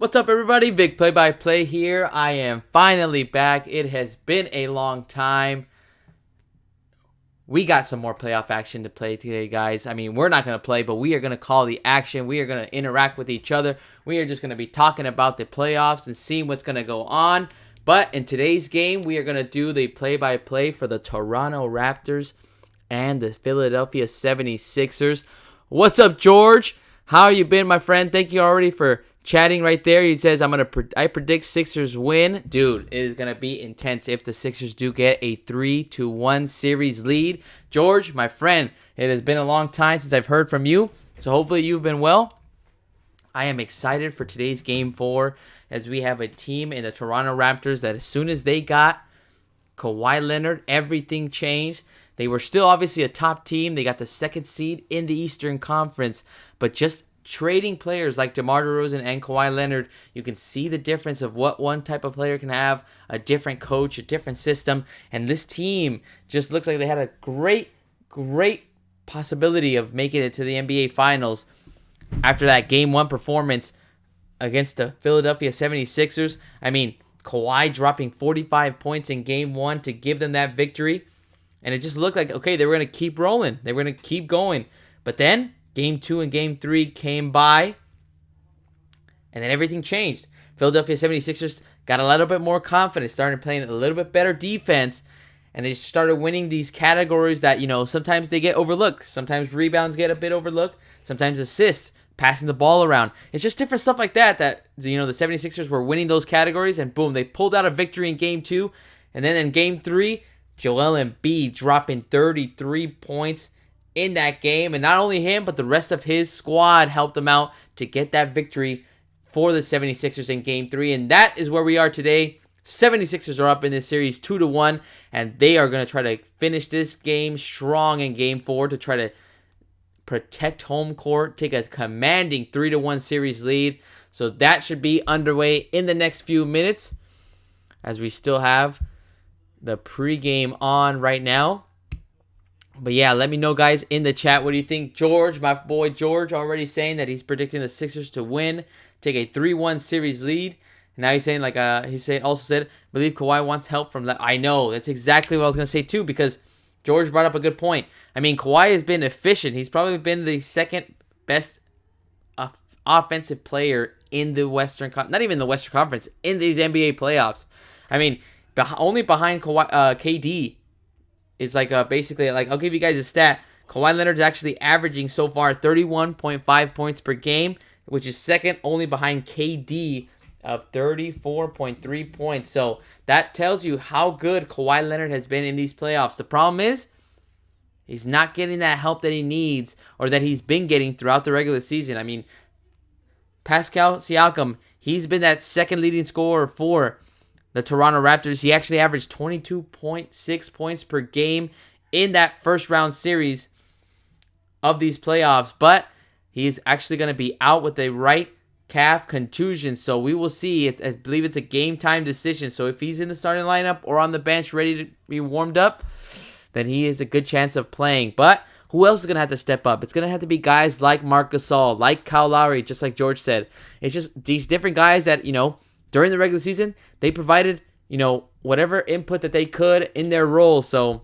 What's up, everybody? Vic Play-by-Play here. I am finally back. It has been a long time. We got some more playoff action to play today, guys. I mean, we're not going to play, but we are going to call the action. We are going to interact with each other. We are just going to be talking about the playoffs and seeing what's going to go on. But in today's game, we are going to do the play-by-play for the Toronto Raptors and the Philadelphia 76ers. What's up, George? How you been, my friend? Thank you already for chatting right there. He says, I predict Sixers win. Dude, it is going to be intense if the Sixers do get a 3-1 series lead. George, my friend, it has been a long time since I've heard from you. So hopefully you've been well. I am excited for today's Game 4 as we have a team in the Toronto Raptors that as soon as they got Kawhi Leonard, everything changed. They were still obviously a top team. They got the second seed in the Eastern Conference. But just trading players like DeMar DeRozan and Kawhi Leonard, you can see the difference of what one type of player can have, a different coach, a different system. And this team just looks like they had a great possibility of making it to the NBA Finals after that Game 1 performance against the Philadelphia 76ers. I mean, Kawhi dropping 45 points in Game 1 to give them that victory. And it just looked like, okay, they were going to keep rolling. They were going to keep going. But then Game 2 and Game 3 came by, and then everything changed. Philadelphia 76ers got a little bit more confidence, started playing a little bit better defense, and they started winning these categories that, sometimes they get overlooked. Sometimes rebounds get a bit overlooked. Sometimes assists, passing the ball around. It's just different stuff like that the 76ers were winning those categories, and boom, they pulled out a victory in Game 2. And then in Game 3, Joel Embiid dropping 33 points in that game, and not only him, but the rest of his squad helped them out to get that victory for the 76ers in Game 3, and that is where we are today. 76ers are up in this series 2-1, and they are going to try to finish this game strong in Game 4 to try to protect home court, take a commanding 3-1 series lead. So that should be underway in the next few minutes as we still have the pregame on right now. But yeah, let me know, guys, in the chat. What do you think? George, my boy George, already saying that he's predicting the Sixers to win, take a 3-1 series lead. And now he's saying, also said, believe Kawhi wants help from that. I know, that's exactly what I was going to say too, because George brought up a good point. I mean, Kawhi has been efficient. He's probably been the second best offensive player in the not even the Western Conference, in these NBA playoffs. I mean, only behind Kawhi, KD. Is basically, I'll give you guys a stat. Kawhi Leonard is actually averaging so far 31.5 points per game, which is second only behind KD of 34.3 points. So that tells you how good Kawhi Leonard has been in these playoffs. The problem is he's not getting that help that he needs or that he's been getting throughout the regular season. I mean, Pascal Siakam, he's been that second leading scorer for the Toronto Raptors. He actually averaged 22.6 points per game in that first round series of these playoffs. But he's actually going to be out with a right calf contusion. So we will see. I believe it's a game time decision. So if he's in the starting lineup or on the bench ready to be warmed up, then he has a good chance of playing. But who else is going to have to step up? It's going to have to be guys like Marc Gasol, like Kyle Lowry, just like George said. It's just these different guys that, during the regular season, they provided, whatever input that they could in their role. So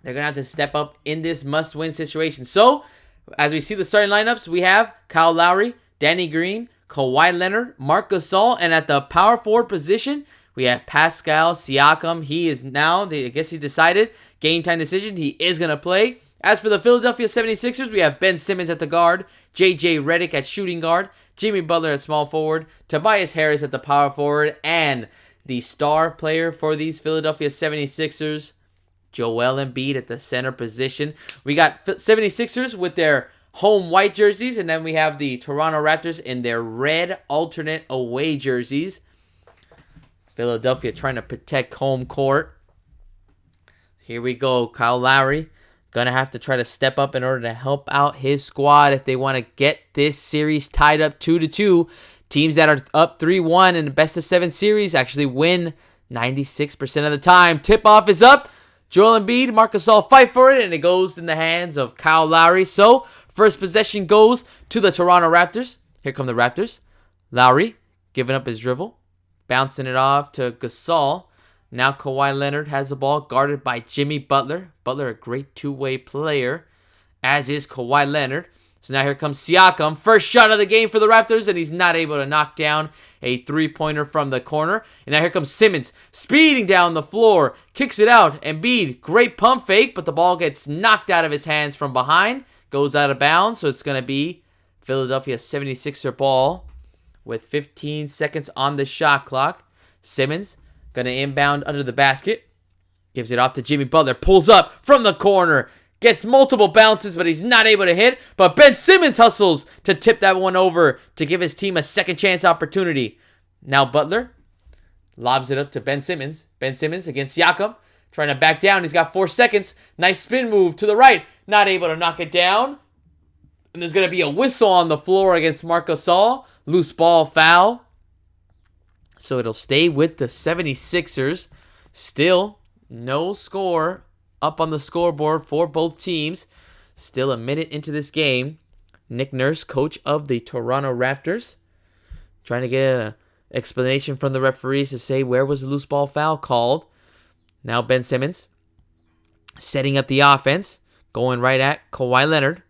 they're going to have to step up in this must-win situation. So as we see the starting lineups, we have Kyle Lowry, Danny Green, Kawhi Leonard, Marc Gasol, and at the power forward position, we have Pascal Siakam. He is now, I guess he decided, game time decision, he is going to play. As for the Philadelphia 76ers, we have Ben Simmons at the guard, J.J. Redick at shooting guard, Jimmy Butler at small forward, Tobias Harris at the power forward, and the star player for these Philadelphia 76ers, Joel Embiid at the center position. We got 76ers with their home white jerseys, and then we have the Toronto Raptors in their red alternate away jerseys. Philadelphia trying to protect home court. Here we go, Kyle Lowry. Gonna have to try to step up in order to help out his squad if they want to get this series tied up 2-2. Teams that are up 3-1 in the best of 7 series actually win 96% of the time. Tip-off is up. Joel Embiid, Marc Gasol fight for it, and it goes in the hands of Kyle Lowry. So, first possession goes to the Toronto Raptors. Here come the Raptors. Lowry giving up his dribble, bouncing it off to Gasol. Now Kawhi Leonard has the ball, guarded by Jimmy Butler. Butler, a great two-way player, as is Kawhi Leonard. So now here comes Siakam. First shot of the game for the Raptors, and he's not able to knock down a three-pointer from the corner. And now here comes Simmons, speeding down the floor, kicks it out. Embiid, great pump fake, but the ball gets knocked out of his hands from behind, goes out of bounds, so it's going to be Philadelphia 76er ball with 15 seconds on the shot clock. Simmons going to inbound under the basket. Gives it off to Jimmy Butler. Pulls up from the corner. Gets multiple bounces, but he's not able to hit. But Ben Simmons hustles to tip that one over to give his team a second chance opportunity. Now Butler lobs it up to Ben Simmons. Ben Simmons against Siakam. Trying to back down. He's got 4 seconds. Nice spin move to the right. Not able to knock it down. And there's going to be a whistle on the floor against Marc Gasol. Loose ball foul. So it'll stay with the 76ers. Still no score up on the scoreboard for both teams. Still a minute into this game. Nick Nurse, coach of the Toronto Raptors, trying to get an explanation from the referees to say where was the loose ball foul called. Now Ben Simmons setting up the offense, going right at Kawhi Leonard.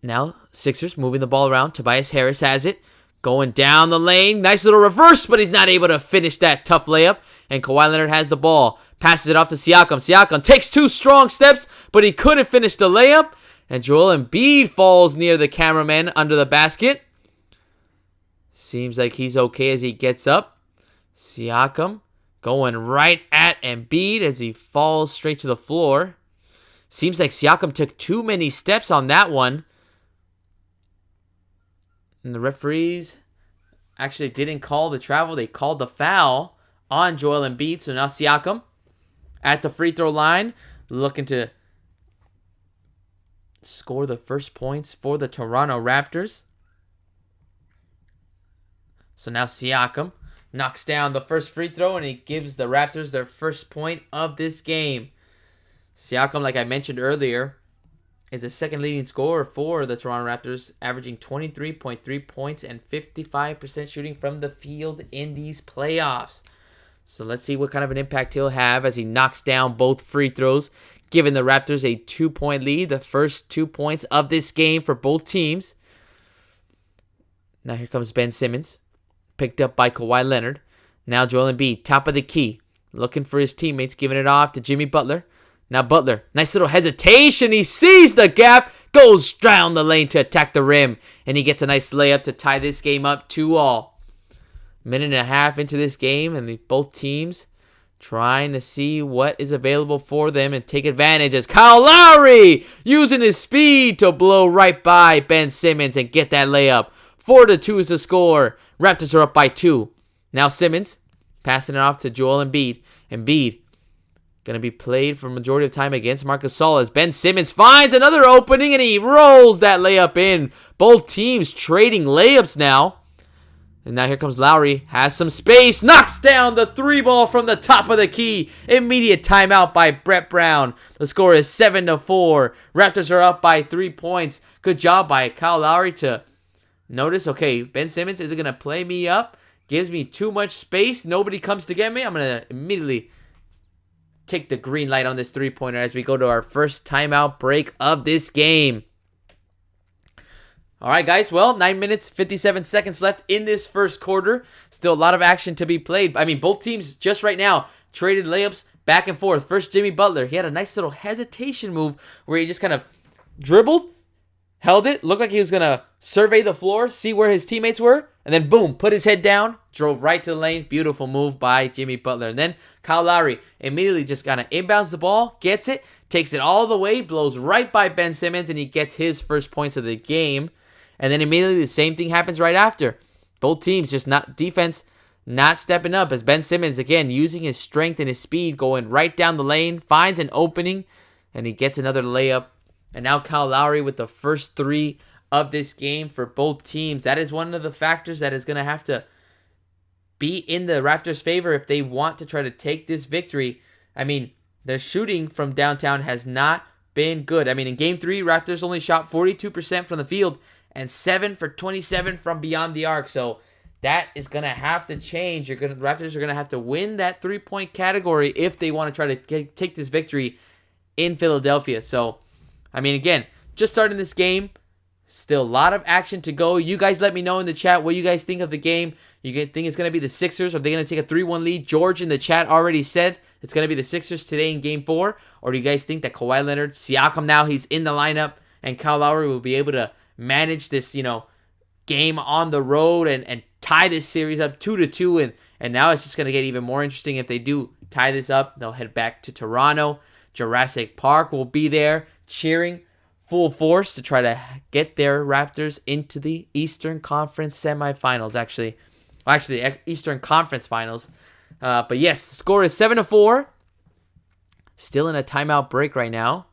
Now Sixers moving the ball around. Tobias Harris has it. Going down the lane. Nice little reverse, but he's not able to finish that tough layup. And Kawhi Leonard has the ball. Passes it off to Siakam. Siakam takes 2 strong steps, but he couldn't finish the layup. And Joel Embiid falls near the cameraman under the basket. Seems like he's okay as he gets up. Siakam going right at Embiid as he falls straight to the floor. Seems like Siakam took too many steps on that one. And the referees actually didn't call the travel. They called the foul on Joel Embiid. So now Siakam at the free throw line, looking to score the first points for the Toronto Raptors. So now Siakam knocks down the first free throw, and he gives the Raptors their first point of this game. Siakam, like I mentioned earlier, is the second leading scorer for the Toronto Raptors, averaging 23.3 points and 55% shooting from the field in these playoffs. So let's see what kind of an impact he'll have as he knocks down both free throws, giving the Raptors a 2-point lead, the first 2 points of this game for both teams. Now here comes Ben Simmons, picked up by Kawhi Leonard. Now Joel Embiid, top of the key, looking for his teammates, giving it off to Jimmy Butler. Now Butler, nice little hesitation. He sees the gap, goes down the lane to attack the rim, and he gets a nice layup to tie this game up 2-2. Minute and a half into this game, and both teams trying to see what is available for them and take advantage as Kyle Lowry using his speed to blow right by Ben Simmons and get that layup. 4-2 is the score. Raptors are up by 2. Now Simmons passing it off to Joel Embiid. Embiid going to be played for the majority of time against Marc Gasol as Ben Simmons finds another opening and he rolls that layup in. Both teams trading layups now. And now here comes Lowry, has some space, knocks down the 3-ball from the top of the key. Immediate timeout by Brett Brown. The score is 7-4. Raptors are up by 3 points. Good job by Kyle Lowry to notice, okay, Ben Simmons isn't going to play me up. Gives me too much space. Nobody comes to get me. I'm going to immediately take the green light on this 3-pointer as we go to our first timeout break of this game. All right, guys. Well, 9 minutes, 57 seconds left in this first quarter. Still a lot of action to be played. I mean, both teams just right now traded layups back and forth. First, Jimmy Butler. He had a nice little hesitation move where he just kind of dribbled, held it, looked like he was going to survey the floor, see where his teammates were, and then boom, put his head down, drove right to the lane. Beautiful move by Jimmy Butler. And then Kyle Lowry immediately just kind of inbounds the ball, gets it, takes it all the way, blows right by Ben Simmons, and he gets his first points of the game. And then immediately the same thing happens right after. Both teams just not stepping up as Ben Simmons, again, using his strength and his speed, going right down the lane, finds an opening, and he gets another layup. And now Kyle Lowry with the first 3 of this game for both teams. That is one of the factors that is going to have to be in the Raptors' favor if they want to try to take this victory. I mean, their shooting from downtown has not been good. I mean, in Game 3, Raptors only shot 42% from the field and 7 for 27 from beyond the arc. So that is going to have to change. The Raptors are going to have to win that 3-point category if they want to try to take this victory in Philadelphia. So, I mean, again, just starting this game. Still a lot of action to go. You guys let me know in the chat what you guys think of the game. You think it's going to be the Sixers? Are they going to take a 3-1 lead? George in the chat already said it's going to be the Sixers today in Game 4. Or do you guys think that Kawhi Leonard, Siakam now, he's in the lineup, and Kyle Lowry will be able to manage this, game on the road and tie this series up 2-2, and now it's just going to get even more interesting if they do tie this up. They'll head back to Toronto. Jurassic Park will be there cheering full force to try to get their Raptors into the Eastern Conference semifinals, actually Eastern Conference Finals. But yes, the score is 7-4. Still in a timeout break right now.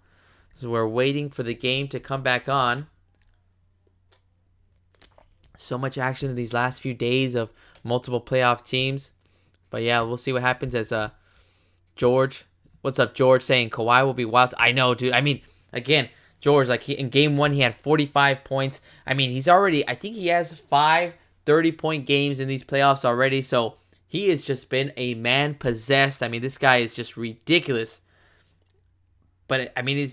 So we're waiting for the game to come back on. So much action in these last few days of multiple playoff teams. But yeah, we'll see what happens as George. What's up, George? Saying Kawhi will be wild. I know, dude. I mean, again, George, in Game 1, he had 45 points. I mean, I think he has 5 30-point games in these playoffs already. So he has just been a man possessed. I mean, this guy is just ridiculous. But, I mean,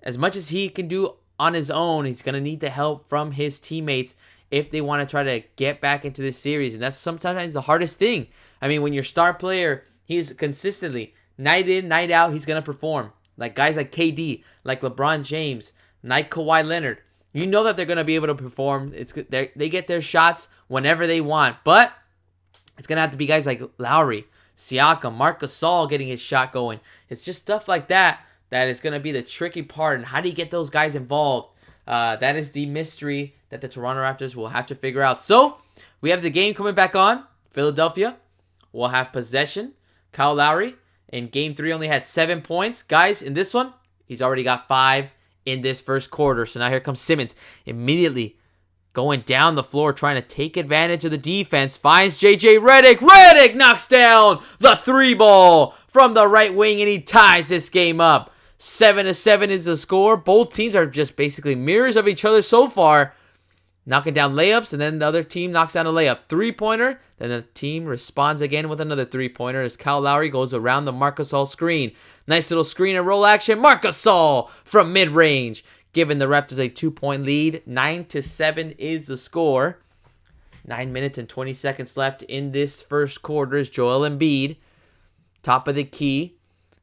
as much as he can do on his own, he's going to need the help from his teammates if they want to try to get back into this series. And that's sometimes the hardest thing. I mean, when your star player, he's consistently, night in, night out, he's going to perform. Like guys like KD, like LeBron James, like Kawhi Leonard. You know that they're going to be able to perform. They get their shots whenever they want. But it's going to have to be guys like Lowry, Siakam, Marc Gasol getting his shot going. It's just stuff like that is going to be the tricky part. And how do you get those guys involved? That is the mystery that the Toronto Raptors will have to figure out. So, we have the game coming back on. Philadelphia will have possession. Kyle Lowry in Game 3 only had 7 points. Guys, in this one, he's already got 5 in this first quarter. So now here comes Simmons immediately going down the floor, trying to take advantage of the defense. Finds JJ Redick. Redick knocks down the 3-ball from the right wing, and he ties this game up. 7-7 is the score. Both teams are just basically mirrors of each other so far. Knocking down layups, and then the other team knocks down a layup. 3-pointer, then the team responds again with another 3-pointer as Kyle Lowry goes around the Marc Gasol screen. Nice little screen and roll action. Marc Gasol from mid-range, giving the Raptors a 2-point lead. 9-7 is the score. 9 minutes and 20 seconds left in this first quarter as Joel Embiid, top of the key,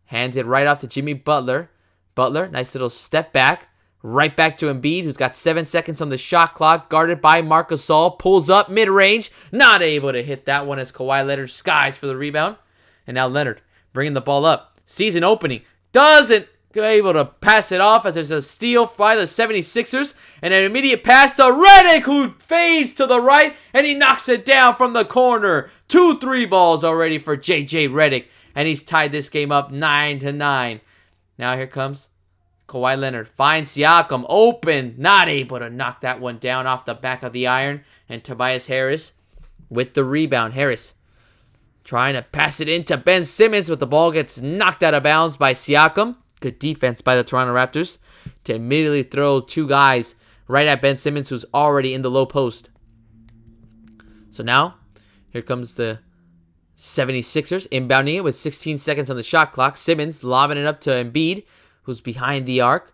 hands it right off to Jimmy Butler. Butler, nice little step back. Right back to Embiid, who's got 7 seconds on the shot clock, guarded by Marc Gasol. Pulls up mid-range, not able to hit that one as Kawhi Leonard skies for the rebound. And now Leonard bringing the ball up. Sees an opening, doesn't able to pass it off as there's a steal by the 76ers. And an immediate pass to Redick, who fades to the right, and he knocks it down from the corner. 2 3-balls already for JJ Redick, and he's tied this game up 9-9. Now here comes Kawhi Leonard. Finds Siakam open, not able to knock that one down off the back of the iron. And Tobias Harris with the rebound. Harris trying to pass it into Ben Simmons, but the ball gets knocked out of bounds by Siakam. Good defense by the Toronto Raptors to immediately throw 2 guys right at Ben Simmons, who's already in the low post. So now, here comes the 76ers inbounding it with 16 seconds on the shot clock. Simmons lobbing it up to Embiid, who's behind the arc.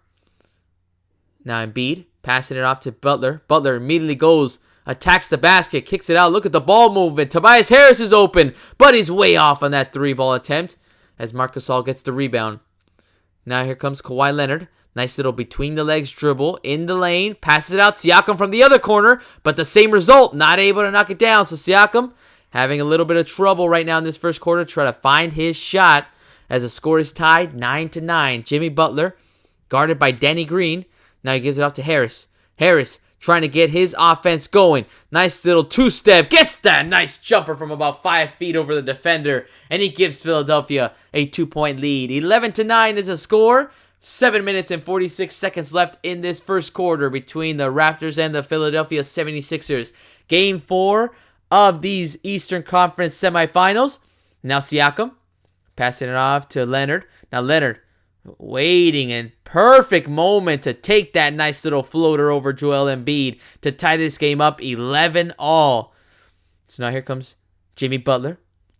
Now Embiid passing it off to Butler. Butler immediately goes, attacks the basket, kicks it out. Look at the ball movement. Tobias Harris is open, but he's way off on that 3-ball attempt as Marc Gasol gets the rebound. Now here comes Kawhi Leonard. Nice little between the legs dribble in the lane. Passes it out. Siakam from the other corner, but the same result. Not able to knock it down. So Siakam having a little bit of trouble right now in this first quarter, try to find his shot as the score is tied 9-9. Jimmy Butler guarded by Danny Green. Now he gives it off to Harris. Harris trying to get his offense going. Nice little 2-step. Gets that nice jumper from about 5 feet over the defender. And he gives Philadelphia a 2-point lead. 11-9 is a score. 7 minutes and 46 seconds left in this first quarter between the Raptors and the Philadelphia 76ers. Game 4 of these Eastern Conference semifinals. Now Siakam passing it off to Leonard. Now Leonard waiting in perfect moment to take that nice little floater over Joel Embiid to tie this game up 11-all. So now here comes Jimmy Butler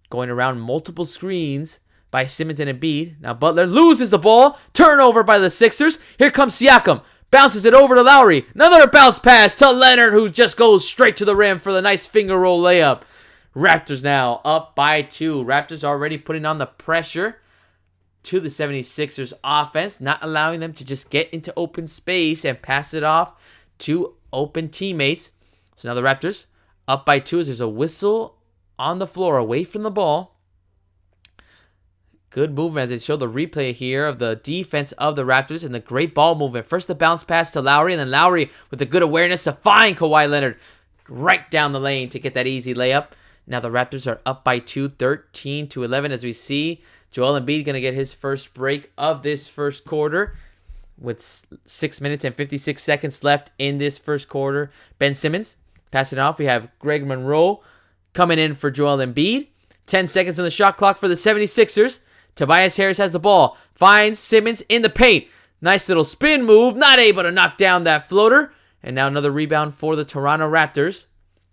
going around multiple screens by Simmons and Embiid. Now Butler loses the ball. Turnover by the Sixers. Here comes Siakam. Bounces it over to Lowry. Another bounce pass to Leonard, who just goes straight to the rim for the nice finger roll layup. Raptors now up by 2. Raptors already putting on the pressure to the 76ers offense, not allowing them to just get into open space and pass it off to open teammates. So now the Raptors up by 2 as there's a whistle on the floor away from the ball. Good movement as they show the replay here of the defense of the Raptors and the great ball movement. First the bounce pass to Lowry, and then Lowry with the good awareness to find Kawhi Leonard right down the lane to get that easy layup. Now the Raptors are up by 2, 13-11 as we see Joel Embiid going to get his first break of this first quarter with 6 minutes and 56 seconds left in this first quarter. Ben Simmons passing it off. We have Greg Monroe coming in for Joel Embiid. 10 seconds on the shot clock for the 76ers. Tobias Harris has the ball. Finds Simmons in the paint. Nice little spin move. Not able to knock down that floater. And now another rebound for the Toronto Raptors.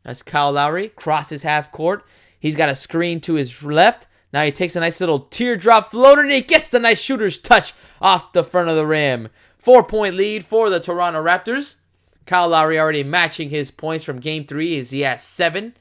That's Kyle Lowry. Crosses half court. He's got a screen to his left. Now he takes a nice little teardrop floater. And he gets the nice shooter's touch off the front of the rim. 4-point lead for the Toronto Raptors. Kyle Lowry already matching his points from Game 3 as he has 7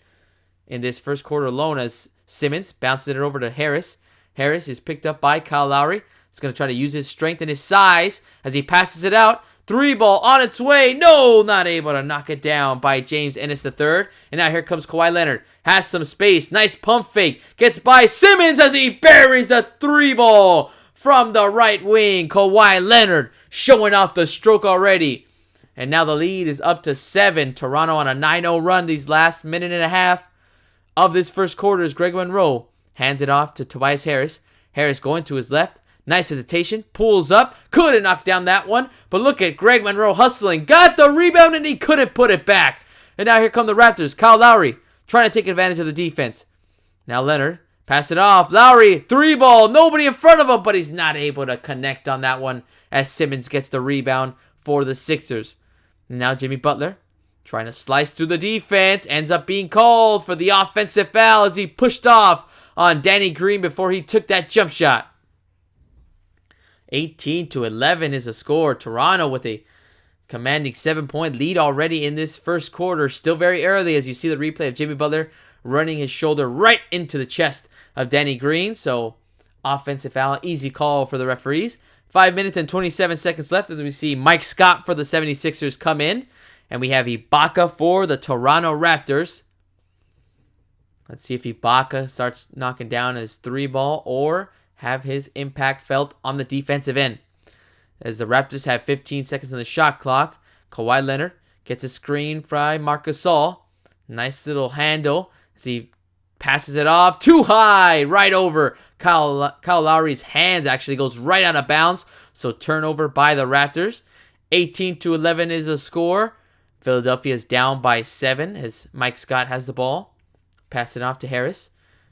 in this first quarter alone as Simmons bounces it over to Harris. Harris is picked up by Kyle Lowry. He's going to try to use his strength and his size as he passes it out. 3-ball on its way. No, not able to knock it down by James Ennis III. And now here comes Kawhi Leonard. Has some space. Nice pump fake. Gets by Simmons as he buries the 3-ball from the right wing. Kawhi Leonard showing off the stroke already. And now the lead is up to 7. Toronto on a 9-0 run these last minute and a half of this first quarter as Greg Monroe hands it off to Tobias Harris. Harris going to his left. Nice hesitation. Pulls up. Couldn't knock down that one. But look at Greg Monroe hustling. Got the rebound and he couldn't put it back. And now here come the Raptors. Kyle Lowry trying to take advantage of the defense. Now Leonard. Pass it off. Lowry. 3-ball. Nobody in front of him. But he's not able to connect on that one as Simmons gets the rebound for the Sixers. And now Jimmy Butler trying to slice through the defense. Ends up being called for the offensive foul as he pushed off on Danny Green before he took that jump shot. 18-11 is the score. Toronto with a commanding 7-point lead already in this first quarter. Still very early as you see the replay of Jimmy Butler running his shoulder right into the chest of Danny Green. So offensive foul, easy call for the referees. 5 minutes and 27 seconds left as we see Mike Scott for the 76ers come in. And we have Ibaka for the Toronto Raptors. Let's see if Ibaka starts knocking down his 3-ball or have his impact felt on the defensive end. As the Raptors have 15 seconds on the shot clock, Kawhi Leonard gets a screen from Marc Gasol. Nice little handle as he passes it off too high, right over Kyle Lowry's hands. Actually goes right out of bounds. So turnover by the Raptors. 18-11 is the score. Philadelphia is down by 7 as Mike Scott has the ball. Pass it off to Harris.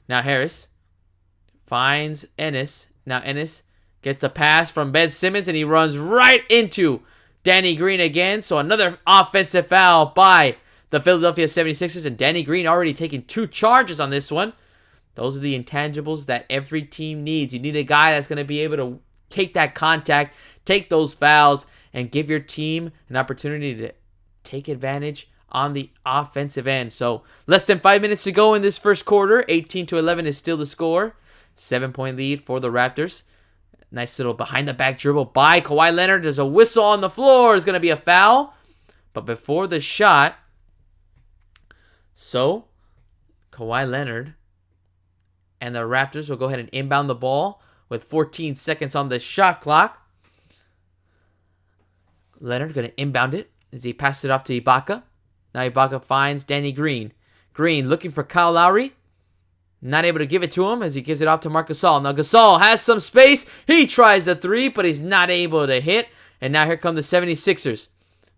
Now Harris finds Ennis. Now Ennis gets the pass from Ben Simmons and he runs right into Danny Green again. So another offensive foul by the Philadelphia 76ers. And Danny Green already taking 2 charges on this one. Those are the intangibles that every team needs. You need a guy that's going to be able to take that contact, take those fouls, and give your team an opportunity to take advantage on the offensive end. So less than 5 minutes to go in this first quarter. 18-11 is still the score. 7-point lead for the Raptors. Nice little behind the back dribble by Kawhi Leonard. There's a whistle on the floor. It's going to be a foul. But before the shot, so Kawhi Leonard and the Raptors will go ahead and inbound the ball with 14 seconds on the shot clock. Leonard going to inbound it as he passes it off to Ibaka. Now Ibaka finds Danny Green. Green looking for Kyle Lowry. Not able to give it to him as he gives it off to Marc Gasol. Now Gasol has some space. He tries the 3, but he's not able to hit. And now here come the 76ers.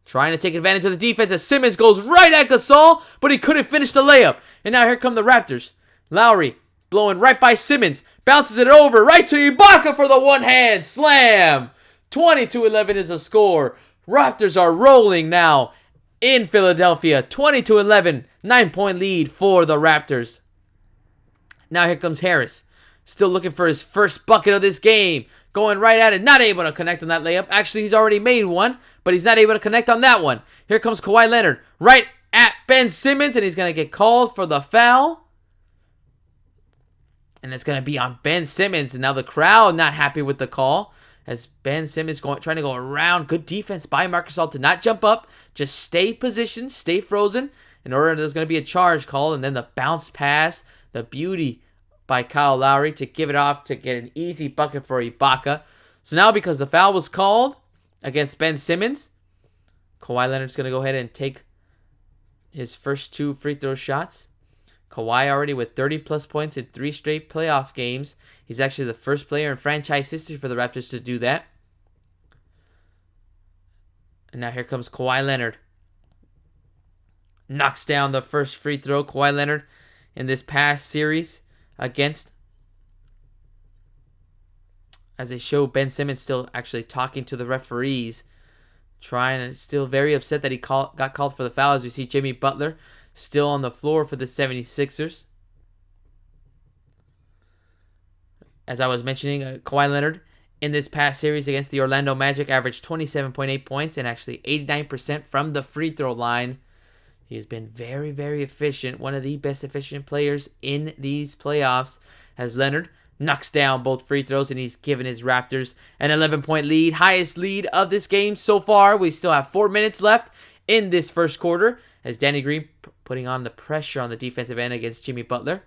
Trying to take advantage of the defense as Simmons goes right at Gasol, but he couldn't finish the layup. And now here come the Raptors. Lowry blowing right by Simmons. Bounces it over right to Ibaka for the one-hand slam. 20-11 is the score. Raptors are rolling now. in Philadelphia. 20-11, 9-point lead for the Raptors. Now here comes Harris. Still looking for his first bucket of this game. Going right at it. Not able to connect on that layup. Actually, he's already made one, but he's not able to connect on that one. Here comes Kawhi Leonard. Right at Ben Simmons, and he's going to get called for the foul. And it's going to be on Ben Simmons. And now the crowd not happy with the call. As Ben Simmons trying to go around. Good defense by Marc Gasol to not jump up. Just stay positioned. Stay frozen. In order, there's going to be a charge called. And then the bounce pass. The beauty by Kyle Lowry to give it off to get an easy bucket for Ibaka. So now because the foul was called against Ben Simmons, Kawhi Leonard's going to go ahead and take his first 2 free throw shots. Kawhi already with 30-plus points in 3 straight playoff games. He's actually the first player in franchise history for the Raptors to do that. And now here comes Kawhi Leonard. Knocks down the first free throw. Kawhi Leonard in this past series against, as they show Ben Simmons still actually talking to the referees, still very upset that he got called for the foul. As we see Jimmy Butler still on the floor for the 76ers. As I was mentioning, Kawhi Leonard in this past series against the Orlando Magic averaged 27.8 points and actually 89% from the free throw line. He has been very, very efficient. One of the best efficient players in these playoffs, as Leonard knocks down both free throws, and he's given his Raptors an 11-point lead. Highest lead of this game so far. We still have 4 minutes left in this first quarter, as Danny Green putting on the pressure on the defensive end against Jimmy Butler.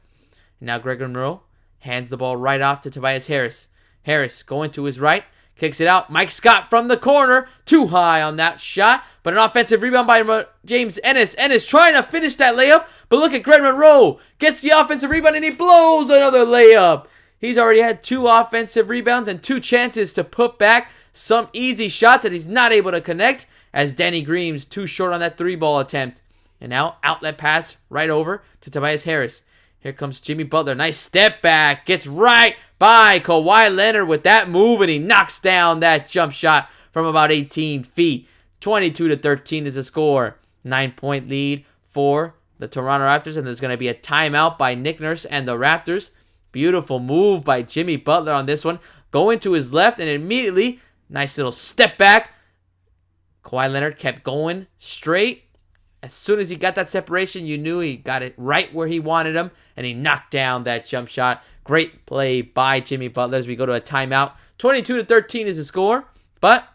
And now Greg Monroe hands the ball right off to Tobias Harris. Harris going to his right. Kicks it out. Mike Scott from the corner. Too high on that shot. But an offensive rebound by James Ennis. Ennis trying to finish that layup. But look at Greg Monroe. Gets the offensive rebound and he blows another layup. He's already had 2 offensive rebounds and 2 chances to put back some easy shots that he's not able to connect. As Danny Green's too short on that 3-ball attempt. And now outlet pass right over to Tobias Harris. Here comes Jimmy Butler. Nice step back. Gets right by Kawhi Leonard with that move, and he knocks down that jump shot from about 18 feet. 22-13 is the score. 9-point lead for the Toronto Raptors, and there's going to be a timeout by Nick Nurse and the Raptors. Beautiful move by Jimmy Butler on this one. Going to his left, and immediately, nice little step back. Kawhi Leonard kept going straight. As soon as he got that separation, you knew he got it right where he wanted him, and he knocked down that jump shot. Great play by Jimmy Butler as we go to a timeout. 22-13 is the score, but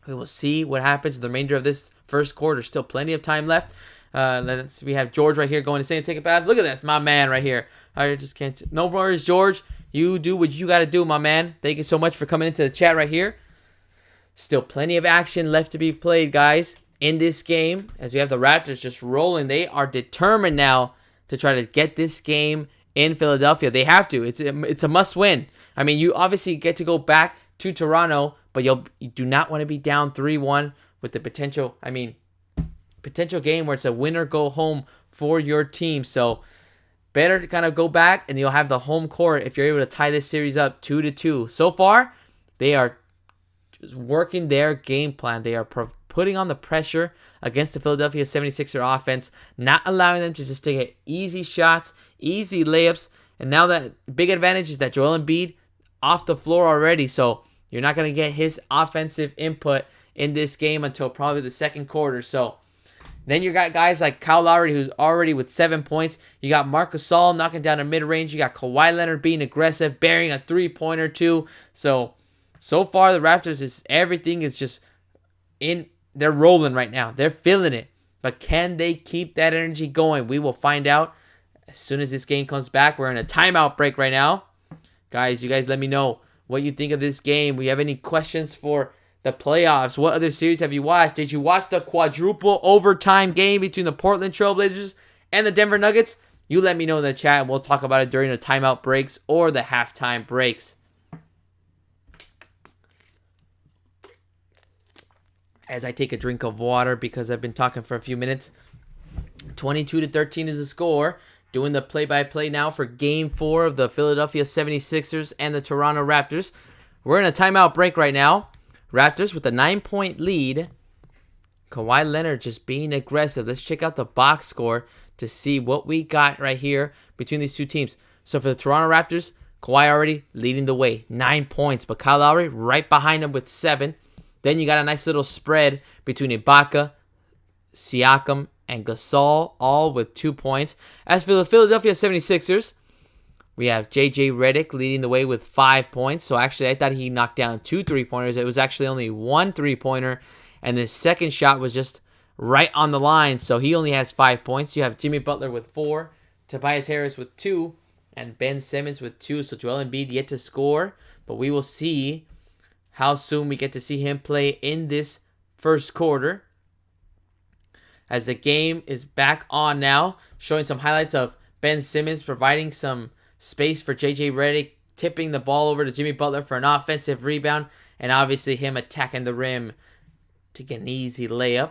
we will see what happens in the remainder of this first quarter. Still plenty of time left. We have George right here going to take a bath. Look at that, my man right here. I just can't. No worries, George. You do what you got to do, my man. Thank you so much for coming into the chat right here. Still plenty of action left to be played, guys, in this game, as we have the Raptors just rolling. They are determined now to try to get this game in Philadelphia. They have to. It's a must win. I mean, you obviously get to go back to Toronto, but you do not want to be down 3-1 with the potential game where it's a win or go home for your team. So better to kind of go back, and you'll have the home court if you're able to tie this series up 2-2. So far, they are just working their game plan. They are putting on the pressure against the Philadelphia 76er offense, not allowing them to just take easy shots, easy layups. And now that big advantage is that Joel Embiid off the floor already, so you're not going to get his offensive input in this game until probably the second quarter. So then you got guys like Kyle Lowry, who's already with 7 points. You got Marc Gasol knocking down a mid-range. You got Kawhi Leonard being aggressive, burying a 3-pointer too. So far the Raptors everything is just in. They're rolling right now. They're feeling it. But can they keep that energy going? We will find out as soon as this game comes back. We're in a timeout break right now. Guys, you guys let me know what you think of this game. We have any questions for the playoffs? What other series have you watched? Did you watch the quadruple overtime game between the Portland Trailblazers and the Denver Nuggets? You let me know in the chat, and we'll talk about it during the timeout breaks or the halftime breaks. As I take a drink of water because I've been talking for a few minutes. 22-13 is the score. Doing the play-by-play now for Game 4 of the Philadelphia 76ers and the Toronto Raptors. We're in a timeout break right now. Raptors with a 9-point lead Kawhi Leonard just being aggressive. Let's check out the box score to see what we got right here between these two teams. So for the Toronto Raptors, Kawhi already leading the way, 9 points. But Kyle Lowry right behind him with 7. Then you got a nice little spread between Ibaka, Siakam, and Gasol, all with 2 points. As for the Philadelphia 76ers, we have J.J. Redick leading the way with 5 points. So actually, I thought he knocked down 2 3-pointers. It was actually only 1 3-pointer. And the second shot was just right on the line. So he only has 5 points. You have Jimmy Butler with 4, Tobias Harris with 2, and Ben Simmons with 2. So Joel Embiid yet to score. But we will see how soon we get to see him play in this first quarter. As the game is back on now, showing some highlights of Ben Simmons providing some space for J.J. Redick, tipping the ball over to Jimmy Butler for an offensive rebound, and obviously him attacking the rim to get an easy layup.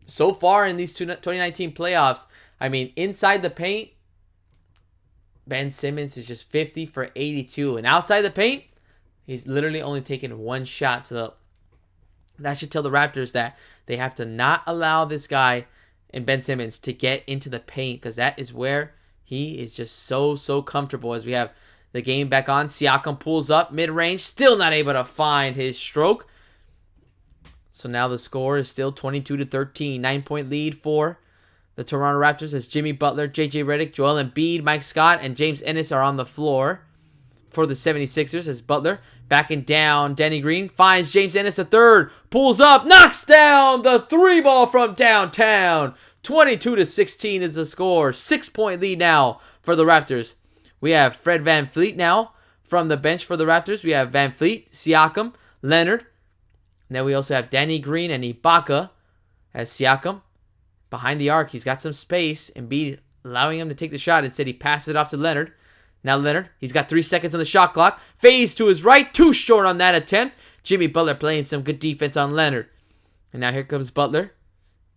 So far in these 2019 playoffs, I mean, inside the paint, Ben Simmons is just 50 for 82. And outside the paint, he's literally only taken 1 shot. So that should tell the Raptors that they have to not allow this guy and Ben Simmons to get into the paint, because that is where he is just so comfortable. As we have the game back on, Siakam pulls up mid-range, still not able to find his stroke. So now the score is still 22-13. 9-point lead for the Toronto Raptors as Jimmy Butler, J.J. Redick, Joel Embiid, Mike Scott, and James Ennis are on the floor for the 76ers as Butler backing down. Danny Green finds James Ennis the third, pulls up, knocks down the 3-ball from downtown. 22-16 is the score. 6-point lead now for the Raptors. We have Fred VanVleet now from the bench for the Raptors. We have VanVleet, Siakam, Leonard. And then we also have Danny Green and Ibaka as Siakam. Behind the arc, he's got some space. Embiid allowing him to take the shot. Instead, he passes it off to Leonard. Now Leonard, he's got 3 seconds on the shot clock. Fades to his right, too short on that attempt. Jimmy Butler playing some good defense on Leonard. And now here comes Butler,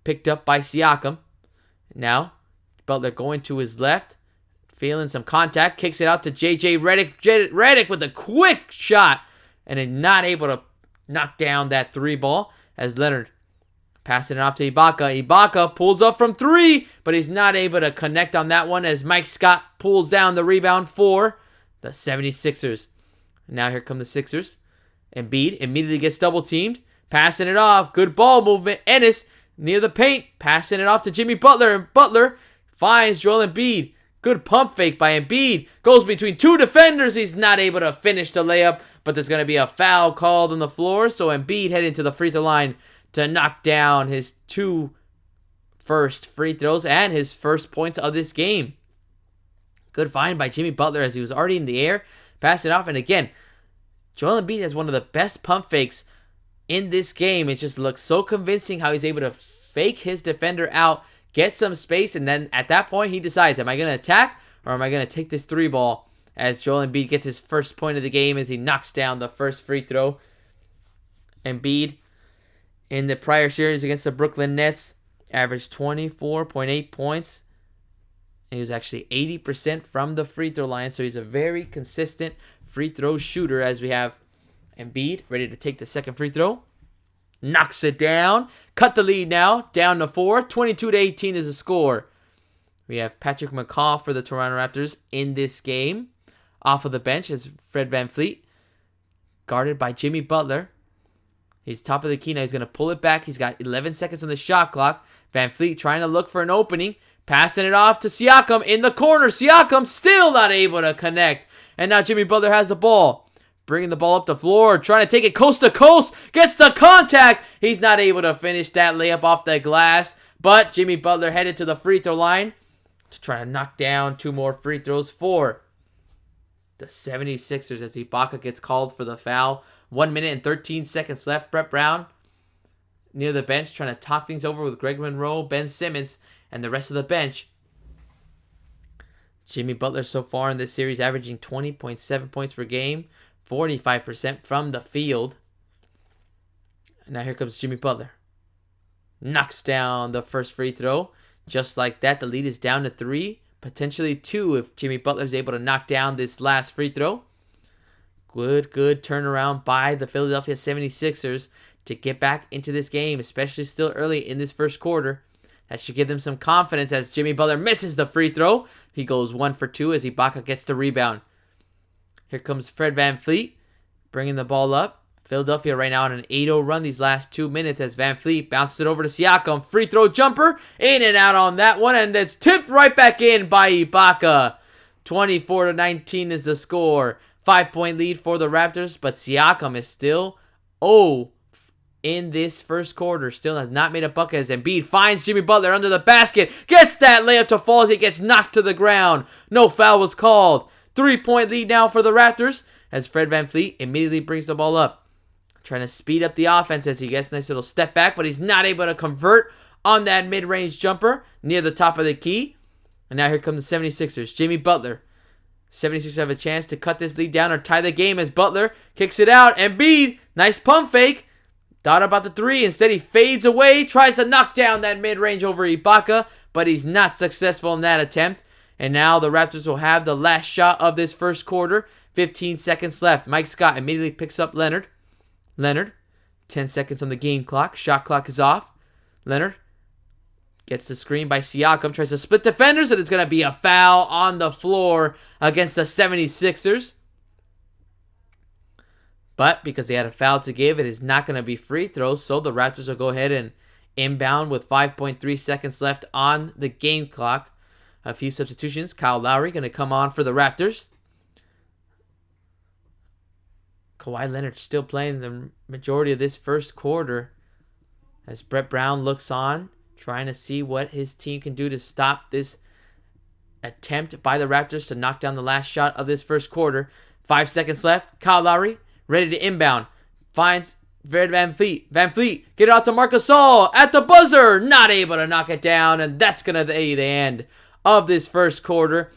picked up by Siakam. Now, Butler going to his left, feeling some contact, kicks it out to J.J. Redick. Redick with a quick shot, and then not able to knock down that 3-ball as Leonard passing it off to Ibaka. Ibaka pulls up from 3, but he's not able to connect on that one as Mike Scott pulls down the rebound for the 76ers. Now here come the Sixers. Embiid immediately gets double teamed, passing it off. Good ball movement. Ennis near the paint, passing it off to Jimmy Butler, and Butler finds Joel Embiid. Good pump fake by Embiid. Goes between 2 defenders. He's not able to finish the layup, but there's going to be a foul called on the floor. So Embiid heading to the free throw line to knock down his 2 first free throws and his first points of this game. Good find by Jimmy Butler as he was already in the air. Pass it off. And again, Joel Embiid has one of the best pump fakes in this game. It just looks so convincing how he's able to fake his defender out, get some space, and then at that point he decides, am I going to attack or am I going to take this 3-ball? As Joel Embiid gets his first point of the game as he knocks down the first free throw. Embiid in the prior series against the Brooklyn Nets averaged 24.8 points. And he was actually 80% from the free throw line. So he's a very consistent free throw shooter as we have Embiid ready to take the second free throw. Knocks it down. Cut the lead now. Down to 4. 22-18 is the score. We have Patrick McCaw for the Toronto Raptors in this game. Off of the bench is Fred VanVleet. Guarded by Jimmy Butler. He's top of the key now. He's going to pull it back. He's got 11 seconds on the shot clock. VanVleet trying to look for an opening. Passing it off to Siakam in the corner. Siakam still not able to connect. And now Jimmy Butler has the ball. Bringing the ball up the floor. Trying to take it coast to coast. Gets the contact. He's not able to finish that layup off the glass. But Jimmy Butler headed to the free throw line to try to knock down 2 more free throws for the 76ers as Ibaka gets called for the foul. 1 minute and 13 seconds left. Brett Brown near the bench trying to talk things over with Greg Monroe, Ben Simmons, and the rest of the bench. Jimmy Butler so far in this series averaging 20.7 points per game, 45% from the field. And now here comes Jimmy Butler. Knocks down the first free throw. Just like that, the lead is down to 3. Potentially 2 if Jimmy Butler is able to knock down this last free throw. Good turnaround by the Philadelphia 76ers to get back into this game, especially still early in this first quarter. That should give them some confidence as Jimmy Butler misses the free throw. He goes 1 for 2 as Ibaka gets the rebound. Here comes Fred VanVleet bringing the ball up. Philadelphia right now on an 8-0 run these last 2 minutes as VanVleet bounces it over to Siakam. Free throw jumper. In and out on that one. And it's tipped right back in by Ibaka. 24-19 is the score. 5-point lead for the Raptors. But Siakam is still 0 in this first quarter. Still has not made a bucket as Embiid finds Jimmy Butler under the basket. Gets that layup to fall as he gets knocked to the ground. No foul was called. 3-point lead now for the Raptors as Fred VanVleet immediately brings the ball up. Trying to speed up the offense as he gets a nice little step back, but he's not able to convert on that mid-range jumper near the top of the key. And now here come the 76ers. Jimmy Butler. 76ers have a chance to cut this lead down or tie the game as Butler kicks it out. Embiid, nice pump fake. Thought about the three. Instead, he fades away. Tries to knock down that mid-range over Ibaka, but he's not successful in that attempt. And now the Raptors will have the last shot of this first quarter. 15 seconds left. Mike Scott immediately picks up Leonard. 10 seconds on the game clock. Shot clock is off. Leonard gets the screen by Siakam. Tries to split defenders, and it's going to be a foul on the floor against the 76ers. But because they had a foul to give, it is not going to be free throws. So the Raptors will go ahead and inbound with 5.3 seconds left on the game clock. A few substitutions. Kyle Lowry going to come on for the Raptors. Kawhi Leonard still playing the majority of this first quarter as Brett Brown looks on, trying to see what his team can do to stop this attempt by the Raptors to knock down the last shot of this first quarter. 5 seconds left. Kyle Lowry ready to inbound. Finds Fred VanVleet. VanVleet, get it out to Marc Gasol at the buzzer. Not able to knock it down, and that's going to be the end of this first quarter.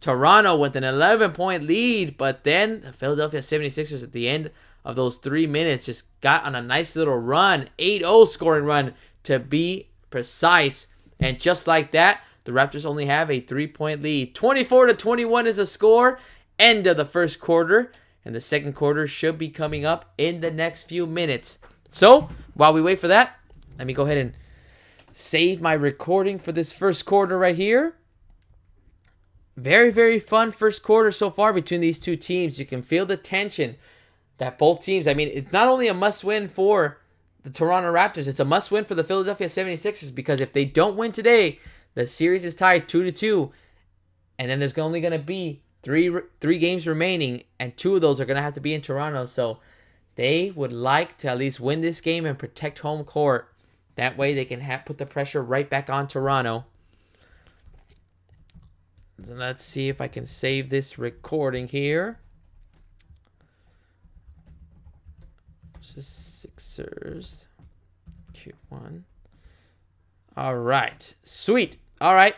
Toronto with an 11-point lead, but then the Philadelphia 76ers at the end of those 3 minutes just got on a nice little run, 8-0 scoring run to be precise. And just like that, the Raptors only have a 3-point lead. 24-21 is the score. End of the first quarter, and the second quarter should be coming up in the next few minutes. So, while we wait for that, let me go ahead and save my recording for this first quarter right here. Very, very fun first quarter so far between these two teams. You can feel the tension that both teams, I mean, it's not only a must-win for the Toronto Raptors, it's a must-win for the Philadelphia 76ers because if they don't win today, the series is tied 2-2, and then there's only going to be three games remaining, and 2 of those are going to have to be in Toronto. So they would like to at least win this game and protect home court. That way they can put the pressure right back on Toronto. So let's see if I can save this recording here. Sixers Q1. All right. Sweet. All right.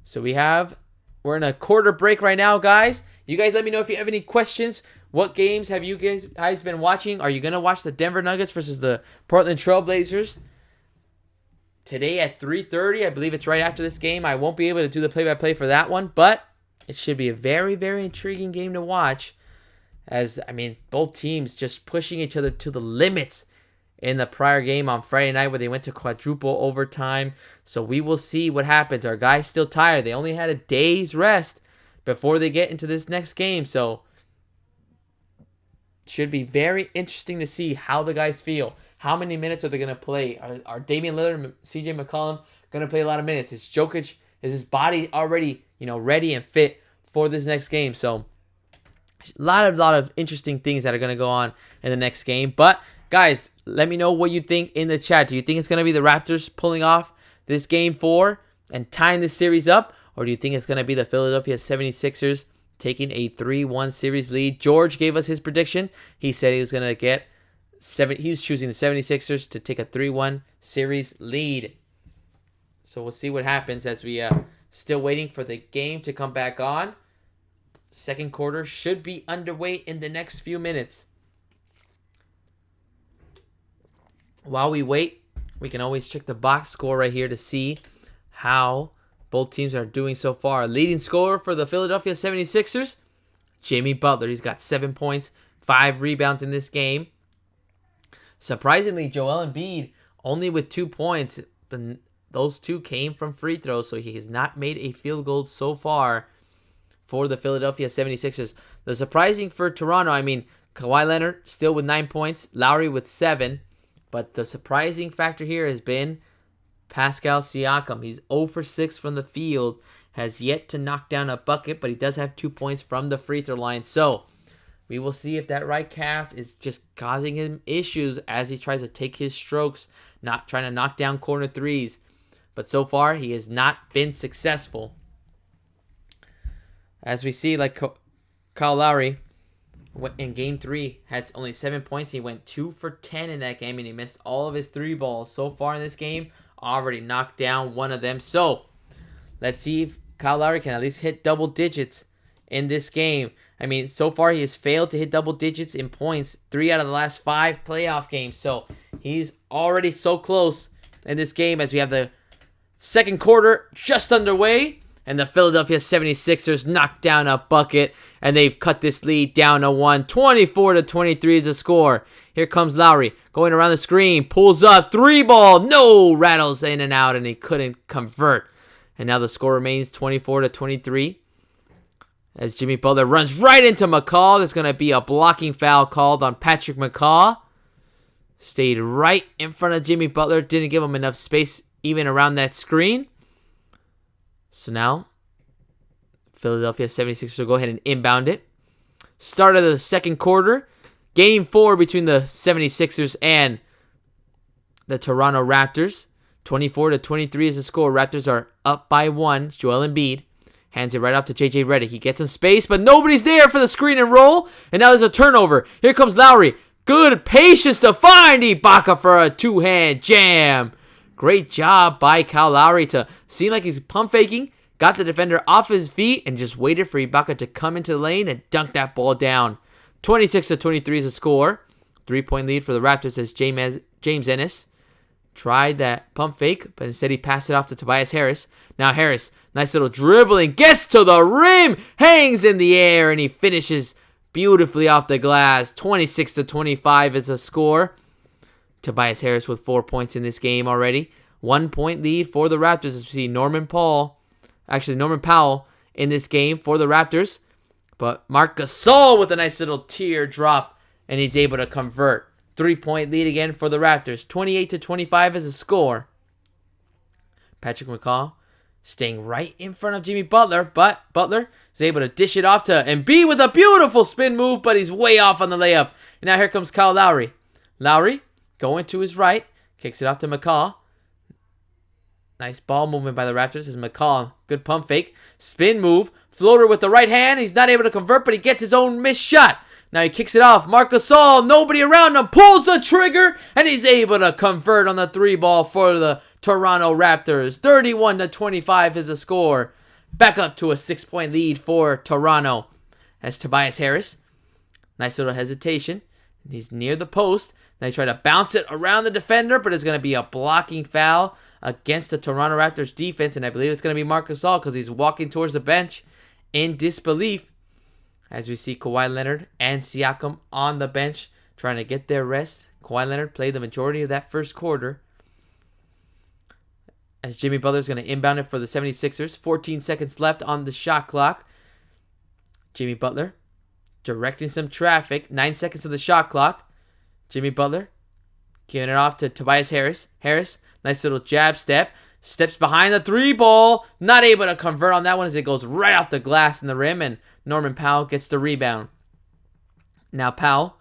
So we're in a quarter break right now, guys. You guys let me know if you have any questions. What games have you guys been watching? Are you going to watch the Denver Nuggets versus the Portland Trail Blazers? Today at 3:30, I believe it's right after this game. I won't be able to do the play-by-play for that one, but it should be a very, very intriguing game to watch. As, I mean, both teams just pushing each other to the limits in the prior game on Friday night where they went to quadruple overtime. So we will see what happens. Our guys still tired. They only had a day's rest before they get into this next game. So should be very interesting to see how the guys feel. How many minutes are they going to play? Are Damian Lillard and CJ McCollum going to play a lot of minutes? Is his body already, ready and fit for this next game? So a lot of interesting things that are going to go on in the next game. But guys, let me know what you think in the chat. Do you think it's going to be the Raptors pulling off this game 4 and tying this series up? Or do you think it's going to be the Philadelphia 76ers taking a 3-1 series lead? George gave us his prediction. He said he was going to get he's choosing the 76ers to take a 3-1 series lead. So we'll see what happens as we still waiting for the game to come back on. Second quarter should be underway in the next few minutes. While we wait, we can always check the box score right here to see how both teams are doing so far. Leading scorer for the Philadelphia 76ers, Jimmy Butler. He's got 7 points, 5 rebounds in this game. Surprisingly, Joel Embiid only with 2 points, but those 2 came from free throws, so he has not made a field goal so far for the Philadelphia 76ers. The surprising for Toronto, I mean, Kawhi Leonard still with 9 points, Lowry with 7, but the surprising factor here has been Pascal Siakam. He's 0 for 6 from the field, has yet to knock down a bucket, but he does have 2 points from the free throw line. So we will see if that right calf is just causing him issues as he tries to take his strokes, not trying to knock down corner threes. But so far, he has not been successful. As we see, like Kyle Lowry in Game 3 had only 7 points. He went 2 for 10 in that game, and he missed all of his 3 balls. So far in this game, already knocked down one of them. So let's see if Kyle Lowry can at least hit double digits in this game. I mean, so far he has failed to hit double digits in points 3 out of the last 5 playoff games. So he's already so close in this game as we have the second quarter just underway. And the Philadelphia 76ers knocked down a bucket. And they've cut this lead down to 1. 24-23 is the score. Here comes Lowry going around the screen. Pulls up. 3-ball. No. Rattles in and out. And he couldn't convert. And now the score remains 24-23. As Jimmy Butler runs right into McCall. There's going to be a blocking foul called on Patrick McCaw. Stayed right in front of Jimmy Butler. Didn't give him enough space even around that screen. So now, Philadelphia 76ers will go ahead and inbound it. Start of the second quarter. Game 4 between the 76ers and the Toronto Raptors. 24-23 is the score. Raptors are up by 1. It's Joel Embiid. Hands it right off to JJ Redick. He gets some space, but nobody's there for the screen and roll. And now there's a turnover. Here comes Lowry. Good patience to find Ibaka for a 2-hand jam. Great job by Kyle Lowry to seem like he's pump faking. Got the defender off his feet and just waited for Ibaka to come into the lane and dunk that ball down. 26-23 is the score. 3-point lead for the Raptors as James Ennis tried that pump fake, but instead he passed it off to Tobias Harris. Now Harris, nice little dribbling, gets to the rim, hangs in the air, and he finishes beautifully off the glass. 26-25 is the score. Tobias Harris with 4 points in this game already. 1-point lead for the Raptors as we see Norman Powell in this game for the Raptors. But Marc Gasol with a nice little teardrop, and he's able to convert. 3-point lead again for the Raptors. 28-25 is the score. Patrick McCaw staying right in front of Jimmy Butler, but Butler is able to dish it off to Embiid with a beautiful spin move, but he's way off on the layup. And now here comes Kyle Lowry. Lowry going to his right, kicks it off to McCaw. Nice ball movement by the Raptors as McCaw, good pump fake, spin move, floater with the right hand. He's not able to convert, but he gets his own missed shot. Now he kicks it off. Marc Gasol, nobody around him, pulls the trigger, and he's able to convert on the 3-ball for the Toronto Raptors. 31-25 is the score. Back up to a 6-point lead for Toronto. As Tobias Harris, nice little hesitation. He's near the post. Now he tried to bounce it around the defender, but it's going to be a blocking foul against the Toronto Raptors defense, and I believe it's going to be Marc Gasol because he's walking towards the bench in disbelief. As we see Kawhi Leonard and Siakam on the bench trying to get their rest. Kawhi Leonard played the majority of that first quarter. As Jimmy Butler's going to inbound it for the 76ers. 14 seconds left on the shot clock. Jimmy Butler directing some traffic. 9 seconds of the shot clock. Jimmy Butler giving it off to Tobias Harris. Harris, nice little jab step. Steps behind the 3-ball. Not able to convert on that one as it goes right off the glass in the rim. And Norman Powell gets the rebound. Now Powell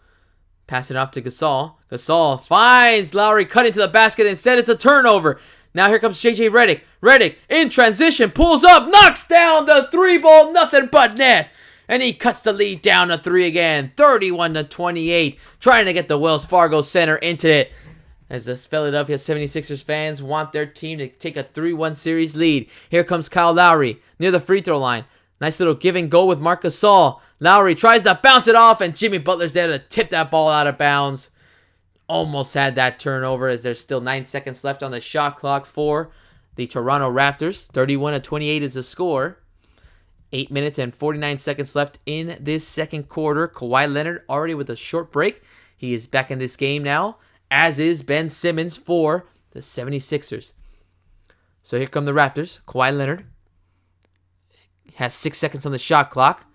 passing off to Gasol. Gasol finds Lowry cutting to the basket. Instead, it's a turnover. Now here comes JJ Redick. Redick in transition. Pulls up. Knocks down the 3-ball. Nothing but net. And he cuts the lead down to 3 again. 31-28. Trying to get the Wells Fargo Center into it. As the Philadelphia 76ers fans want their team to take a 3-1 series lead. Here comes Kyle Lowry near the free throw line. Nice little give and go with Marc Gasol. Lowry tries to bounce it off, and Jimmy Butler's there to tip that ball out of bounds. Almost had that turnover as there's still 9 seconds left on the shot clock for the Toronto Raptors. 31-28 is the score. 8 minutes and 49 seconds left in this second quarter. Kawhi Leonard already with a short break. He is back in this game now as is Ben Simmons for the 76ers. So here come the Raptors. Kawhi Leonard has 6 seconds on the shot clock.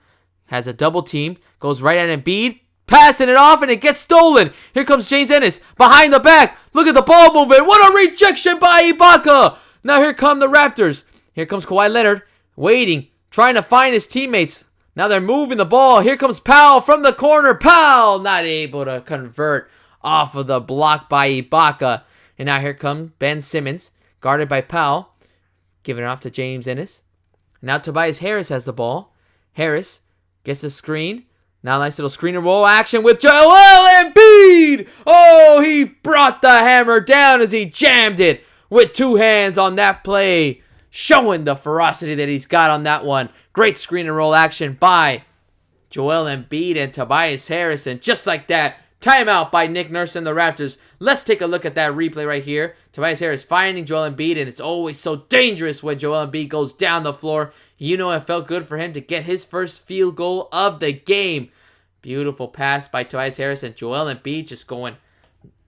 Has a double team. Goes right at Embiid. Passing it off and it gets stolen. Here comes James Ennis. Behind the back. Look at the ball movement. What a rejection by Ibaka. Now here come the Raptors. Here comes Kawhi Leonard. Waiting. Trying to find his teammates. Now they're moving the ball. Here comes Powell from the corner. Powell not able to convert off of the block by Ibaka. And now here comes Ben Simmons. Guarded by Powell. Giving it off to James Ennis. Now Tobias Harris has the ball. Harris gets the screen. Now nice little screen and roll action with Joel Embiid. Oh, he brought the hammer down as he jammed it with 2 hands on that play. Showing the ferocity that he's got on that one. Great screen and roll action by Joel Embiid and Tobias Harris. And just like that, timeout by Nick Nurse and the Raptors. Let's take a look at that replay right here. Tobias Harris finding Joel Embiid, and it's always so dangerous when Joel Embiid goes down the floor. You know it felt good for him to get his first field goal of the game. Beautiful pass by Tobias Harris, and Joel Embiid just going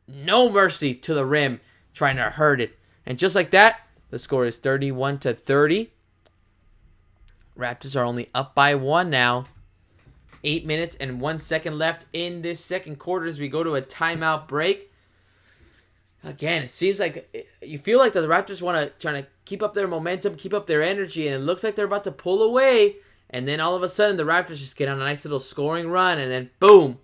no mercy to the rim, trying to hurt it. And just like that, the score is 31-30. Raptors are only up by 1 now. 8 minutes and 1 second left in this second quarter as we go to a timeout break. Again, it seems like you feel like the Raptors want to try to keep up their momentum, keep up their energy, and it looks like they're about to pull away. And then all of a sudden, the Raptors just get on a nice little scoring run, and then boom,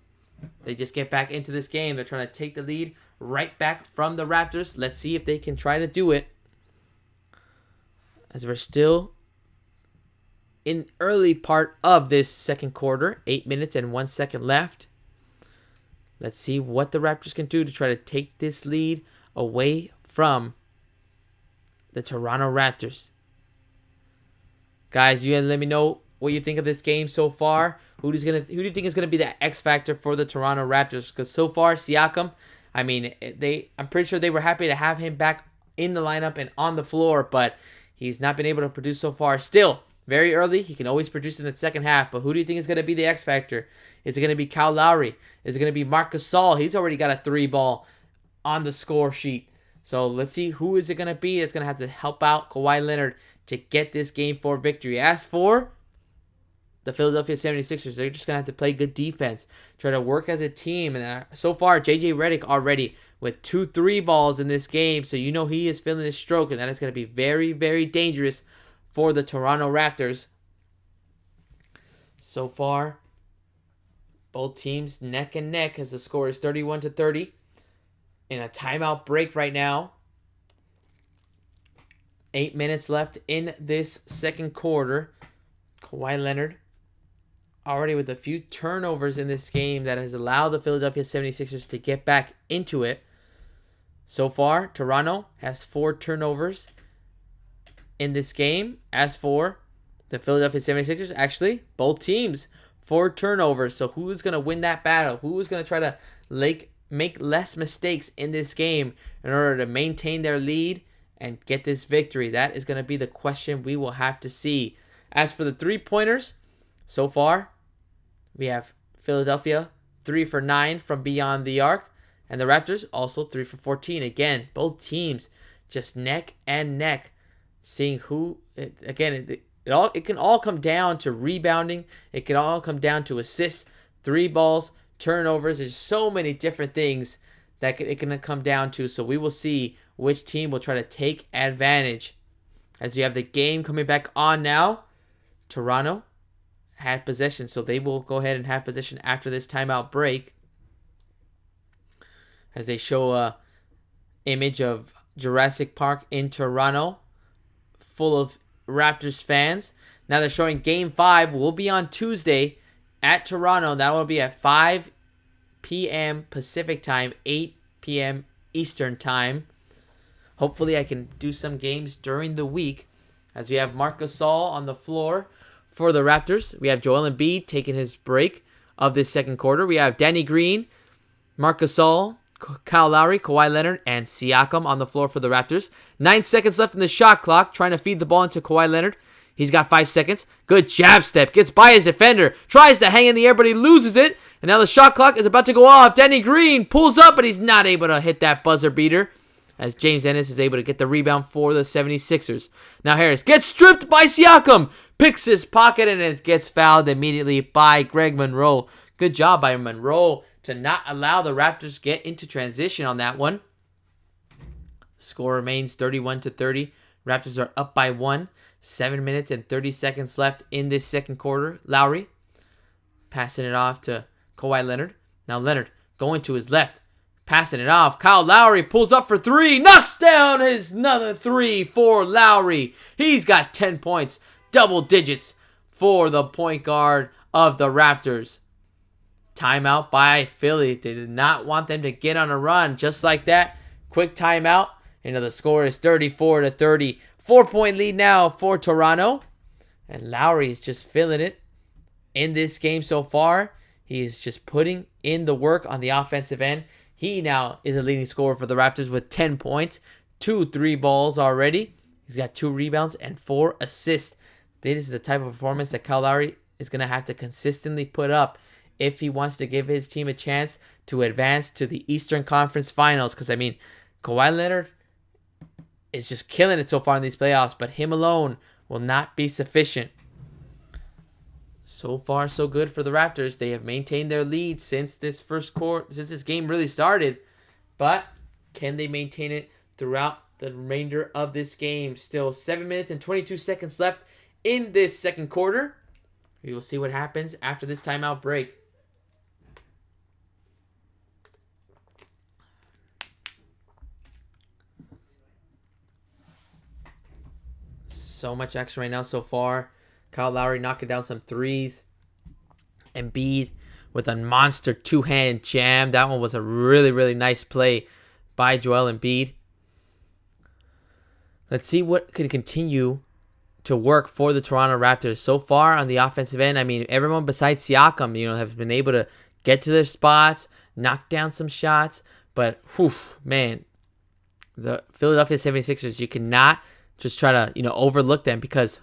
they just get back into this game. They're trying to take the lead right back from the Raptors. Let's see if they can try to do it. As we're still in early part of this second quarter, 8 minutes and 1 second left. Let's see what the Raptors can do to try to take this lead away from the Toronto Raptors. Guys, you gotta let me know what you think of this game so far. Who do you think is gonna be the X factor for the Toronto Raptors? Because so far, Siakam, I'm pretty sure they were happy to have him back in the lineup and on the floor, but he's not been able to produce so far. Still, very early. He can always produce in the second half. But who do you think is going to be the X factor? Is it going to be Kyle Lowry? Is it going to be Marc Gasol? He's already got a 3-ball on the score sheet. So let's see who is it going to be that's going to have to help out Kawhi Leonard to get this game 4 victory. As for the Philadelphia 76ers, they're just going to have to play good defense, try to work as a team. And so far, J.J. Redick already with 2 3-balls in this game. So you know he is feeling his stroke, and that is going to be very, very dangerous for the Toronto Raptors. So far, both teams neck and neck as the score is 31-30. In a timeout break right now. 8 minutes left in this second quarter. Kawhi Leonard already with a few turnovers in this game that has allowed the Philadelphia 76ers to get back into it. So far, Toronto has 4 turnovers in this game. As for the Philadelphia 76ers, actually, both teams 4 turnovers. So who's going to win that battle? Who's going to try to make less mistakes in this game in order to maintain their lead and get this victory? That is going to be the question we will have to see. As for the 3-pointers, so far, we have Philadelphia 3 for 9 from beyond the arc, and the Raptors also 3 for 14. Again, both teams just neck and neck. Seeing who, again, it can all come down to rebounding. It can all come down to assists, 3-balls, turnovers. There's so many different things that it can come down to. So we will see which team will try to take advantage. As we have the game coming back on now, Toronto had possession, so they will go ahead and have possession after this timeout break. As they show a image of Jurassic Park in Toronto, full of Raptors fans. Now they're showing Game 5 will be on Tuesday at Toronto. That will be at 5 p.m. Pacific time, 8 p.m. Eastern time. Hopefully I can do some games during the week as we have Marc Gasol on the floor for the Raptors. We have Joel Embiid taking his break of this second quarter. We have Danny Green, Marc Gasol, Kyle Lowry, Kawhi Leonard, and Siakam on the floor for the Raptors. 9 seconds left in the shot clock, trying to feed the ball into Kawhi Leonard. He's got 5 seconds. Good jab step. Gets by his defender. Tries to hang in the air, but he loses it. And now the shot clock is about to go off. Danny Green pulls up, but he's not able to hit that buzzer beater, as James Ennis is able to get the rebound for the 76ers. Now Harris gets stripped by Siakam. Picks his pocket, and it gets fouled immediately by Greg Monroe. Good job by Monroe to not allow the Raptors get into transition on that one. Score remains 31-30. Raptors are up by 1. 7 minutes and 30 seconds left in this second quarter. Lowry passing it off to Kawhi Leonard. Now Leonard going to his left. Passing it off. Kyle Lowry pulls up for 3. Knocks down his another 3 for Lowry. He's got 10 points. Double digits for the point guard of the Raptors. Timeout by Philly. They did not want them to get on a run. Just like that. Quick timeout. The score is 34-30. 4-point lead now for Toronto. And Lowry is just feeling it in this game so far. He is just putting in the work on the offensive end. He now is a leading scorer for the Raptors with 10 points. 2 3 balls already. He's got 2 rebounds and 4 assists. This is the type of performance that Kyle Lowry is going to have to consistently put up if he wants to give his team a chance to advance to the Eastern Conference Finals. Because, Kawhi Leonard is just killing it so far in these playoffs, but him alone will not be sufficient. So far, so good for the Raptors. They have maintained their lead since this since this game really started. But can they maintain it throughout the remainder of this game? Still 7 minutes and 22 seconds left in this second quarter. We will see what happens after this timeout break. So much action right now so far. Kyle Lowry knocking down some threes. Embiid with a monster two-hand jam. That one was a really, really nice play by Joel Embiid. Let's see what can continue to work for the Toronto Raptors. So far on the offensive end, everyone besides Siakam, have been able to get to their spots, knock down some shots. But, the Philadelphia 76ers, you cannot just try to, overlook them because,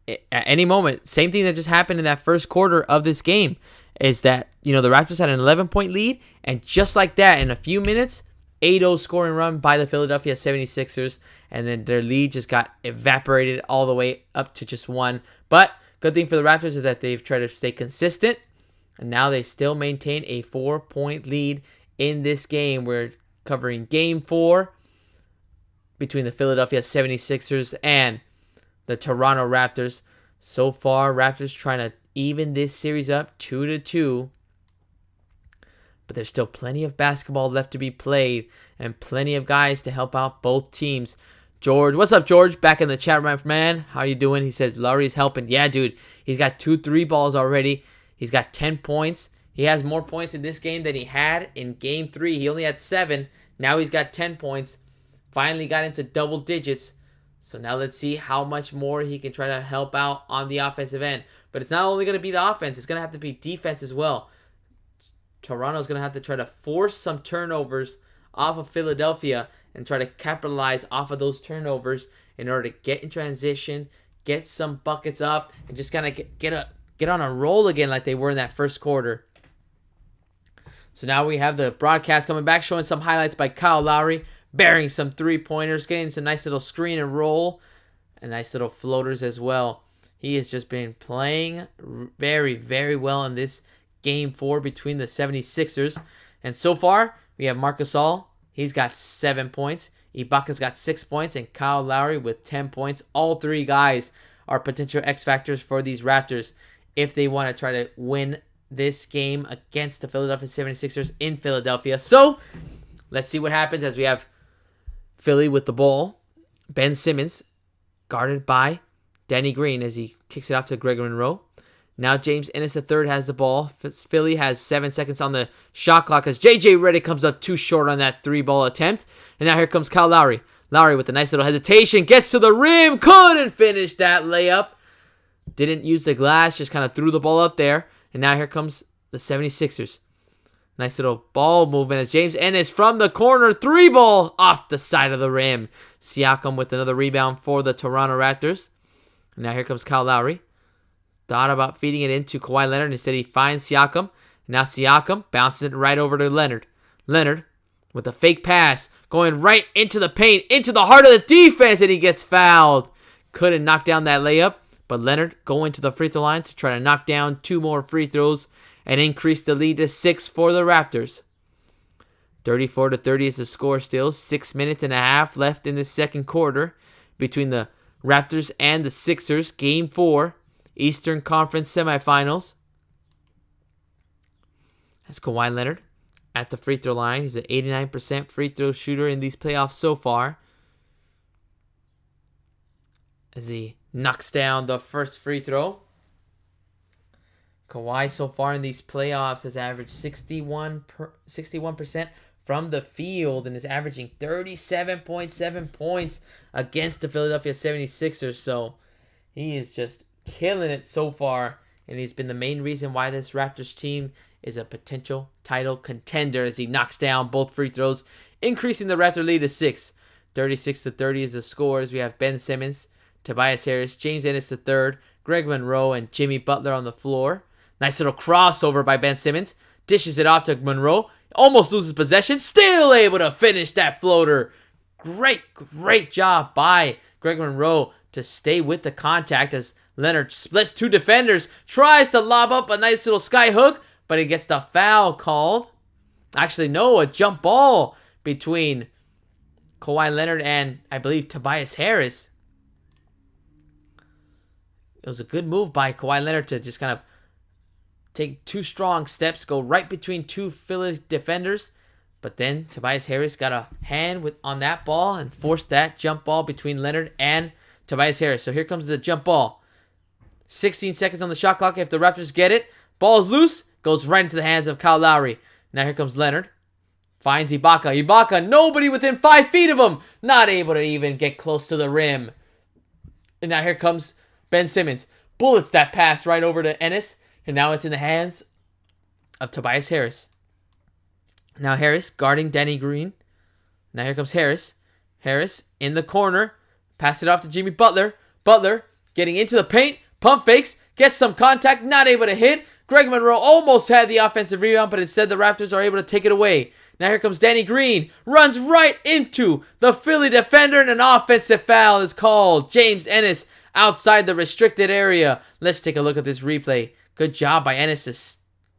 at any moment, same thing that just happened in that first quarter of this game is that, the Raptors had an 11-point lead, and just like that, in a few minutes, 8-0 scoring run by the Philadelphia 76ers, and then their lead just got evaporated all the way up to just 1. But good thing for the Raptors is that they've tried to stay consistent, and now they still maintain a 4-point lead in this game. We're covering Game 4 between the Philadelphia 76ers and the Toronto Raptors. So far, Raptors trying to even this series up 2-2. But there's still plenty of basketball left to be played and plenty of guys to help out both teams. George, what's up, George? Back in the chat, my man. How you doing? He says Lowry's helping. Yeah, dude. He's got 2 3 balls already. He's got 10 points. He has more points in this game than he had in Game 3. He only had 7. Now he's got 10 points. Finally got into double digits. So now let's see how much more he can try to help out on the offensive end. But it's not only going to be the offense. It's going to have to be defense as well. Toronto's going to have to try to force some turnovers off of Philadelphia and try to capitalize off of those turnovers in order to get in transition, get some buckets up, and just kind of get on a roll again like they were in that first quarter. So now we have the broadcast coming back, showing some highlights by Kyle Lowry, burying some three-pointers, getting some nice little screen and roll, and nice little floaters as well. He has just been playing very, very well in this Game 4 between the 76ers. And so far, we have Marc Gasol. He's got 7 points. Ibaka's got 6 points. And Kyle Lowry with 10 points. All 3 guys are potential X factors for these Raptors if they want to try to win this game against the Philadelphia 76ers in Philadelphia. So, let's see what happens as we have Philly with the ball. Ben Simmons guarded by Danny Green as he kicks it off to Greg Monroe. Now James Ennis III has the ball. Philly has 7 seconds on the shot clock as J.J. Redick comes up too short on that 3-ball attempt. And now here comes Kyle Lowry. Lowry with a nice little hesitation. Gets to the rim. Couldn't finish that layup. Didn't use the glass. Just kind of threw the ball up there. And now here comes the 76ers. Nice little ball movement as James Ennis from the corner. 3-ball off the side of the rim. Siakam with another rebound for the Toronto Raptors. Now here comes Kyle Lowry. Thought about feeding it into Kawhi Leonard. Instead, he finds Siakam. Now Siakam bounces it right over to Leonard. Leonard with a fake pass going right into the paint, into the heart of the defense, and he gets fouled. Couldn't knock down that layup, but Leonard going to the free throw line to try to knock down 2 more free throws and increase the lead to 6 for the Raptors. 34-30 is the score still. 6 minutes and a half left in the second quarter between the Raptors and the Sixers. Game 4, Eastern Conference semifinals. That's Kawhi Leonard at the free throw line. He's an 89% free throw shooter in these playoffs so far, as he knocks down the first free throw. Kawhi so far in these playoffs has averaged 61% from the field and is averaging 37.7 points against the Philadelphia 76ers. So he is just killing it so far, and he's been the main reason why this Raptors team is a potential title contender, as he knocks down both free throws, increasing the Raptor lead to 6. 36-30 is the score, as we have Ben Simmons, Tobias Harris, James Ennis III, Greg Monroe, and Jimmy Butler on the floor. Nice little crossover by Ben Simmons. Dishes it off to Monroe. Almost loses possession. Still able to finish that floater. Great job by Greg Monroe to stay with the contact as Leonard splits 2 defenders. Tries to lob up a nice little sky hook, but he gets the foul called. Actually, no, a jump ball between Kawhi Leonard and, I believe, Tobias Harris. It was a good move by Kawhi Leonard to just kind of take 2 strong steps, go right between 2 Philly defenders. But then Tobias Harris got a hand on that ball and forced that jump ball between Leonard and Tobias Harris. So here comes the jump ball. 16 seconds on the shot clock. If the Raptors get it, ball is loose, goes right into the hands of Kyle Lowry. Now here comes Leonard. Finds Ibaka. Ibaka, nobody within 5 feet of him. Not able to even get close to the rim. And now here comes Ben Simmons. Bullets that pass right over to Ennis. And now it's in the hands of Tobias Harris. Now Harris guarding Danny Green. Now here comes Harris. Harris in the corner. Pass it off to Jimmy Butler. Butler getting into the paint. Pump fakes. Gets some contact. Not able to hit. Greg Monroe almost had the offensive rebound, but instead the Raptors are able to take it away. Now here comes Danny Green. Runs right into the Philly defender, and an offensive foul is called. James Ennis outside the restricted area. Let's take a look at this replay. Good job by Ennis to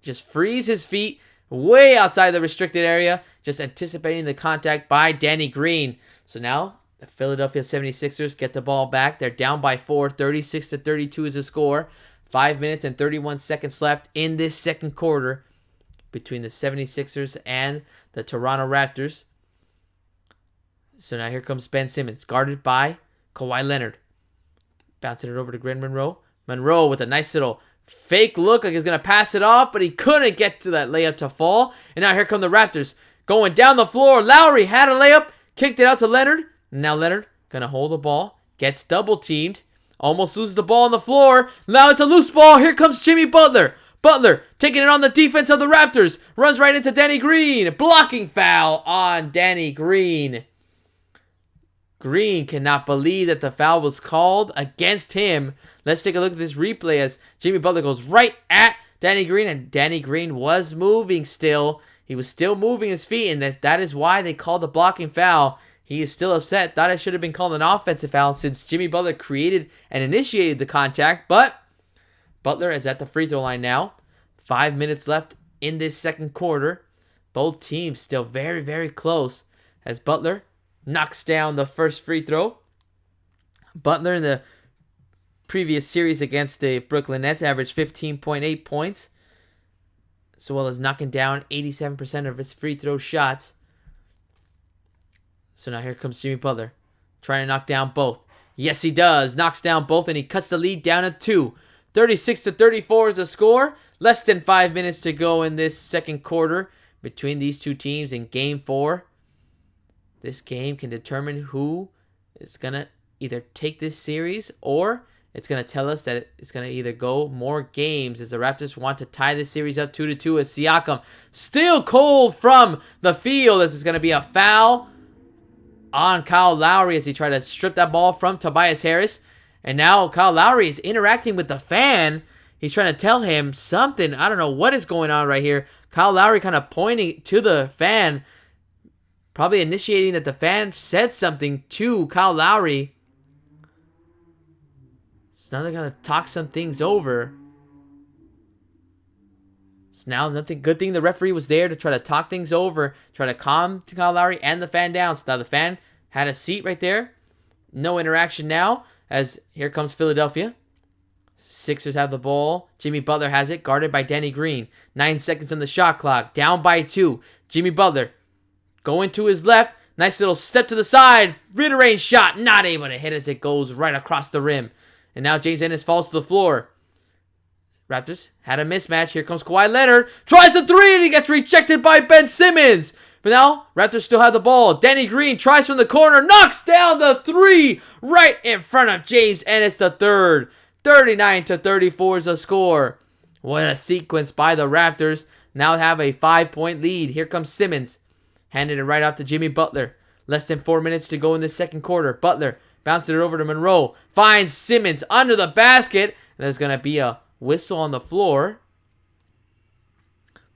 just freeze his feet way outside the restricted area, just anticipating the contact by Danny Green. So now the Philadelphia 76ers get the ball back. They're down by 4. 36-32 is the score. 5 minutes and 31 seconds left in this second quarter between the 76ers and the Toronto Raptors. So now here comes Ben Simmons, guarded by Kawhi Leonard. Bouncing it over to Greg Monroe. Monroe with a nice little fake look like he's going to pass it off, but he couldn't get to that layup to fall. And now here come the Raptors going down the floor. Lowry had a layup, kicked it out to Leonard. And now Leonard going to hold the ball, gets double teamed, almost loses the ball on the floor. Now it's a loose ball. Here comes Jimmy Butler. Butler taking it on the defense of the Raptors. Runs right into Danny Green. Blocking foul on Danny Green. Green cannot believe that the foul was called against him. Let's take a look at this replay as Jimmy Butler goes right at Danny Green, and Danny Green was moving still. He was still moving his feet, and that is why they called the blocking foul. He is still upset. Thought it should have been called an offensive foul since Jimmy Butler created and initiated the contact, but Butler is at the free throw line now. 5 minutes left in this second quarter. Both teams still very, very close as Butler knocks down the first free throw. Butler in the previous series against the Brooklyn Nets averaged 15.8 points, as well as knocking down 87% of his free throw shots. So now here comes Jimmy Butler, trying to knock down both. Yes, he does. Knocks down both, and he cuts the lead down to 2. 36-34 is the score. Less than 5 minutes to go in this second quarter between these two teams in Game 4. This game can determine who is going to either take this series, or it's going to tell us that it's going to either go more games, as the Raptors want to tie this series up 2-2 as Siakam still cold from the field, as it's going to be a foul on Kyle Lowry as he tried to strip that ball from Tobias Harris. And now Kyle Lowry is interacting with the fan. He's trying to tell him something. I don't know what is going on right here. Kyle Lowry kind of pointing to the fan, probably initiating that the fan said something to Kyle Lowry. So now they're going to talk some things over. So now nothing. Good thing the referee was there to try to talk things over, try to calm Kyle Lowry and the fan down. So now the fan had a seat right there. No interaction now, as here comes Philadelphia. Sixers have the ball. Jimmy Butler has it, guarded by Danny Green. 9 seconds on the shot clock. Down by 2. Jimmy Butler going to his left. Nice little step to the side. Mid-range shot. Not able to hit as it goes right across the rim. And now James Ennis falls to the floor. Raptors had a mismatch. Here comes Kawhi Leonard. Tries the three and he gets rejected by Ben Simmons. But now Raptors still have the ball. Danny Green tries from the corner. Knocks down the three right in front of James Ennis III. 39-34 is the score. What a sequence by the Raptors. Now have a 5-point lead. Here comes Simmons. Handed it right off to Jimmy Butler. Less than 4 minutes to go in the second quarter. Butler bounced it over to Monroe. Finds Simmons under the basket. And there's going to be a whistle on the floor.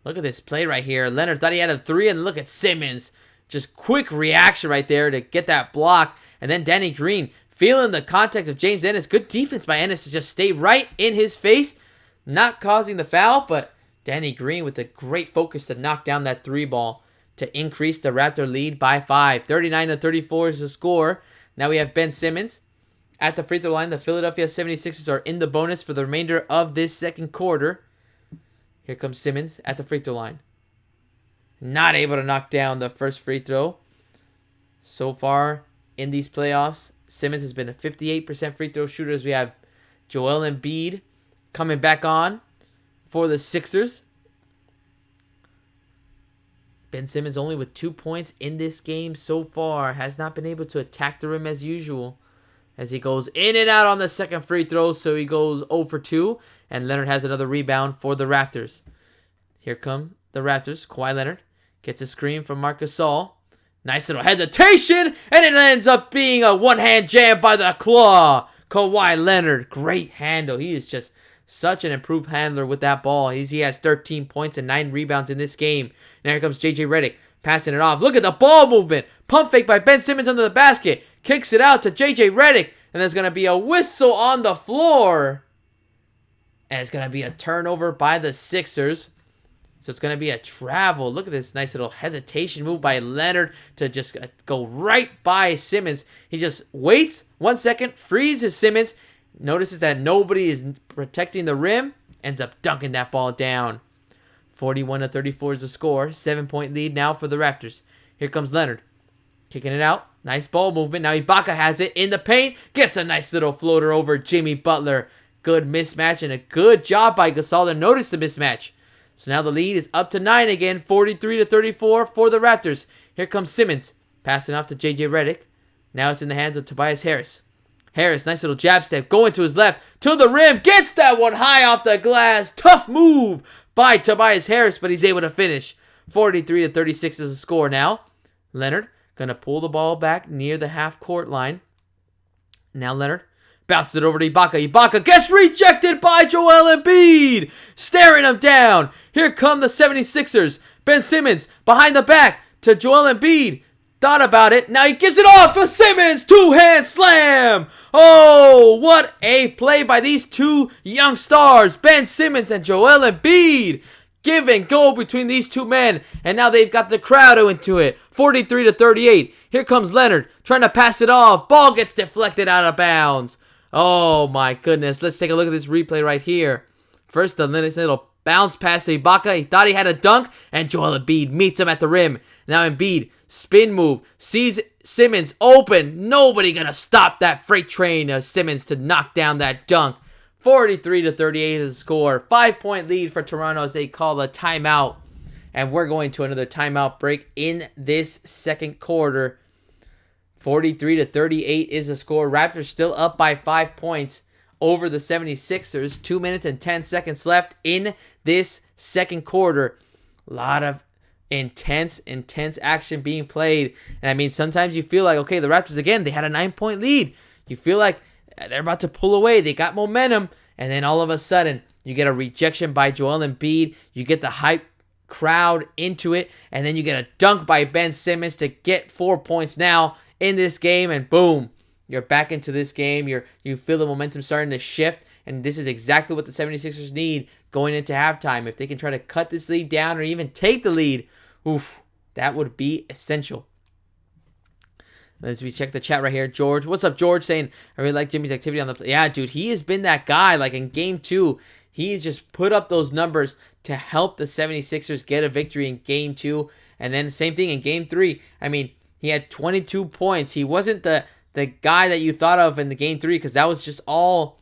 Look at this play right here. Leonard thought he had a three. And look at Simmons. Just quick reaction right there to get that block. And then Danny Green feeling the contact of James Ennis. Good defense by Ennis to just stay right in his face. Not causing the foul, but Danny Green with a great focus to knock down that three ball to increase the Raptor lead by 5. 39-34 is the score. Now we have Ben Simmons at the free throw line. The Philadelphia 76ers are in the bonus for the remainder of this second quarter. Here comes Simmons at the free throw line. Not able to knock down the first free throw. So far in these playoffs, Simmons has been a 58% free throw shooter, as we have Joel Embiid coming back on for the Sixers. Ben Simmons only with 2 points in this game so far. Has not been able to attack the rim as usual, as he goes in and out on the second free throw. So he goes 0 for 2. And Leonard has another rebound for the Raptors. Here come the Raptors. Kawhi Leonard gets a screen from Marc Gasol. Nice little hesitation, and it ends up being a one-hand jam by the claw. Kawhi Leonard, great handle. He is just such an improved handler with that ball. He has 13 points and 9 rebounds in this game. Now here comes J.J. Redick, passing it off. Look at the ball movement. Pump fake by Ben Simmons under the basket. Kicks it out to J.J. Redick, and there's going to be a whistle on the floor. And it's going to be a turnover by the Sixers. So it's going to be a travel. Look at this nice little hesitation move by Leonard to just go right by Simmons. He just waits 1 second, freezes Simmons, notices that nobody is protecting the rim, ends up dunking that ball down. 41-34 is the score. 7-point lead now for the Raptors. Here comes Leonard. Kicking it out. Nice ball movement. Now Ibaka has it in the paint. Gets a nice little floater over Jimmy Butler. Good mismatch and a good job by Gasol to notice the mismatch. So now the lead is up to 9 again, 43-34 for the Raptors. Here comes Simmons, passing off to J.J. Redick. Now it's in the hands of Tobias Harris. Harris, nice little jab step, going to his left, to the rim, gets that one high off the glass. Tough move by Tobias Harris, but he's able to finish. 43-36 is the score now. Leonard going to pull the ball back near the half-court line. Now Leonard bounces it over to Ibaka. Ibaka gets rejected by Joel Embiid. Staring him down. Here come the 76ers. Ben Simmons behind the back to Joel Embiid. Thought about it. Now he gives it off for Simmons. Two-hand slam. Oh, what a play by these two young stars. Ben Simmons and Joel Embiid. Give and go between these two men. And now they've got the crowd into it. 43-38. Here comes Leonard trying to pass it off. Ball gets deflected out of bounds. Oh my goodness. Let's take a look at this replay right here. First, the little bounce pass to Ibaka. He thought he had a dunk, and Joel Embiid meets him at the rim. Now Embiid, spin move, sees Simmons open. Nobody gonna stop that freight train of Simmons to knock down that dunk. 43-38 is the score. 5-point lead for Toronto as they call a timeout. And we're going to another timeout break in this second quarter. 43-38 is the score. Raptors still up by 5 points over the 76ers. 2 minutes and 10 seconds left in this second quarter. A lot of intense action being played. And I mean, sometimes you feel like, okay, the Raptors, again, they had a 9-point lead. You feel like they're about to pull away. They got momentum. And then all of a sudden, you get a rejection by Joel Embiid. You get the hype crowd into it. And then you get a dunk by Ben Simmons to get 4 points now in this game. And boom, you're back into this game. You feel the momentum starting to shift. And this is exactly what the 76ers need going into halftime. If they can try to cut this lead down or even take the lead, oof, that would be essential. As we check the chat right here, George. What's up, George? Saying, I really like Jimmy's activity on the play. Yeah, dude, he has been that guy. Like in game 2, he's just put up those numbers to help the 76ers get a victory in game 2. And then the same thing in game 3. I mean, he had 22 points. He wasn't the guy that you thought of in the game 3 because that was just all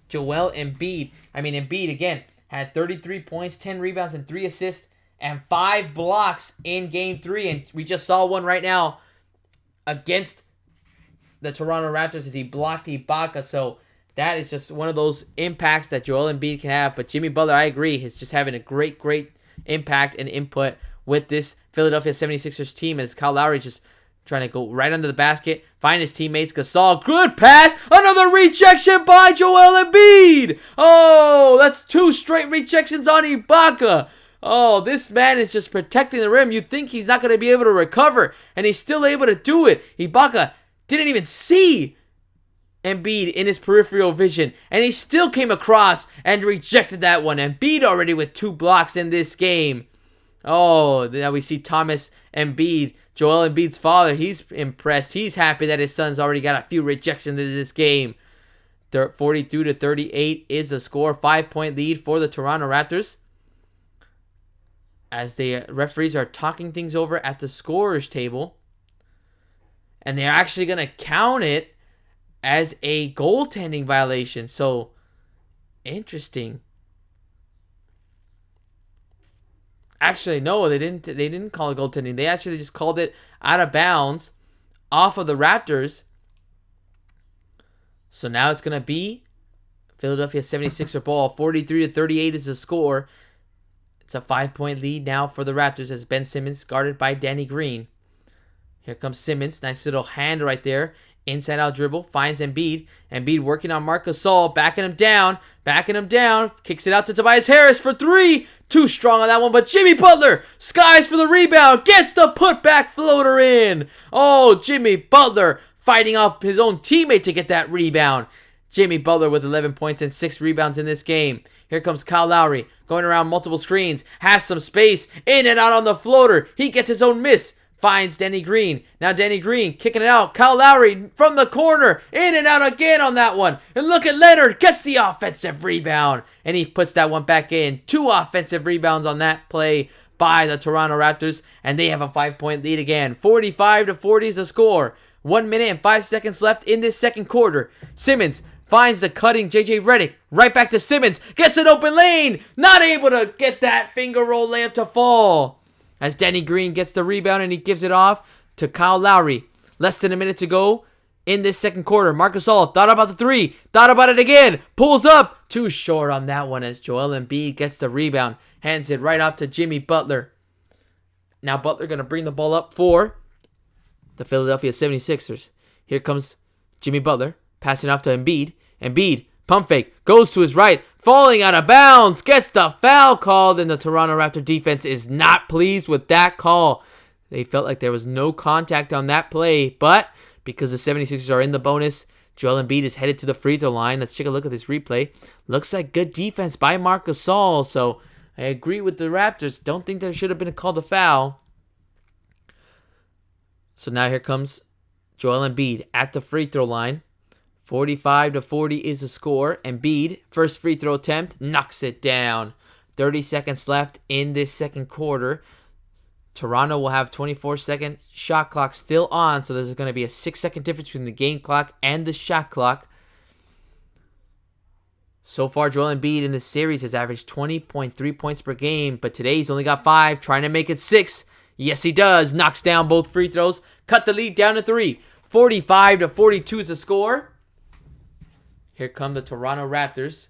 Joel Embiid. I mean, Embiid, again, had 33 points, 10 rebounds, and 3 assists, and 5 blocks in game 3. And we just saw one right now against the Toronto Raptors as he blocked Ibaka. So that is just one of those impacts that Joel Embiid can have. But Jimmy Butler, I agree, is just having a great impact and input with this Philadelphia 76ers team as Kyle Lowry just trying to go right under the basket, find his teammates. Gasol, good pass. Another rejection by Joel Embiid. Oh, that's 2 straight rejections on Ibaka. Oh, this man is just protecting the rim. You'd think he's not going to be able to recover, and he's still able to do it. Ibaka didn't even see Embiid in his peripheral vision, and he still came across and rejected that one. Embiid already with 2 blocks in this game. Oh, now we see Thomas Embiid, Joel Embiid's father. He's impressed. He's happy that his son's already got a few rejections in this game. 42-38 is the score. 5-point lead for the Toronto Raptors, as the referees are talking things over at the scorer's table. And they're actually going to count it as a goaltending violation. So, interesting. Actually, no, they didn't call it goaltending. They actually just called it out of bounds off of the Raptors. So now it's going to be Philadelphia 76er ball. 43-38 is the score. It's a 5-point lead now for the Raptors as Ben Simmons guarded by Danny Green. Here comes Simmons. Nice little hand right there. Inside out dribble. Finds Embiid. Embiid working on Marc Gasol. Backing him down. Kicks it out to Tobias Harris for 3. Too strong on that one. But Jimmy Butler skies for the rebound. Gets the putback floater in. Oh, Jimmy Butler fighting off his own teammate to get that rebound. Jimmy Butler with 11 points and 6 rebounds in this game. Here comes Kyle Lowry, going around multiple screens, has some space, in and out on the floater. He gets his own miss, finds Danny Green. Now Danny Green kicking it out. Kyle Lowry from the corner, in and out again on that one. And look at Leonard, gets the offensive rebound, and he puts that one back in. 2 offensive rebounds on that play by the Toronto Raptors, and they have a 5-point lead again. 45-40 is the score. 1 minute and 5 seconds left in this second quarter. Simmons finds the cutting JJ Redick. Right back to Simmons. Gets an open lane. Not able to get that finger roll layup to fall. As Danny Green gets the rebound and he gives it off to Kyle Lowry. Less than a minute to go in this second quarter. Marc Gasol thought about the 3. Thought about it again. Pulls up. Too short on that one as Joel Embiid gets the rebound. Hands it right off to Jimmy Butler. Now Butler going to bring the ball up for the Philadelphia 76ers. Here comes Jimmy Butler. Passing off to Embiid. Embiid, pump fake, goes to his right, falling out of bounds, gets the foul called, and the Toronto Raptor defense is not pleased with that call. They felt like there was no contact on that play, but because the 76ers are in the bonus, Joel Embiid is headed to the free throw line. Let's take a look at this replay. Looks like good defense by Marc Gasol, so I agree with the Raptors. Don't think there should have been called a foul. So now here comes Joel Embiid at the free throw line. 45-40 is the score. Embiid, first free throw attempt, knocks it down. 30 seconds left in this second quarter. Toronto will have 24-second shot clock still on, so there's going to be a 6-second difference between the game clock and the shot clock. So far, Joel Embiid in this series has averaged 20.3 points per game, but today he's only got 5, trying to make it 6. Yes, he does. Knocks down both free throws. Cut the lead down to 3. 45-42 is the score. Here come the Toronto Raptors.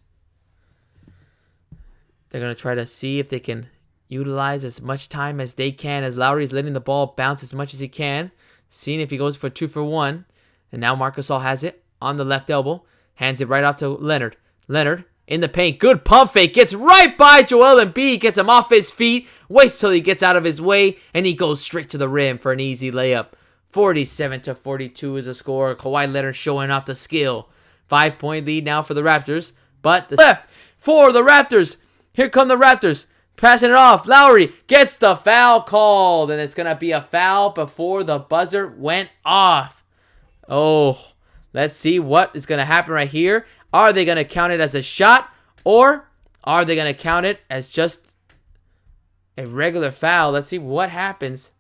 They're going to try to see if they can utilize as much time as they can as Lowry's letting the ball bounce as much as he can. Seeing if he goes for 2 for 1. And now Marc Gasol has it on the left elbow. Hands it right off to Leonard. Leonard in the paint. Good pump fake. Gets right by Joel Embiid. Gets him off his feet. Waits till he gets out of his way. And he goes straight to the rim for an easy layup. 47-42 is the score. Kawhi Leonard showing off the skill. 5-point lead now for the Raptors. But the left for the Raptors. Here come the Raptors. Passing it off. Lowry gets the foul called. And it's going to be a foul before the buzzer went off. Oh, let's see what is going to happen right here. Are they going to count it as a shot? Or are they going to count it as just a regular foul? Let's see what happens.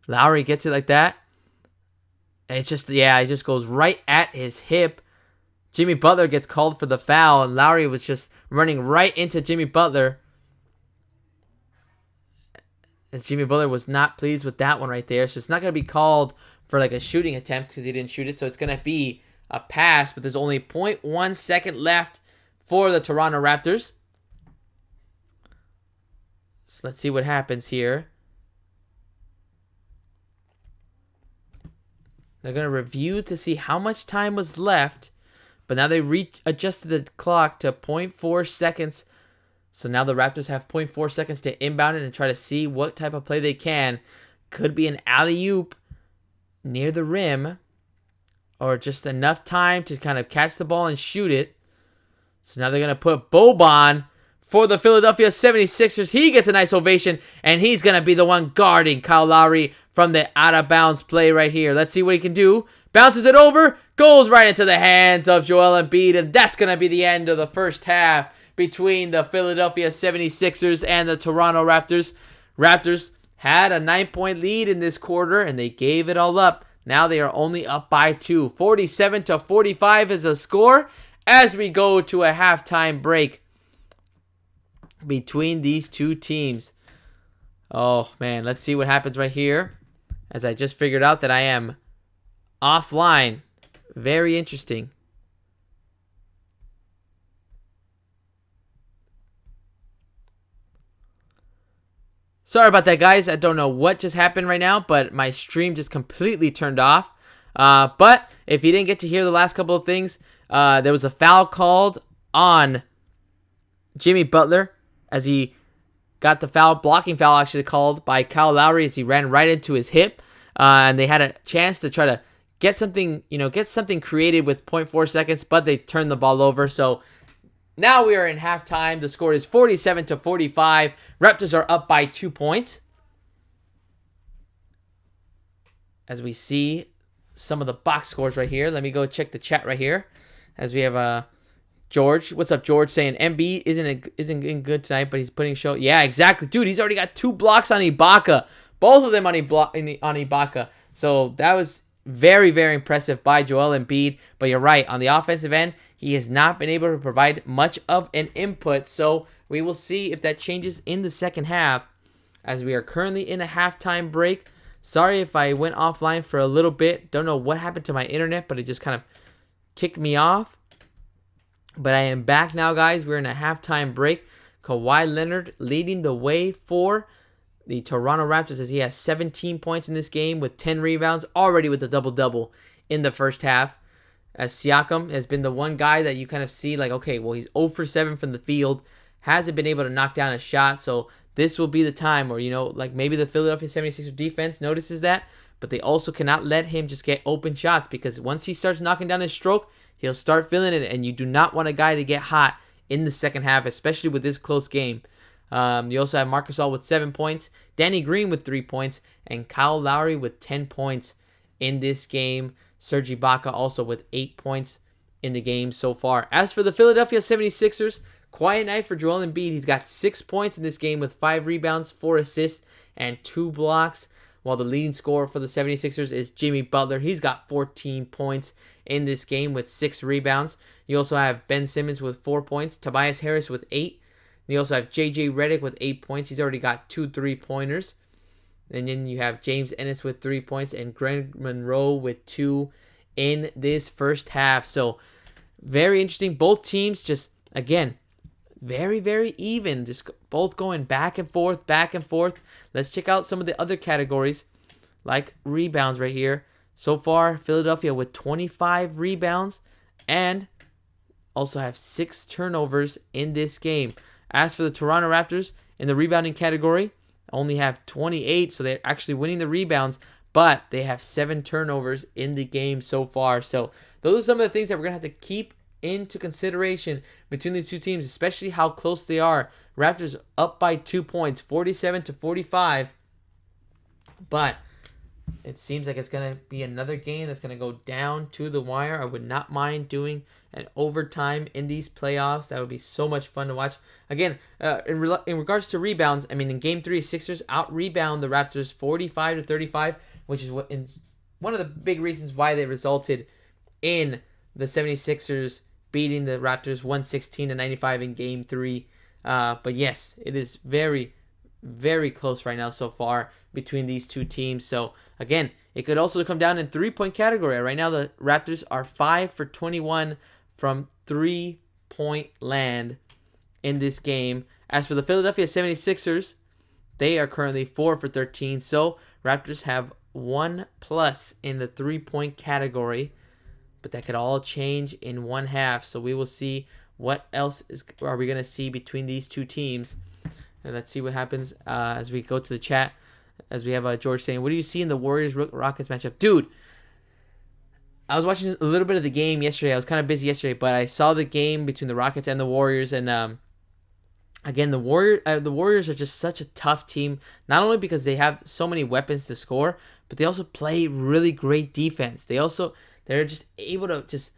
Lowry gets it like that. And it's just, yeah, it just goes right at his hip. Jimmy Butler gets called for the foul. And Lowry was just running right into Jimmy Butler. As Jimmy Butler was not pleased with that one right there. So it's not going to be called for like a shooting attempt because he didn't shoot it. So it's going to be a pass. But there's only 0.1 second left for the Toronto Raptors. So let's see what happens here. They're going to review to see how much time was left. But now they readjusted the clock to 0.4 seconds. So now the Raptors have 0.4 seconds to inbound it and try to see what type of play they can. Could be an alley-oop near the rim. Or just enough time to kind of catch the ball and shoot it. So now they're going to put Boban for the Philadelphia 76ers. He gets a nice ovation. And he's going to be the one guarding Kyle Lowry from the out-of-bounds play right here. Let's see what he can do. Bounces it over. Goes right into the hands of Joel Embiid. And that's going to be the end of the first half between the Philadelphia 76ers and the Toronto Raptors. Raptors had a 9-point lead in this quarter, and they gave it all up. Now they are only up by 2. 47-45 is the score as we go to a halftime break between these two teams. Oh, man, let's see what happens right here. As I just figured out that I am offline. Very interesting. Sorry about that, guys. I don't know what just happened right now, but my stream just completely turned off. But if you didn't get to hear the last couple of things, there was a foul called on Jimmy Butler as he got the foul, blocking foul actually called by Kyle Lowry as he ran right into his hip. And they had a chance to try to get something created with 0.4 seconds, but they turned the ball over. So now we are in halftime. The score is 47-45. Raptors are up by 2 points. As we see some of the box scores right here. Let me go check the chat right here. As we have George. What's up, George? Saying Embiid isn't good tonight, but he's putting show. Yeah, exactly. Dude, he's already got 2 blocks on Ibaka. Both of them on Ibaka. So that was very, very impressive by Joel Embiid. But you're right. On the offensive end, he has not been able to provide much of an input. So we will see if that changes in the second half as we are currently in a halftime break. Sorry if I went offline for a little bit. Don't know what happened to my internet, but it just kind of kicked me off. But I am back now, guys. We're in a halftime break. Kawhi Leonard leading the way for the Toronto Raptors as he has 17 points in this game with 10 rebounds, already with a double-double in the first half. As Siakam has been the one guy that you kind of see like, okay, well, he's 0 for 7 from the field, hasn't been able to knock down a shot, so this will be the time where, like maybe the Philadelphia 76ers defense notices that, but they also cannot let him just get open shots because once he starts knocking down his stroke, he'll start feeling it, and you do not want a guy to get hot in the second half, especially with this close game. You also have Marc Gasol with 7 points, Danny Green with 3 points, and Kyle Lowry with 10 points in this game. Serge Ibaka also with 8 points in the game so far. As for the Philadelphia 76ers, quiet night for Joel Embiid. He's got 6 points in this game with 5 rebounds, 4 assists, and 2 blocks. While the leading scorer for the 76ers is Jimmy Butler. He's got 14 points in this game with 6 rebounds. You also have Ben Simmons with 4 points, Tobias Harris with 8. You also have J.J. Redick with 8 points. He's already got 2 3-pointers. And then you have James Ennis with 3 points and Greg Monroe with 2 in this first half. So, very interesting. Both teams just, again, very, very even. Just both going back and forth, back and forth. Let's check out some of the other categories, like rebounds right here. So far, Philadelphia with 25 rebounds and also have 6 turnovers in this game. As for the Toronto Raptors, in the rebounding category, only have 28, so they're actually winning the rebounds, but they have 7 turnovers in the game so far. So those are some of the things that we're going to have to keep into consideration between the two teams, especially how close they are. Raptors up by 2 points, 47-45, but it seems like it's going to be another game that's going to go down to the wire. I would not mind doing an overtime in these playoffs. That would be so much fun to watch. Again, in regards to rebounds, I mean, in Game 3, Sixers out-rebound the Raptors 45-35, which is one of the big reasons why they resulted in the 76ers beating the Raptors 116-95 in Game 3. But yes, it is very, very close right now so far between these two teams. So again, it could also come down in 3-point category. Right now, the Raptors are 5 for 21 from 3-point land in this game. As for the Philadelphia 76ers, they are currently 4 for 13. So Raptors have 1+ in the 3-point category, but that could all change in one half. So we will see what else are we going to see between these two teams. And let's see what happens as we go to the chat. As we have George saying, what do you see in the Warriors-Rockets matchup? Dude, I was watching a little bit of the game yesterday. I was kind of busy yesterday, but I saw the game between the Rockets and the Warriors. And again, the Warriors are just such a tough team, not only because they have so many weapons to score, but they also play really great defense. They're just able to just,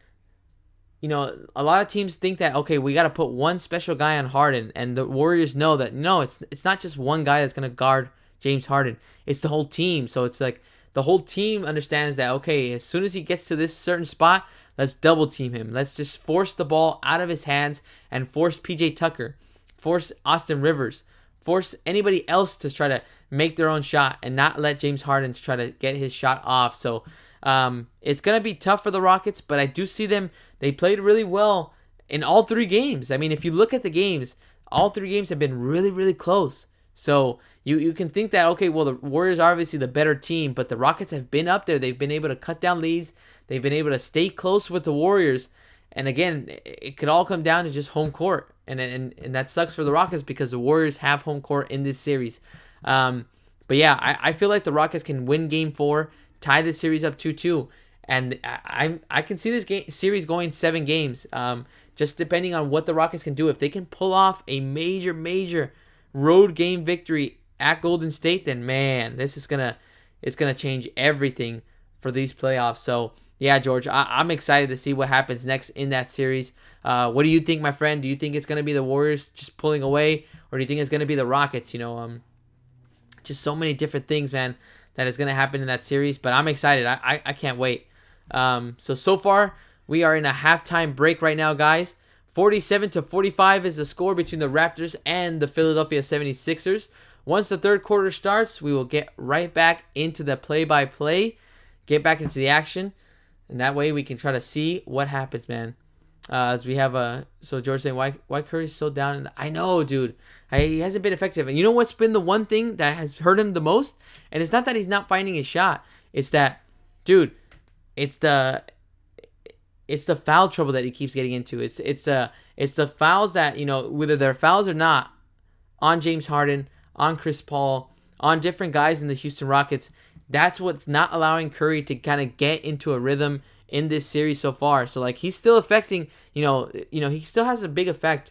a lot of teams think that, okay, we got to put one special guy on Harden, and the Warriors know that, no, it's not just one guy that's going to guard James Harden. It's the whole team. So it's like the whole team understands that, okay, as soon as he gets to this certain spot, let's double team him. Let's just force the ball out of his hands and force PJ Tucker, force Austin Rivers, force anybody else to try to make their own shot and not let James Harden try to get his shot off. So it's going to be tough for the Rockets, but I do see them. They played really well in all 3 games. I mean, if you look at the games, all 3 games have been really, really close. So you can think that, okay, well, the Warriors are obviously the better team, but the Rockets have been up there. They've been able to cut down leads. They've been able to stay close with the Warriors. And again, it could all come down to just home court. And that sucks for the Rockets because the Warriors have home court in this series. But yeah, I feel like the Rockets can win Game 4, tie the series up 2-2. And I can see this series going 7 games, just depending on what the Rockets can do. If they can pull off a major road game victory at Golden State, then man, it's gonna change everything for these playoffs. So yeah, George, I'm excited to see what happens next in that series. What do you think, my friend? Do you think it's gonna be the Warriors just pulling away, or do you think it's gonna be the Rockets? Just so many different things, man, that is gonna happen in that series. But I'm excited. I can't wait. So far we are in a halftime break right now, guys. 47-45 is the score between the Raptors and the Philadelphia 76ers. Once the third quarter starts, we will get right back into the play-by-play, get back into the action, and that way we can try to see what happens, man. As we have so George saying, why Curry's so down? I know, dude. He hasn't been effective. And you know what's been the one thing that has hurt him the most? And it's not that he's not finding his shot. It's that, dude, it's the foul trouble that he keeps getting into. It's the fouls that, whether they're fouls or not, on James Harden, on Chris Paul, on different guys in the Houston Rockets. That's what's not allowing Curry to kind of get into a rhythm in this series so far. So like he's still affecting, he still has a big effect,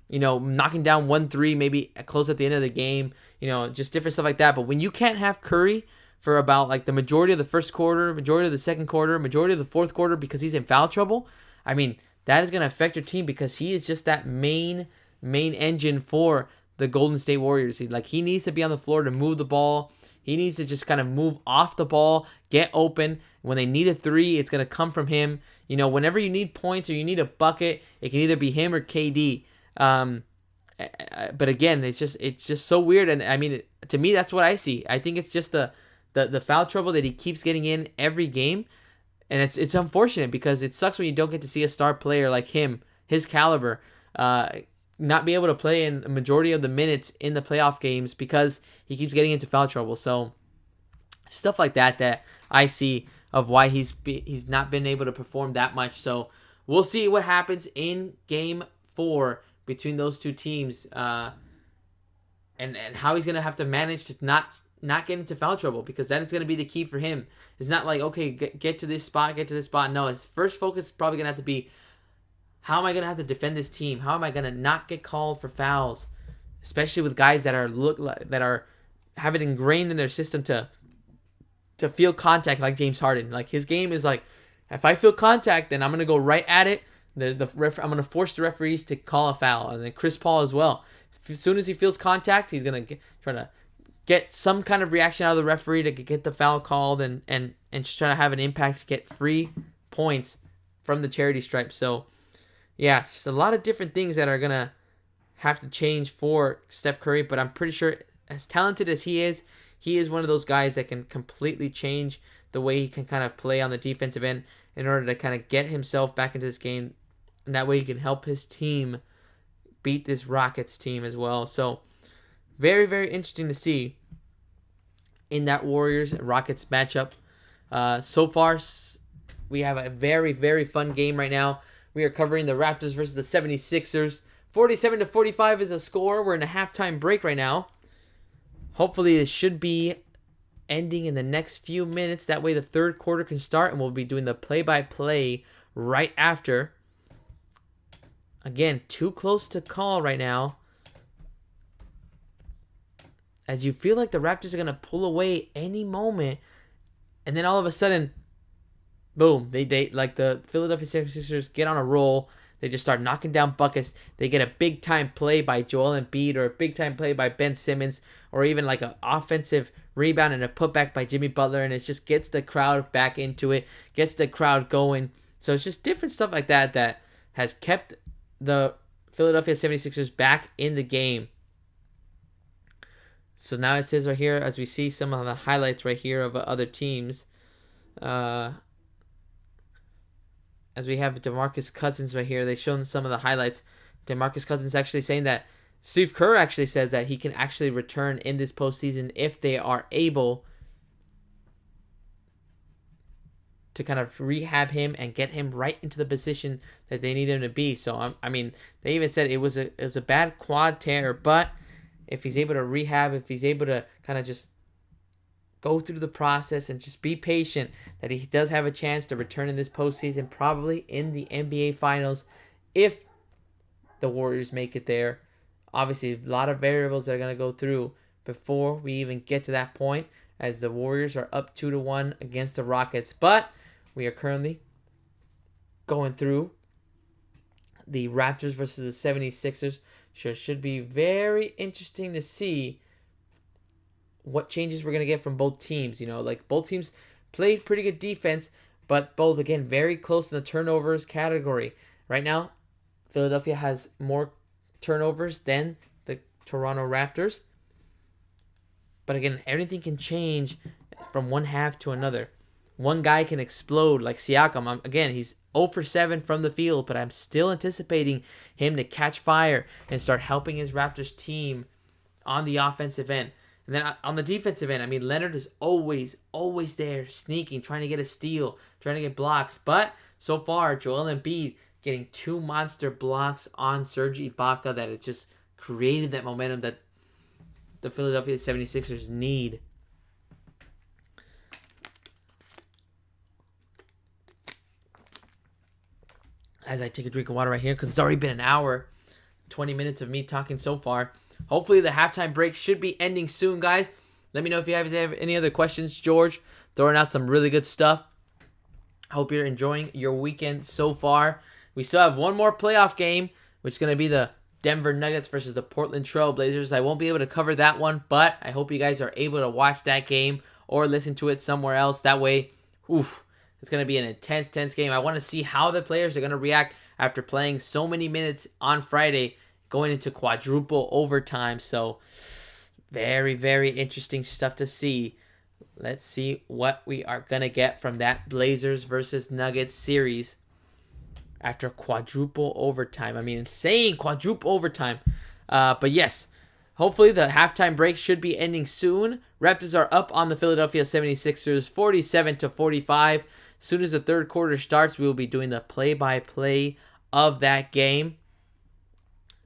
knocking down 1-3 maybe close at the end of the game, just different stuff like that. But when you can't have Curry for about like the majority of the first quarter, majority of the second quarter, majority of the fourth quarter because he's in foul trouble, I mean, that is going to affect your team because he is just that main engine for the Golden State Warriors. He needs to be on the floor to move the ball. He needs to just kind of move off the ball, get open. When they need a 3, it's going to come from him. Whenever you need points or you need a bucket, it can either be him or KD. But again, it's just so weird. And I mean, to me, that's what I see. I think it's just the foul trouble that he keeps getting in every game. And it's unfortunate because it sucks when you don't get to see a star player like him, his caliber, not be able to play in a majority of the minutes in the playoff games because he keeps getting into foul trouble. So stuff like that I see of why he's not been able to perform that much. So we'll see what happens in Game 4 between those two teams, and how he's gonna have to manage to not get into foul trouble, because that is gonna be the key for him. It's not like, okay, get to this spot, get to this spot. No, his first focus is probably gonna have to be, how am I gonna have to defend this team? How am I gonna not get called for fouls, especially with guys that are have it ingrained in their system to feel contact, like James Harden. Like, his game is like, if I feel contact, then I'm gonna go right at it. I'm gonna force the referees to call a foul, and then Chris Paul as well. As soon as he feels contact, he's gonna try to get some kind of reaction out of the referee to get the foul called, and just try to have an impact to get free points from the charity stripe. So yeah, it's just a lot of different things that are gonna have to change for Steph Curry, but I'm pretty sure, as talented as he is one of those guys that can completely change the way he can kind of play on the defensive end in order to kind of get himself back into this game, and that way he can help his team beat this Rockets team as well. So very, very interesting to see in that Warriors-Rockets matchup. So far, we have a very, very fun game right now. We are covering the Raptors versus the 76ers. 47-45 is a score. We're in a halftime break right now. Hopefully, this should be ending in the next few minutes. That way, the third quarter can start, and we'll be doing the play-by-play right after. Again, too close to call right now, as you feel like the Raptors are going to pull away any moment, and then all of a sudden, boom, they like the Philadelphia 76ers get on a roll. They just start knocking down buckets. They get a big-time play by Joel Embiid, or a big-time play by Ben Simmons, or even like an offensive rebound and a putback by Jimmy Butler, and it just gets the crowd back into it, gets the crowd going. So it's just different stuff like that that has kept the Philadelphia 76ers back in the game. So now it says right here, as we see some of the highlights right here of other teams, as we have DeMarcus Cousins right here, they've shown some of the highlights. DeMarcus Cousins actually saying that Steve Kerr actually says that he can actually return in this postseason if they are able to kind of rehab him and get him right into the position that they need him to be. So, I mean, they even said it was a bad quad tear, but if he's able to rehab, if he's able to kind of just go through the process and just be patient, that he does have a chance to return in this postseason, probably in the NBA Finals, if the Warriors make it there. Obviously, a lot of variables that are going to go through before we even get to that point, as the Warriors are up 2-1 against the Rockets. But we are currently going through the Raptors versus the 76ers. Should be very interesting to see what changes we're going to get from both teams. You know, like, both teams played pretty good defense, but both, again, very close in the turnovers category. Right now, Philadelphia has more turnovers than the Toronto Raptors. But again, everything can change from one half to another. One guy can explode, like Siakam. Again, he's 0 for 7 from the field, but I'm still anticipating him to catch fire and start helping his Raptors team on the offensive end. And then on the defensive end, I mean, Leonard is always there, sneaking, trying to get a steal, trying to get blocks. But so far, Joel Embiid getting 2 monster blocks on Serge Ibaka that it just created that momentum that the Philadelphia 76ers need. As I take a drink of water right here, because it's already been an hour, 20 minutes of me talking so far. Hopefully the halftime break should be ending soon, guys. Let me know if you have any other questions. George, throwing out some really good stuff. Hope you're enjoying your weekend so far. We still have one more playoff game, which is going to be the Denver Nuggets versus the Portland Trail Blazers. I won't be able to cover that one, but I hope you guys are able to watch that game or listen to it somewhere else. That way, it's going to be an intense game. I want to see how the players are going to react after playing so many minutes on Friday, going into quadruple overtime. So, very, very interesting stuff to see. Let's see what we are going to get from that Blazers versus Nuggets series after quadruple overtime. I mean, insane quadruple overtime. But yes, hopefully the halftime break should be ending soon. Raptors are up on the Philadelphia 76ers 47-45. As soon as the third quarter starts, we will be doing the play-by-play of that game.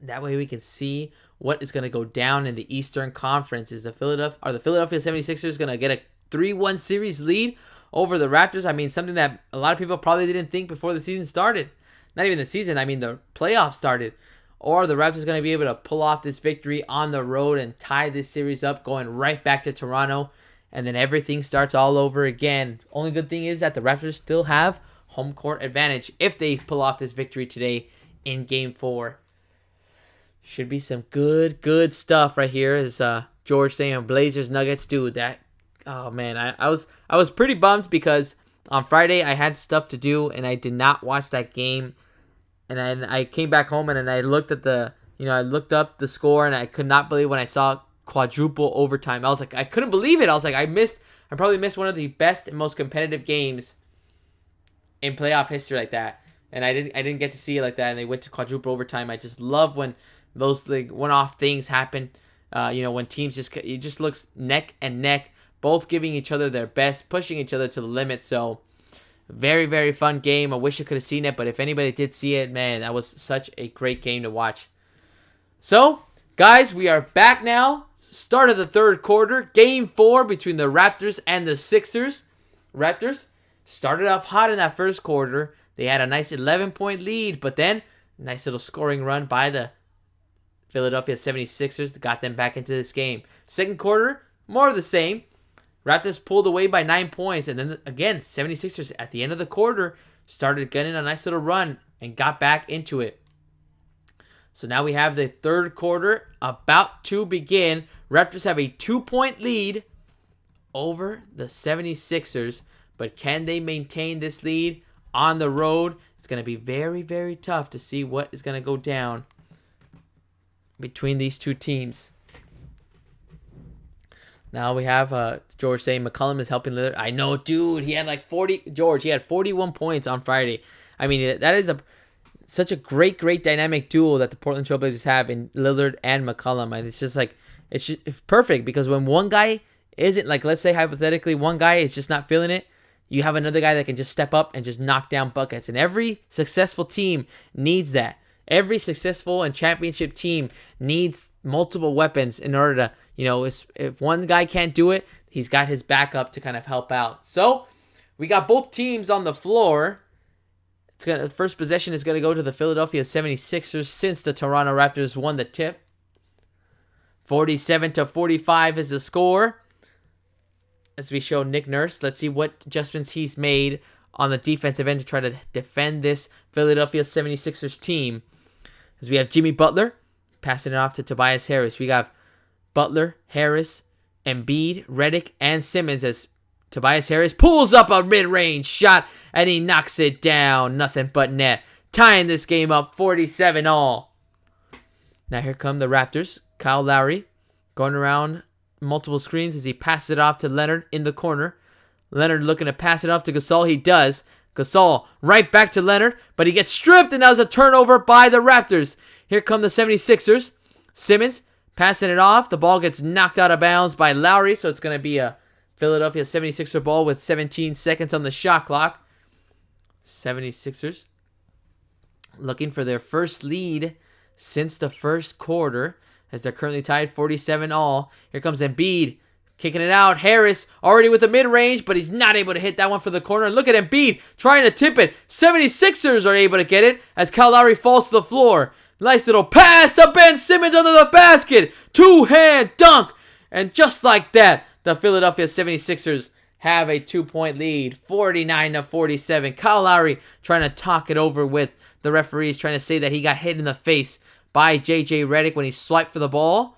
That way we can see what is going to go down in the Eastern Conference. Are the Philadelphia 76ers going to get a 3-1 series lead over the Raptors? I mean, something that a lot of people probably didn't think before the season started. Not even the season, I mean the playoffs started. Or are the Raptors going to be able to pull off this victory on the road and tie this series up, going right back to Toronto, and then everything starts all over again? Only good thing is that the Raptors still have home court advantage if they pull off this victory today in Game 4. Should be some good stuff right here. As George saying, Blazers Nuggets, dude. That, oh man, I was pretty bummed because on Friday I had stuff to do and I did not watch that game. And then I came back home and then I looked at I looked up the score and I could not believe when I saw quadruple overtime. I was like, I couldn't believe it. I was like, I probably missed one of the best and most competitive games in playoff history like that. And I didn't get to see it like that. And they went to quadruple overtime. I just love when those like one-off things happen. When teams just looks neck and neck, both giving each other their best, pushing each other to the limit. So very, very fun game. I wish I could have seen it, but if anybody did see it, man, that was such a great game to watch. So, guys, we are back now. Start of the third quarter. Game 4 between the Raptors and the Sixers. Raptors started off hot in that first quarter. They had a nice 11-point lead, but then nice little scoring run by the Philadelphia 76ers got them back into this game. Second quarter, more of the same. Raptors pulled away by 9 points, and then again, 76ers at the end of the quarter started getting a nice little run and got back into it. So now we have the third quarter about to begin. Raptors have a 2-point lead over the 76ers, but can they maintain this lead on the road? It's going to be very, very tough to see what is going to go down between these two teams. Now we have George saying McCollum is helping Lillard. I know, dude. He had like 41 points on Friday. I mean, that is such a great dynamic duo that the Portland Trail Blazers have in Lillard and McCollum. And it's just perfect because when one guy isn't, like, let's say hypothetically, one guy is just not feeling it, you have another guy that can just step up and just knock down buckets. And every successful team needs that. Every successful and championship team needs multiple weapons in order to, if one guy can't do it, he's got his backup to kind of help out. So we got both teams on the floor. The first possession is going to go to the Philadelphia 76ers since the Toronto Raptors won the tip. 47-45 is the score. As we show Nick Nurse, let's see what adjustments he's made on the defensive end to try to defend this Philadelphia 76ers team. As we have Jimmy Butler passing it off to Tobias Harris. We got Butler, Harris, Embiid, Redick, and Simmons as Tobias Harris pulls up a mid-range shot and he knocks it down. Nothing but net. Tying this game up 47-all. Now here come the Raptors. Kyle Lowry going around multiple screens as he passes it off to Leonard in the corner. Leonard looking to pass it off to Gasol. He does. Gasol right back to Leonard, but he gets stripped, and that was a turnover by the Raptors. Here come the 76ers. Simmons passing it off. The ball gets knocked out of bounds by Lowry, so it's going to be a Philadelphia 76er ball with 17 seconds on the shot clock. 76ers looking for their first lead since the first quarter as they're currently tied 47-all. Here comes Embiid. Kicking it out. Harris already with the mid-range, but he's not able to hit that one for the corner. Look at Embiid trying to tip it. 76ers are able to get it as Kyle Lowry falls to the floor. Nice little pass to Ben Simmons under the basket. Two-hand dunk. And just like that, the Philadelphia 76ers have a 2-point lead. 49-47. Kyle Lowry trying to talk it over with the referees, trying to say that he got hit in the face by J.J. Redick when he swiped for the ball.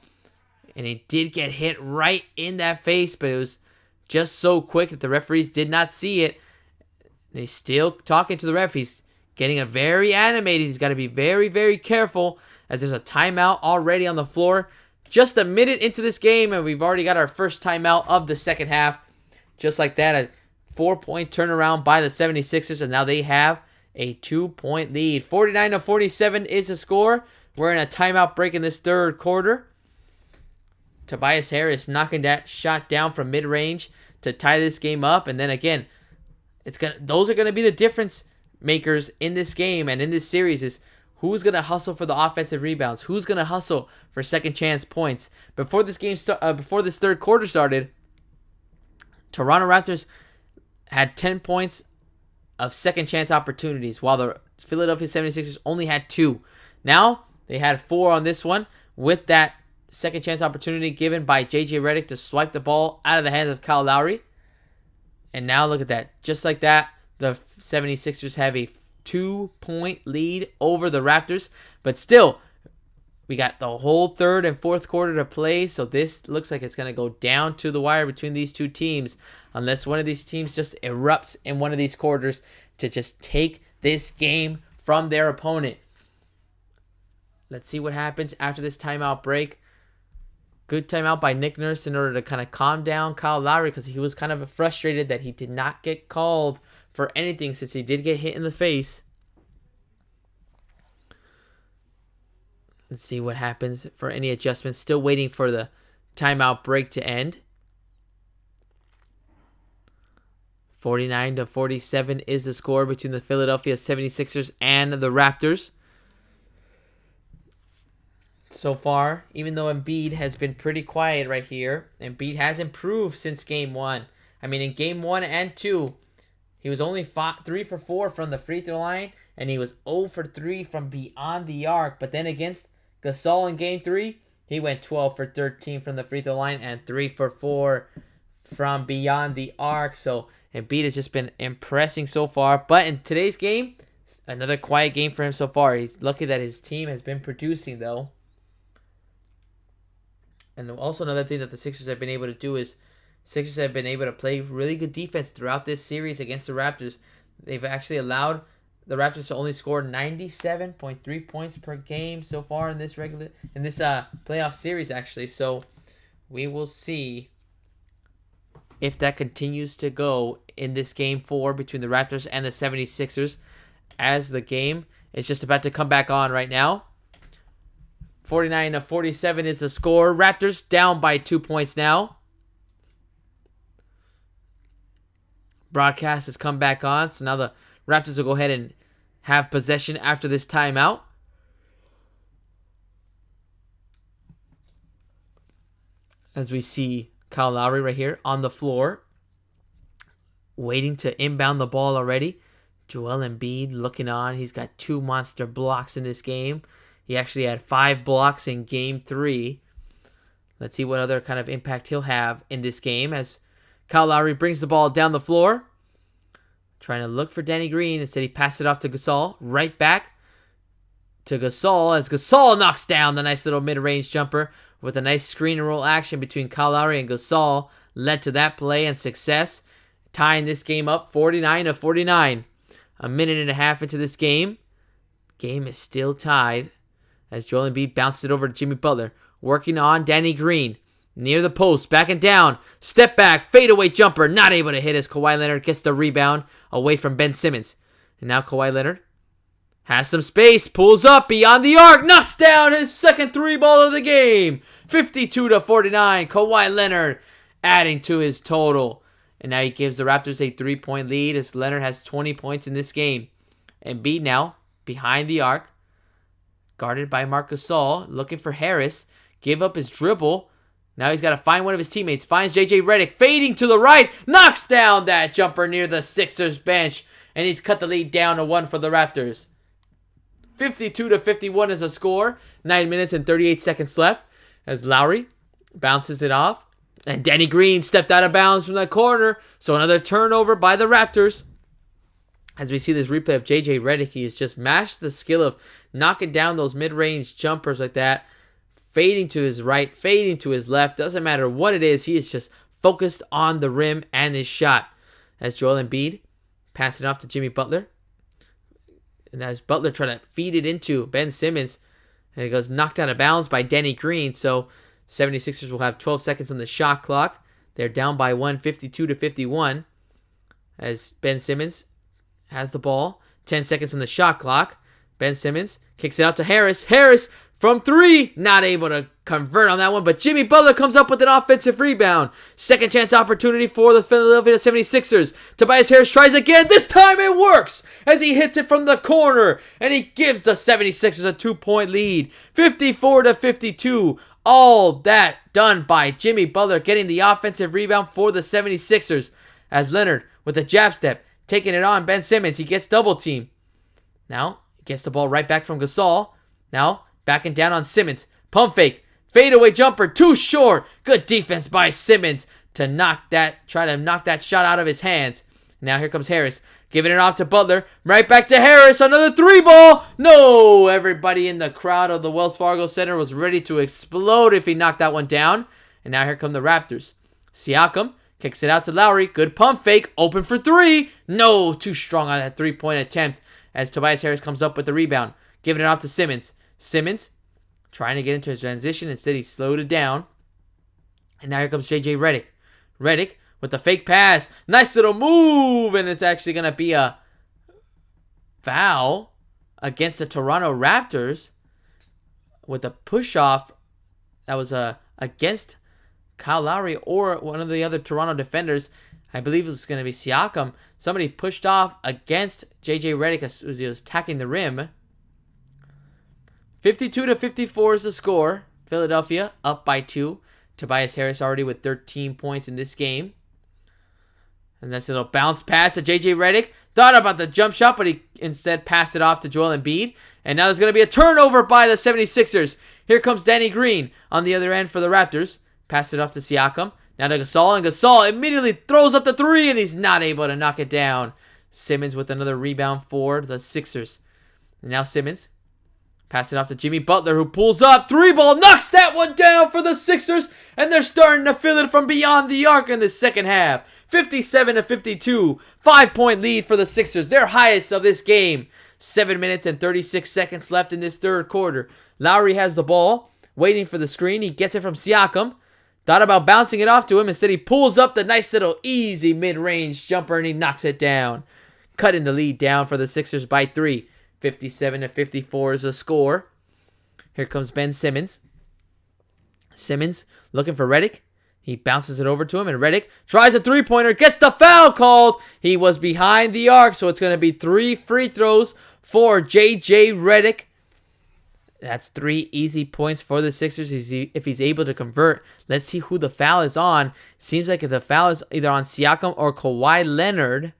And he did get hit right in that face, but it was just so quick that the referees did not see it. And he's still talking to the ref. He's getting very animated. He's got to be very, very careful as there's a timeout already on the floor. Just a minute into this game, and we've already got our first timeout of the second half. Just like that, a 4-point turnaround by the 76ers, and now they have a 2-point lead. 49-47 is the score. We're in a timeout break in this third quarter. Tobias Harris knocking that shot down from mid-range to tie this game up. And then again, those are gonna be the difference makers in this game and in this series. Is who's gonna hustle for the offensive rebounds? Who's gonna hustle for second chance points? Before this third quarter started, Toronto Raptors had 10 points of second chance opportunities, while the Philadelphia 76ers only had 2. Now they had 4 on this one, with that second chance opportunity given by JJ Redick to swipe the ball out of the hands of Kyle Lowry. And now look at that. Just like that, the 76ers have a 2-point lead over the Raptors. But still, we got the whole third and fourth quarter to play. So this looks like it's going to go down to the wire between these two teams. Unless one of these teams just erupts in one of these quarters to just take this game from their opponent. Let's see what happens after this timeout break. Good timeout by Nick Nurse in order to kind of calm down Kyle Lowry, because he was kind of frustrated that he did not get called for anything since he did get hit in the face. Let's see what happens for any adjustments. Still waiting for the timeout break to end. 49-47 is the score between the Philadelphia 76ers and the Raptors. So far, even though Embiid has been pretty quiet right here, Embiid has improved since Game 1. I mean, in Game 1 and 2, he was only 3 for 4 from the free throw line, and he was 0 for 3 from beyond the arc. But then against Gasol in Game 3, he went 12 for 13 from the free throw line and 3 for 4 from beyond the arc. So Embiid has just been impressing so far. But in today's game, another quiet game for him so far. He's lucky that his team has been producing, though. And also another thing that the Sixers have been able to do is Sixers have been able to play really good defense throughout this series against the Raptors. They've actually allowed the Raptors to only score 97.3 points per game so far in this playoff series, actually. So we will see if that continues to go in this Game 4 between the Raptors and the 76ers, as the game is just about to come back on right now. 49-47 is the score. Raptors down by 2 points now. Broadcast has come back on, so now the Raptors will go ahead and have possession after this timeout. As we see Kyle Lowry right here on the floor, waiting to inbound the ball already. Joel Embiid looking on. He's got 2 monster blocks in this game. He actually had 5 blocks in Game 3. Let's see what other kind of impact he'll have in this game as Kyle Lowry brings the ball down the floor. Trying to look for Danny Green. Instead, he passed it off to Gasol. Right back to Gasol as Gasol knocks down the nice little mid-range jumper with a nice screen and roll action between Kyle Lowry and Gasol. Led to that play and success, tying this game up 49-49. A minute and a half into this game. Game is still tied as Joel Embiid bounced it over to Jimmy Butler. Working on Danny Green. Near the post, backing down. Step back, fadeaway jumper. Not able to hit as Kawhi Leonard gets the rebound away from Ben Simmons. And now Kawhi Leonard has some space. Pulls up beyond the arc. Knocks down his second 3-ball of the game. 52-49. Kawhi Leonard adding to his total. And now he gives the Raptors a 3-point lead as Leonard has 20 points in this game. Embiid now behind the arc. Guarded by Marc Gasol, looking for Harris. Give up his dribble. Now he's got to find one of his teammates. Finds JJ Redick, fading to the right. Knocks down that jumper near the Sixers bench. And he's cut the lead down to 1 for the Raptors. 52-51 is a score. 9 minutes and 38 seconds left as Lowry bounces it off. And Danny Green stepped out of bounds from the corner. So another turnover by the Raptors. As we see this replay of JJ Redick, he has just mashed the skill of knocking down those mid-range jumpers like that. Fading to his right, fading to his left. Doesn't matter what it is. He is just focused on the rim and his shot. As Joel Embiid passing off to Jimmy Butler. And as Butler trying to feed it into Ben Simmons. And it goes knocked out of bounds by Danny Green. So 76ers will have 12 seconds on the shot clock. They're down by 1, 52-51. As Ben Simmons has the ball. 10 seconds on the shot clock. Ben Simmons kicks it out to Harris. Harris from 3. Not able to convert on that one, but Jimmy Butler comes up with an offensive rebound. Second chance opportunity for the Philadelphia 76ers. Tobias Harris tries again. This time it works as he hits it from the corner, and he gives the 76ers a 2-point lead, 54-52. All that done by Jimmy Butler getting the offensive rebound for the 76ers as Leonard with a jab step, taking it on Ben Simmons. He gets double teamed. Now, gets the ball right back from Gasol. Now, backing down on Simmons. Pump fake. Fadeaway jumper. Too short. Good defense by Simmons to try to knock that shot out of his hands. Now, here comes Harris. Giving it off to Butler. Right back to Harris. Another 3-ball. No! Everybody in the crowd of the Wells Fargo Center was ready to explode if he knocked that one down. And now here come the Raptors. Siakam kicks it out to Lowry. Good pump fake. Open for 3. No! Too strong on that 3-point attempt as Tobias Harris comes up with the rebound. Giving it off to Simmons. Simmons trying to get into his transition. Instead, he slowed it down. And now here comes J.J. Redick. Redick with the fake pass. Nice little move. And it's actually going to be a foul against the Toronto Raptors with a push-off that was against Kyle Lowry or one of the other Toronto defenders. I believe it was going to be Siakam. Somebody pushed off against J.J. Redick as he was attacking the rim. 52-54 is the score. Philadelphia up by 2. Tobias Harris already with 13 points in this game. And that's a little bounce pass to J.J. Redick. Thought about the jump shot, but he instead passed it off to Joel Embiid. And now there's going to be a turnover by the 76ers. Here comes Danny Green on the other end for the Raptors. Pass it off to Siakam. Now to Gasol, and Gasol immediately throws up the 3, and he's not able to knock it down. Simmons with another rebound for the Sixers. And now Simmons. Pass it off to Jimmy Butler, who pulls up. 3-ball, knocks that one down for the Sixers, and they're starting to fill it from beyond the arc in the second half. 57-52, 5-point lead for the Sixers, their highest of this game. 7 minutes and 36 seconds left in this third quarter. Lowry has the ball, waiting for the screen. He gets it from Siakam. Thought about bouncing it off to him. Instead, he pulls up the nice little easy mid-range jumper, and he knocks it down. Cutting the lead down for the Sixers by 3. 57-54 is the score. Here comes Ben Simmons. Simmons looking for Redick. He bounces it over to him, and Redick tries a 3-pointer, gets the foul called. He was behind the arc, so it's going to be 3 free throws for J.J. Redick. That's 3 easy points for the Sixers if he's able to convert. Let's see who the foul is on. Seems like the foul is either on Siakam or Kawhi Leonard,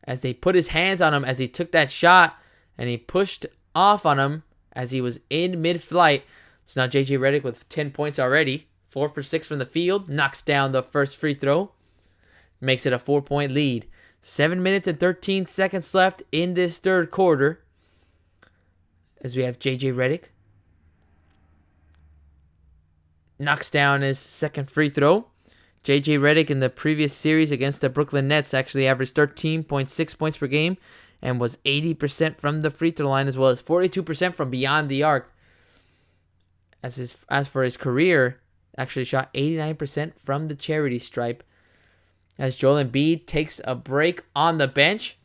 as they put his hands on him as he took that shot, and he pushed off on him as he was in mid-flight. So now J.J. Redick with 10 points already. 4 for 6 from the field. Knocks down the first free throw. Makes it a 4-point lead. 7 minutes and 13 seconds left in this third quarter, as we have J.J. Redick. Knocks down his second free throw. J.J. Redick in the previous series against the Brooklyn Nets actually averaged 13.6 points per game and was 80% from the free throw line, as well as 42% from beyond the arc. As for his career, actually shot 89% from the charity stripe. As Joel Embiid takes a break on the bench.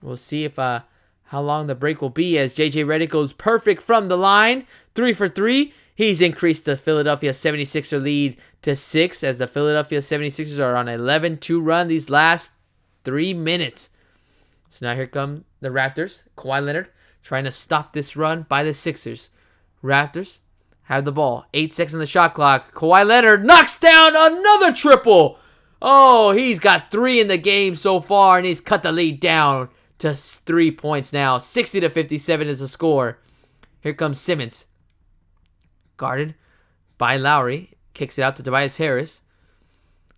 We'll see if how long the break will be, as J.J. Redick goes perfect from the line. 3 for 3. He's increased the Philadelphia 76er lead to 6, as the Philadelphia 76ers are on an 11-2 run these last 3 minutes. So now here come the Raptors. Kawhi Leonard trying to stop this run by the Sixers. Raptors have the ball. 8 seconds on the shot clock. Kawhi Leonard knocks down another triple. Oh, he's got 3 in the game so far, and he's cut the lead down to 3 points now. 60-57 is the score. Here comes Simmons. Guarded by Lowry. Kicks it out to Tobias Harris.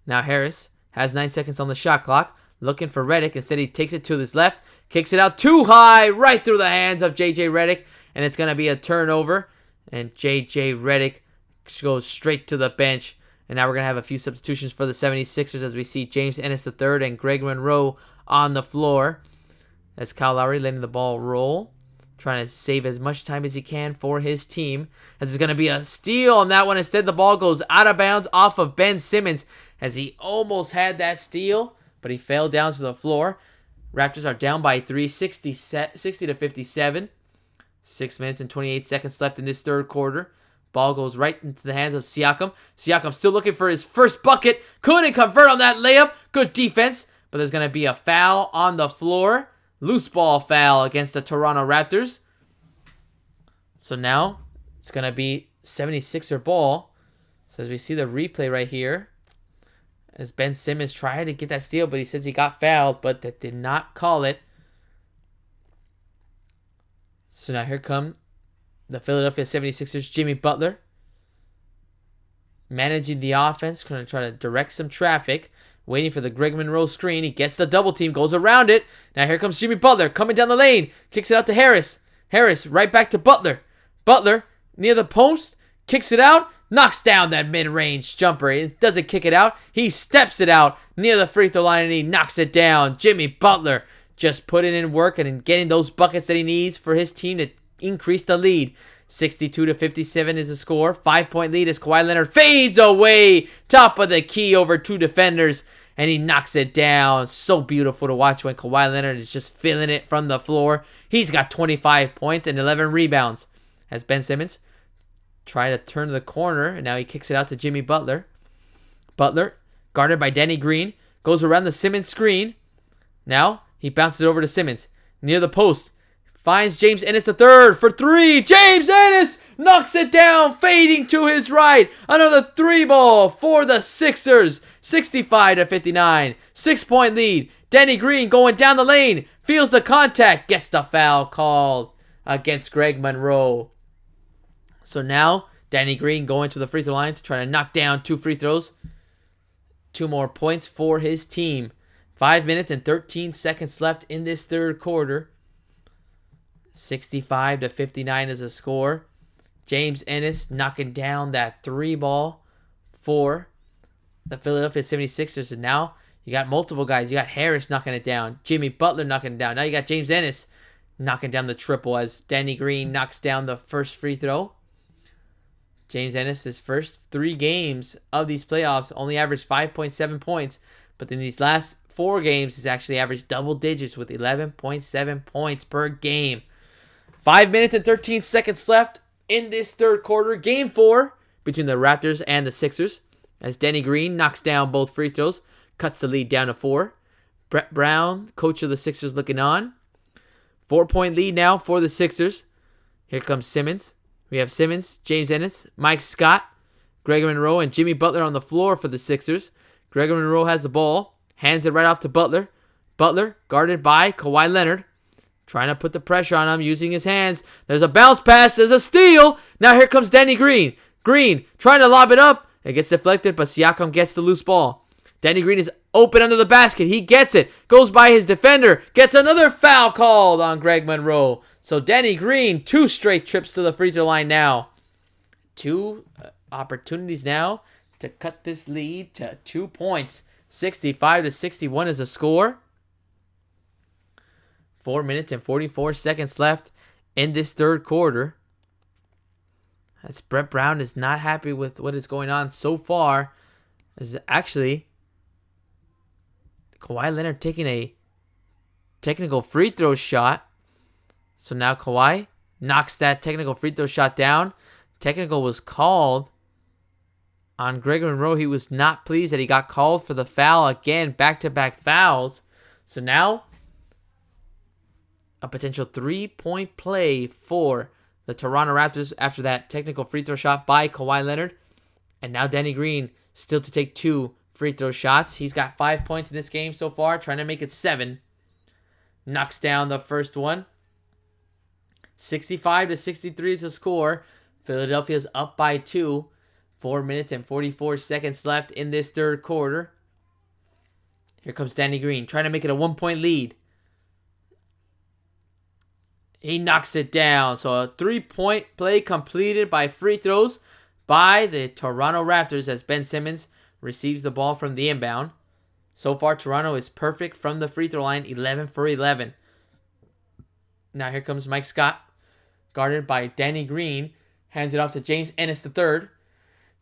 Now Harris has 9 seconds on the shot clock. Looking for Redick. Instead, he takes it to his left. Kicks it out too high. Right through the hands of J.J. Redick. And it's going to be a turnover. And J.J. Redick goes straight to the bench. And now we're going to have a few substitutions for the 76ers, as we see James Ennis III and Greg Monroe on the floor. As Kyle Lowry letting the ball roll, trying to save as much time as he can for his team. As it's going to be a steal on that one. Instead, the ball goes out of bounds off of Ben Simmons, as he almost had that steal, but he fell down to the floor. Raptors are down by 3, 60-57. 6 minutes and 28 seconds left in this third quarter. Ball goes right into the hands of Siakam. Siakam still looking for his first bucket. Couldn't convert on that layup. Good defense. But there's going to be a foul on the floor. Loose ball foul against the Toronto Raptors. So now it's going to be 76er ball. So as we see the replay right here, as Ben Simmons tried to get that steal, but he says he got fouled, but that did not call it. So now here come the Philadelphia 76ers, Jimmy Butler. Managing the offense, going to try to direct some traffic. Waiting for the Greg Monroe screen. He gets the double team, goes around it. Now here comes Jimmy Butler coming down the lane. Kicks it out to Harris. Harris right back to Butler. Butler near the post. Kicks it out. Knocks down that mid-range jumper. He doesn't kick it out. He steps it out near the free throw line and he knocks it down. Jimmy Butler just putting in work and getting those buckets that he needs for his team to increase the lead. 62-57 is the score. 5-point lead as Kawhi Leonard fades away. Top of the key over two defenders. And he knocks it down. So beautiful to watch when Kawhi Leonard is just feeling it from the floor. He's got 25 points and 11 rebounds. As Ben Simmons try to turn the corner. And now he kicks it out to Jimmy Butler. Butler, guarded by Danny Green. Goes around the Simmons screen. Now he bounces it over to Simmons. Near the post. Finds James Ennis the third for three. James Ennis knocks it down, fading to his right. Another three ball for the Sixers. 65-59. 6-point lead. Danny Green going down the lane. Feels the contact. Gets the foul called against Greg Monroe. So now Danny Green going to the free throw line to try to knock down 2 free throws. 2 more points for his team. 5 minutes and 13 seconds left in this third quarter. 65-59 is the score. James Ennis knocking down that 3 ball for the Philadelphia 76ers. And now you got multiple guys. You got Harris knocking it down. Jimmy Butler knocking it down. Now you got James Ennis knocking down the triple as Danny Green knocks down the first free throw. James Ennis, his first 3 games of these playoffs, only averaged 5.7 points. But in these last 4 games, he's actually averaged double digits with 11.7 points per game. 5 minutes and 13 seconds left in this third quarter. Game 4 between the Raptors and the Sixers. As Danny Green knocks down both free throws. Cuts the lead down to 4. Brett Brown, coach of the Sixers, looking on. 4-point lead now for the Sixers. Here comes Simmons. We have Simmons, James Ennis, Mike Scott, Greg Monroe, and Jimmy Butler on the floor for the Sixers. Greg Monroe has the ball. Hands it right off to Butler. Butler guarded by Kawhi Leonard. Trying to put the pressure on him using his hands. There's a bounce pass. There's a steal. Now here comes Danny Green. Green trying to lob it up. It gets deflected, but Siakam gets the loose ball. Danny Green is open under the basket. He gets it. Goes by his defender. Gets another foul called on Greg Monroe. So Danny Green, 2 straight trips to the free throw line now. 2 opportunities now to cut this lead to 2 points. 65-61 is the score. 4 minutes and 44 seconds left in this third quarter. As Brett Brown is not happy with what is going on so far. As actually Kawhi Leonard taking a technical free throw shot. So now Kawhi knocks that technical free throw shot down. Technical was called on Greg Monroe. He was not pleased that he got called for the foul again. Back-to-back fouls. So now a potential 3-point play for the Toronto Raptors after that technical free throw shot by Kawhi Leonard. And now Danny Green still to take 2 free throw shots. He's got 5 points in this game so far, trying to make it 7. Knocks down the first one. 65-63 is the score. Philadelphia's up by 2. 4 minutes and 44 seconds left in this third quarter. Here comes Danny Green, trying to make it a 1-point lead. He knocks it down. So a 3-point play completed by free throws by the Toronto Raptors as Ben Simmons receives the ball from the inbound. So far, Toronto is perfect from the free throw line, 11 for 11. Now here comes Mike Scott, guarded by Danny Green. Hands it off to James Ennis III.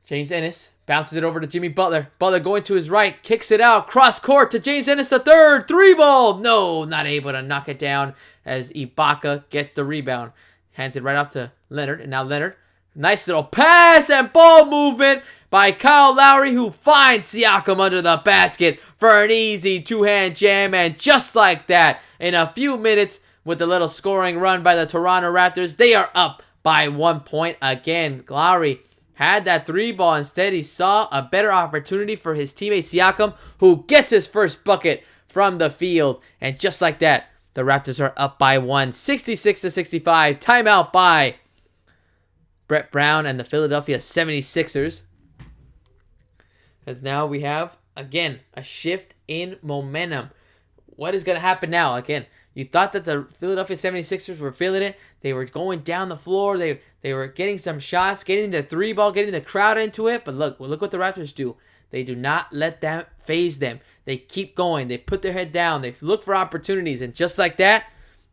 James Ennis bounces it over to Jimmy Butler. Butler going to his right, kicks it out, cross court to James Ennis III. 3 ball. No, not able to knock it down as Ibaka gets the rebound. Hands it right off to Leonard, and now Leonard Nice little pass and ball movement by Kyle Lowry, who finds Siakam under the basket for an easy two-hand jam. And just like that, in a few minutes, with a little scoring run by the Toronto Raptors, they are up by 1 point again. Lowry had that three ball. Instead, he saw a better opportunity for his teammate Siakam, who gets his first bucket from the field. And just like that, the Raptors are up by 1, 66-65. Timeout by Brett Brown and the Philadelphia 76ers. As now we have, again, a shift in momentum. What is going to happen now? Again, you thought that the Philadelphia 76ers were feeling it. They were going down the floor. They were getting some shots, getting the three ball, getting the crowd into it. But look what the Raptors do. They do not let that phase them. They keep going. They put their head down. They look for opportunities. And just like that,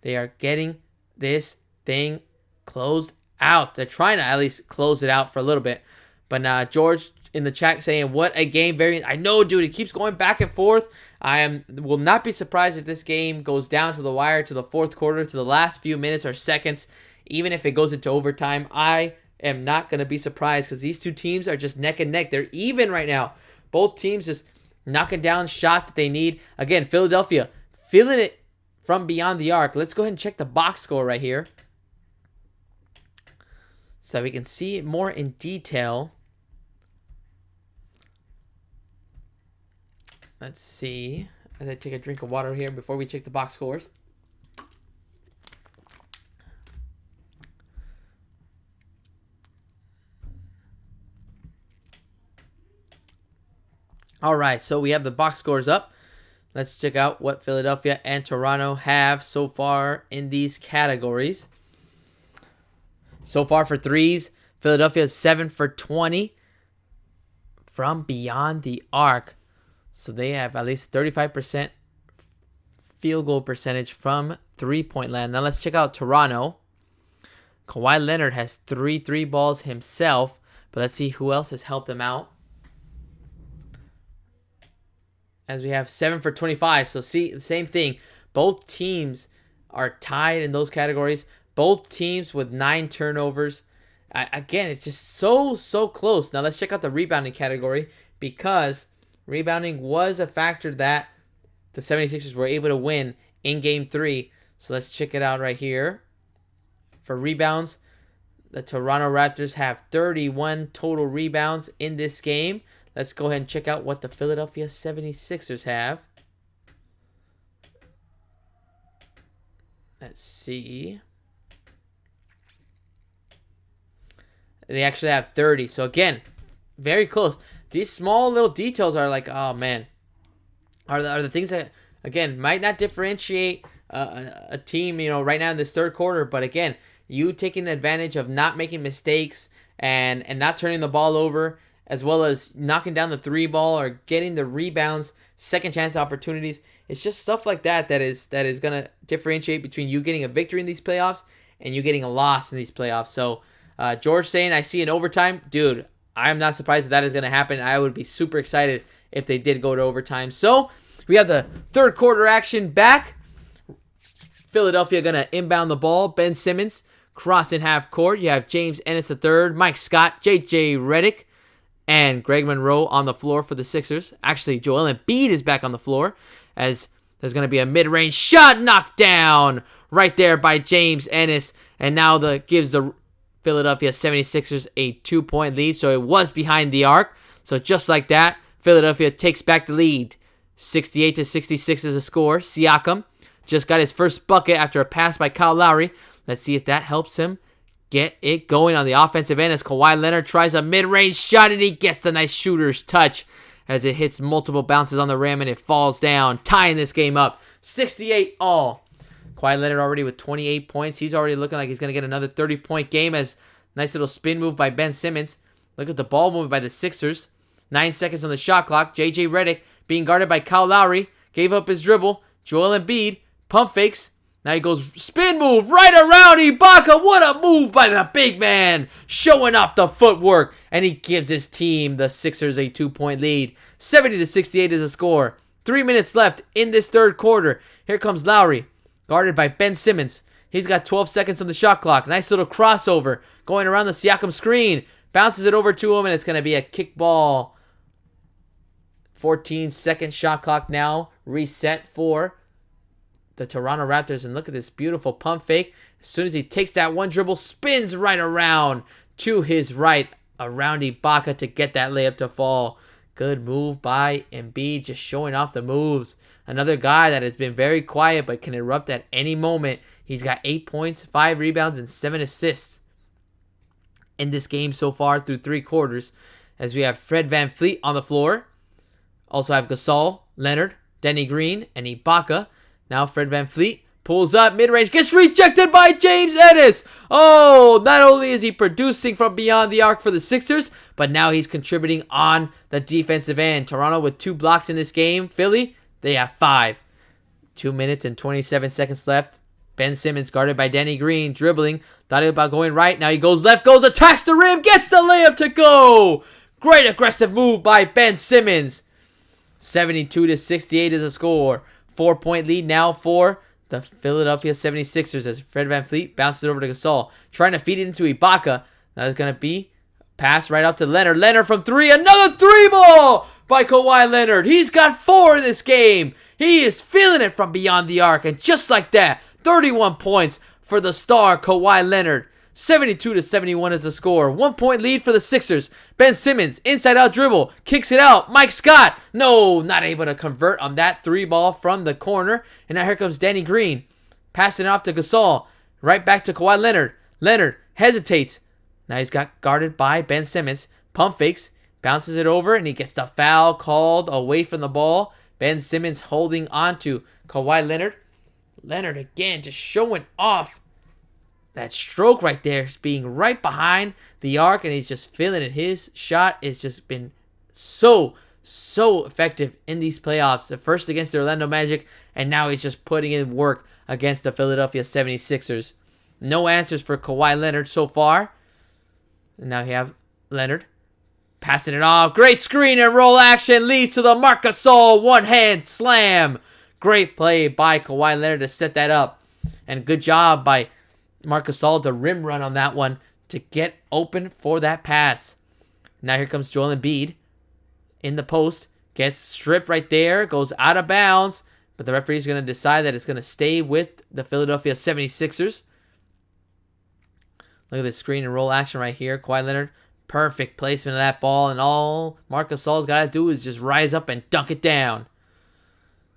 they are getting this thing closed out. They're trying to at least close it out for a little bit. But George in the chat saying, what a game. I know, dude. It keeps going back and forth. Will not be surprised if this game goes down to the wire, to the fourth quarter, to the last few minutes or seconds. Even if it goes into overtime, I am not going to be surprised because these two teams are just neck and neck. They're even right now. Both teams just knocking down shots that they need. Again, Philadelphia feeling it from beyond the arc. Let's go ahead and check the box score right here so we can see it more in detail. Let's see, as I take a drink of water here before we check the box scores. All right, so we have the box scores up. Let's check out what Philadelphia and Toronto have so far in these categories. So far for threes, Philadelphia is 7 for 20 from beyond the arc. So they have at least 35% field goal percentage from three-point land. Now let's check out Toronto. Kawhi Leonard has 3 balls himself, but let's see who else has helped him out. As we have 7 for 25. So see, the same thing. Both teams are tied in those categories. Both teams with 9 turnovers. Again, it's just so close. Now let's check out the rebounding category because rebounding was a factor that the 76ers were able to win in Game 3. So let's check it out right here. For rebounds, the Toronto Raptors have 31 total rebounds in this game. Let's go ahead and check out what the Philadelphia 76ers have. Let's see. They actually have 30. So again, very close. These small little details are like, oh man, are the things that, again, might not differentiate a team, right now in this third quarter. But again, you taking advantage of not making mistakes and not turning the ball over, as well as knocking down the three ball or getting the rebounds, second chance opportunities. It's just stuff like that is going to differentiate between you getting a victory in these playoffs and you getting a loss in these playoffs. So George saying, I see an overtime. Dude, I am not surprised that is going to happen. I would be super excited if they did go to overtime. So we have the third quarter action back. Philadelphia going to inbound the ball. Ben Simmons crossing half court. You have James Ennis III, Mike Scott, J.J. Redick, and Greg Monroe on the floor for the Sixers. Actually, Joel Embiid is back on the floor as there's going to be a mid-range shot knocked down right there by James Ennis. And now gives the Philadelphia 76ers a 2-point lead. So it was behind the arc. So just like that, Philadelphia takes back the lead. 68-66 is a score. Siakam just got his first bucket after a pass by Kyle Lowry. Let's see if that helps him get it going on the offensive end as Kawhi Leonard tries a mid-range shot and he gets the nice shooter's touch as it hits multiple bounces on the rim and it falls down, tying this game up 68 all. Kawhi Leonard already with 28 points. He's already looking like he's going to get another 30-point game as nice little spin move by Ben Simmons. Look at the ball movement by the Sixers. 9 seconds on the shot clock. J.J. Redick being guarded by Kyle Lowry. Gave up his dribble. Joel Embiid pump fakes. Now he goes spin move right around Ibaka. What a move by the big man. Showing off the footwork. And he gives his team, the Sixers, a 2-point lead. 70-68 is a score. 3 minutes left in this third quarter. Here comes Lowry, guarded by Ben Simmons. He's got 12 seconds on the shot clock. Nice little crossover going around the Siakam screen. Bounces it over to him, and it's going to be a kick ball. 14-second shot clock now. Reset for the Toronto Raptors. And look at this beautiful pump fake. As soon as he takes that one dribble, spins right around to his right, around Ibaka to get that layup to fall. Good move by Embiid, just showing off the moves. Another guy that has been very quiet but can erupt at any moment. He's got 8 points, 5 rebounds, and 7 assists in this game so far through 3 quarters. As we have Fred VanVleet on the floor. Also have Gasol, Leonard, Danny Green, and Ibaka. Now Fred VanVleet pulls up mid-range, gets rejected by James Ennis. Oh, not only is he producing from beyond the arc for the Sixers, but now he's contributing on the defensive end. Toronto with 2 blocks in this game. Philly, they have 5. 2 minutes and 27 seconds left. Ben Simmons guarded by Danny Green, dribbling. Thought about going right. Now he goes left, attacks the rim, gets the layup to go. Great aggressive move by Ben Simmons. 72-68 is a score. 4-point lead now for the Philadelphia 76ers as Fred VanVleet bounces it over to Gasol. Trying to feed it into Ibaka. That is going to be pass right off to Leonard. Leonard from 3. Another 3-ball by Kawhi Leonard. He's got 4 in this game. He is feeling it from beyond the arc. And just like that, 31 points for the star Kawhi Leonard. 72-71 is the score. 1-point lead for the Sixers. Ben Simmons, inside out dribble, kicks it out. Mike Scott, no, not able to convert on that 3-ball from the corner. And now here comes Danny Green, passing it off to Gasol. Right back to Kawhi Leonard. Leonard hesitates. Now he's got guarded by Ben Simmons. Pump fakes, bounces it over, and he gets the foul called away from the ball. Ben Simmons holding on to Kawhi Leonard. Leonard again just showing off. That stroke right there is being right behind the arc, and he's just feeling it. His shot has just been so effective in these playoffs. The first against the Orlando Magic, and now he's just putting in work against the Philadelphia 76ers. No answers for Kawhi Leonard so far. And now you have Leonard passing it off. Great screen and roll action leads to the Marc Gasol one-hand slam. Great play by Kawhi Leonard to set that up. And good job by Marc Gasol to rim run on that one to get open for that pass. Now here comes Joel Embiid in the post. Gets stripped right there. Goes out of bounds. But the referee is going to decide that it's going to stay with the Philadelphia 76ers. Look at this screen and roll action right here. Kawhi Leonard, perfect placement of that ball. And all Marc Gasol's got to do is just rise up and dunk it down.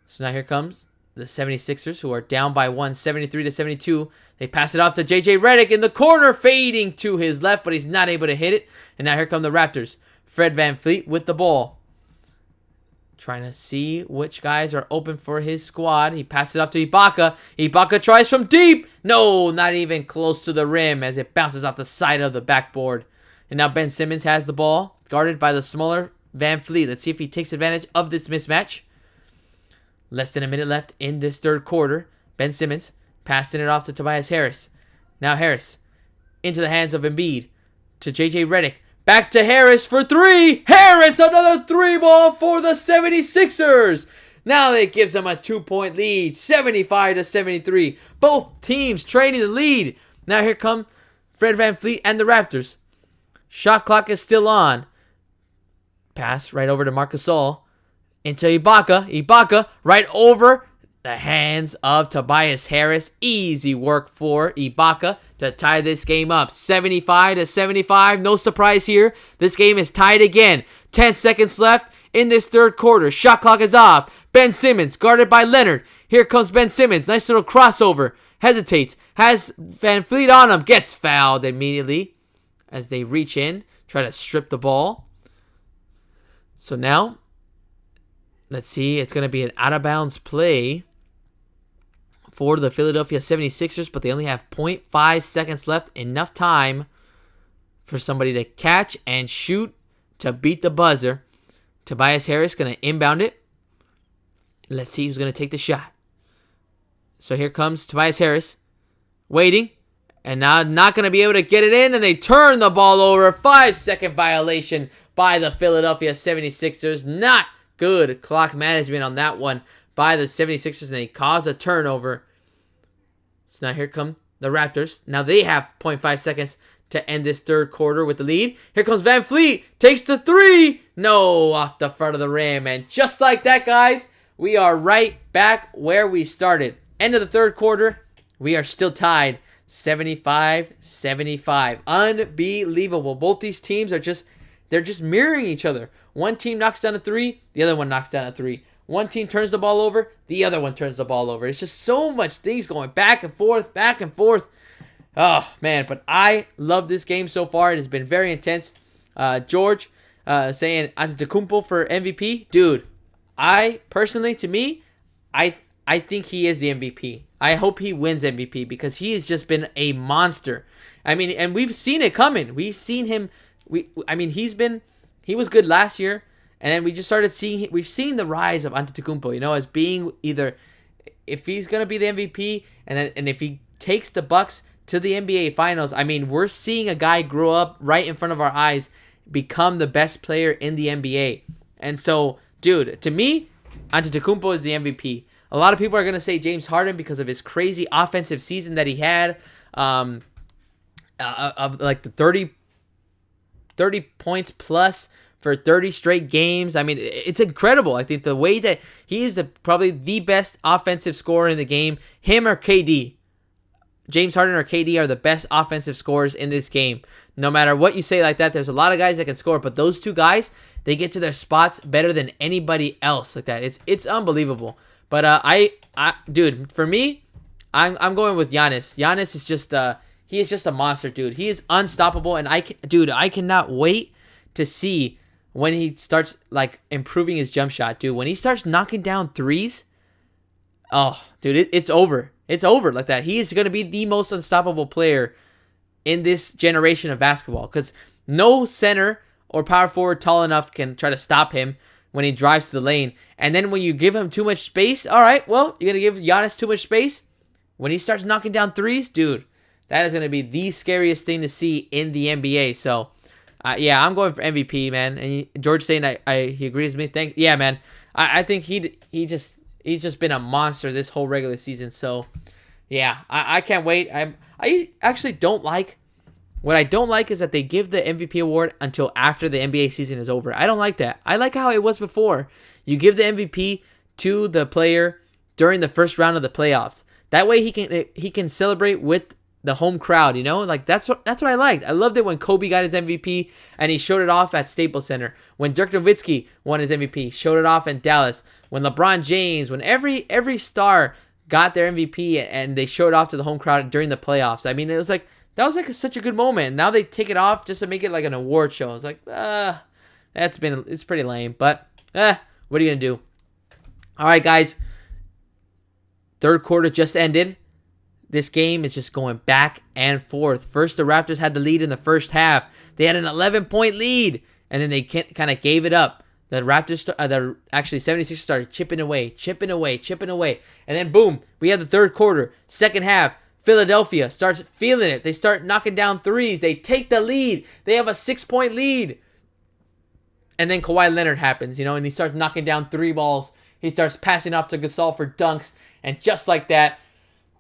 So now here comes the 76ers, who are down by 1, 73-72. They pass it off to J.J. Redick in the corner, fading to his left, but he's not able to hit it. And now here come the Raptors. Fred VanVleet with the ball. Trying to see which guys are open for his squad. He passes it off to Ibaka. Ibaka tries from deep. No, not even close to the rim as it bounces off the side of the backboard. And now Ben Simmons has the ball, guarded by the smaller VanVleet. Let's see if he takes advantage of this mismatch. Less than a minute left in this third quarter. Ben Simmons passing it off to Tobias Harris. Now Harris into the hands of Embiid to J.J. Redick. Back to Harris for 3. Harris, another 3-ball for the 76ers. Now it gives them a 2-point lead, 75-73. Both teams trading the lead. Now here come Fred VanVleet and the Raptors. Shot clock is still on. Pass right over to Marc Gasol. Into Ibaka. Ibaka right over the hands of Tobias Harris. Easy work for Ibaka to tie this game up. 75-75. No surprise here. This game is tied again. 10 seconds left in this third quarter. Shot clock is off. Ben Simmons guarded by Leonard. Here comes Ben Simmons. Nice little crossover. Hesitates. Has VanVleet on him. Gets fouled immediately as they reach in. Try to strip the ball. So now, let's see. It's going to be an out-of-bounds play for the Philadelphia 76ers, but they only have 0.5 seconds left. Enough time for somebody to catch and shoot to beat the buzzer. Tobias Harris going to inbound it. Let's see who's going to take the shot. So here comes Tobias Harris, waiting, and now not going to be able to get it in, and they turn the ball over. 5-second violation by the Philadelphia 76ers. Not good clock management on that one by the 76ers, and they cause a turnover. So now here come the Raptors. Now they have 0.5 seconds to end this third quarter with the lead. Here comes Van Fleet. Takes the three. No, off the front of the rim. And just like that, guys, we are right back where we started. End of the third quarter. We are still tied 75-75. Unbelievable. Both these teams are they're just mirroring each other. One team knocks down a three. The other one knocks down a three. One team turns the ball over. The other one turns the ball over. It's just so much things going back and forth, back and forth. Oh, man, but I love this game so far. It has been very intense. George saying Antetokounmpo for MVP. Dude, I think he is the MVP. I hope he wins MVP because he has just been a monster. I mean, and we've seen it coming. We've seen him. He was good last year, and then we just started we've seen the rise of Antetokounmpo, as being either, if he's going to be the MVP, and if he takes the Bucks to the NBA Finals, I mean, we're seeing a guy grow up right in front of our eyes, become the best player in the NBA. And so, dude, to me, Antetokounmpo is the MVP. A lot of people are going to say James Harden because of his crazy offensive season that he had, of like the 30 points plus for 30 straight games. I mean, it's incredible. I think the way that he is probably the best offensive scorer in the game, him or KD. James Harden or KD are the best offensive scorers in this game. No matter what you say like that, there's a lot of guys that can score, but those two guys, they get to their spots better than anybody else like that. It's unbelievable. But dude, for me, I'm going with Giannis. Giannis is he is just a monster, dude. He is unstoppable, and I cannot wait to see when he starts like improving his jump shot, dude. When he starts knocking down threes, oh, dude, it's over. It's over like that. He is going to be the most unstoppable player in this generation of basketball because no center or power forward tall enough can try to stop him when he drives to the lane. And then when you give him too much space, all right, well, you're going to give Giannis too much space. When he starts knocking down threes, dude, that is going to be the scariest thing to see in the NBA. So, yeah, I'm going for MVP, man. And George saying he agrees with me. Yeah, man. I think he's just been a monster this whole regular season. So, yeah, I can't wait. I actually don't like. What I don't like is that they give the MVP award until after the NBA season is over. I don't like that. I like how it was before. You give the MVP to the player during the first round of the playoffs. That way he can celebrate with the home crowd, Like that's what I liked. I loved it when Kobe got his MVP and he showed it off at Staples Center. When Dirk Nowitzki won his MVP, showed it off in Dallas. When LeBron James, when every star got their MVP and they showed it off to the home crowd during the playoffs. I mean, it was like that was like such a good moment. Now they take it off just to make it like an award show. It's like, it's pretty lame. But what are you gonna do? All right, guys. Third quarter just ended. This game is just going back and forth. First, the Raptors had the lead in the first half. They had an 11-point lead, and then they kind of gave it up. The Raptors, 76ers started chipping away. And then, boom, we have the third quarter. Second half, Philadelphia starts feeling it. They start knocking down threes. They take the lead. They have a 6-point lead. And then Kawhi Leonard happens, and he starts knocking down three balls. He starts passing off to Gasol for dunks. And just like that,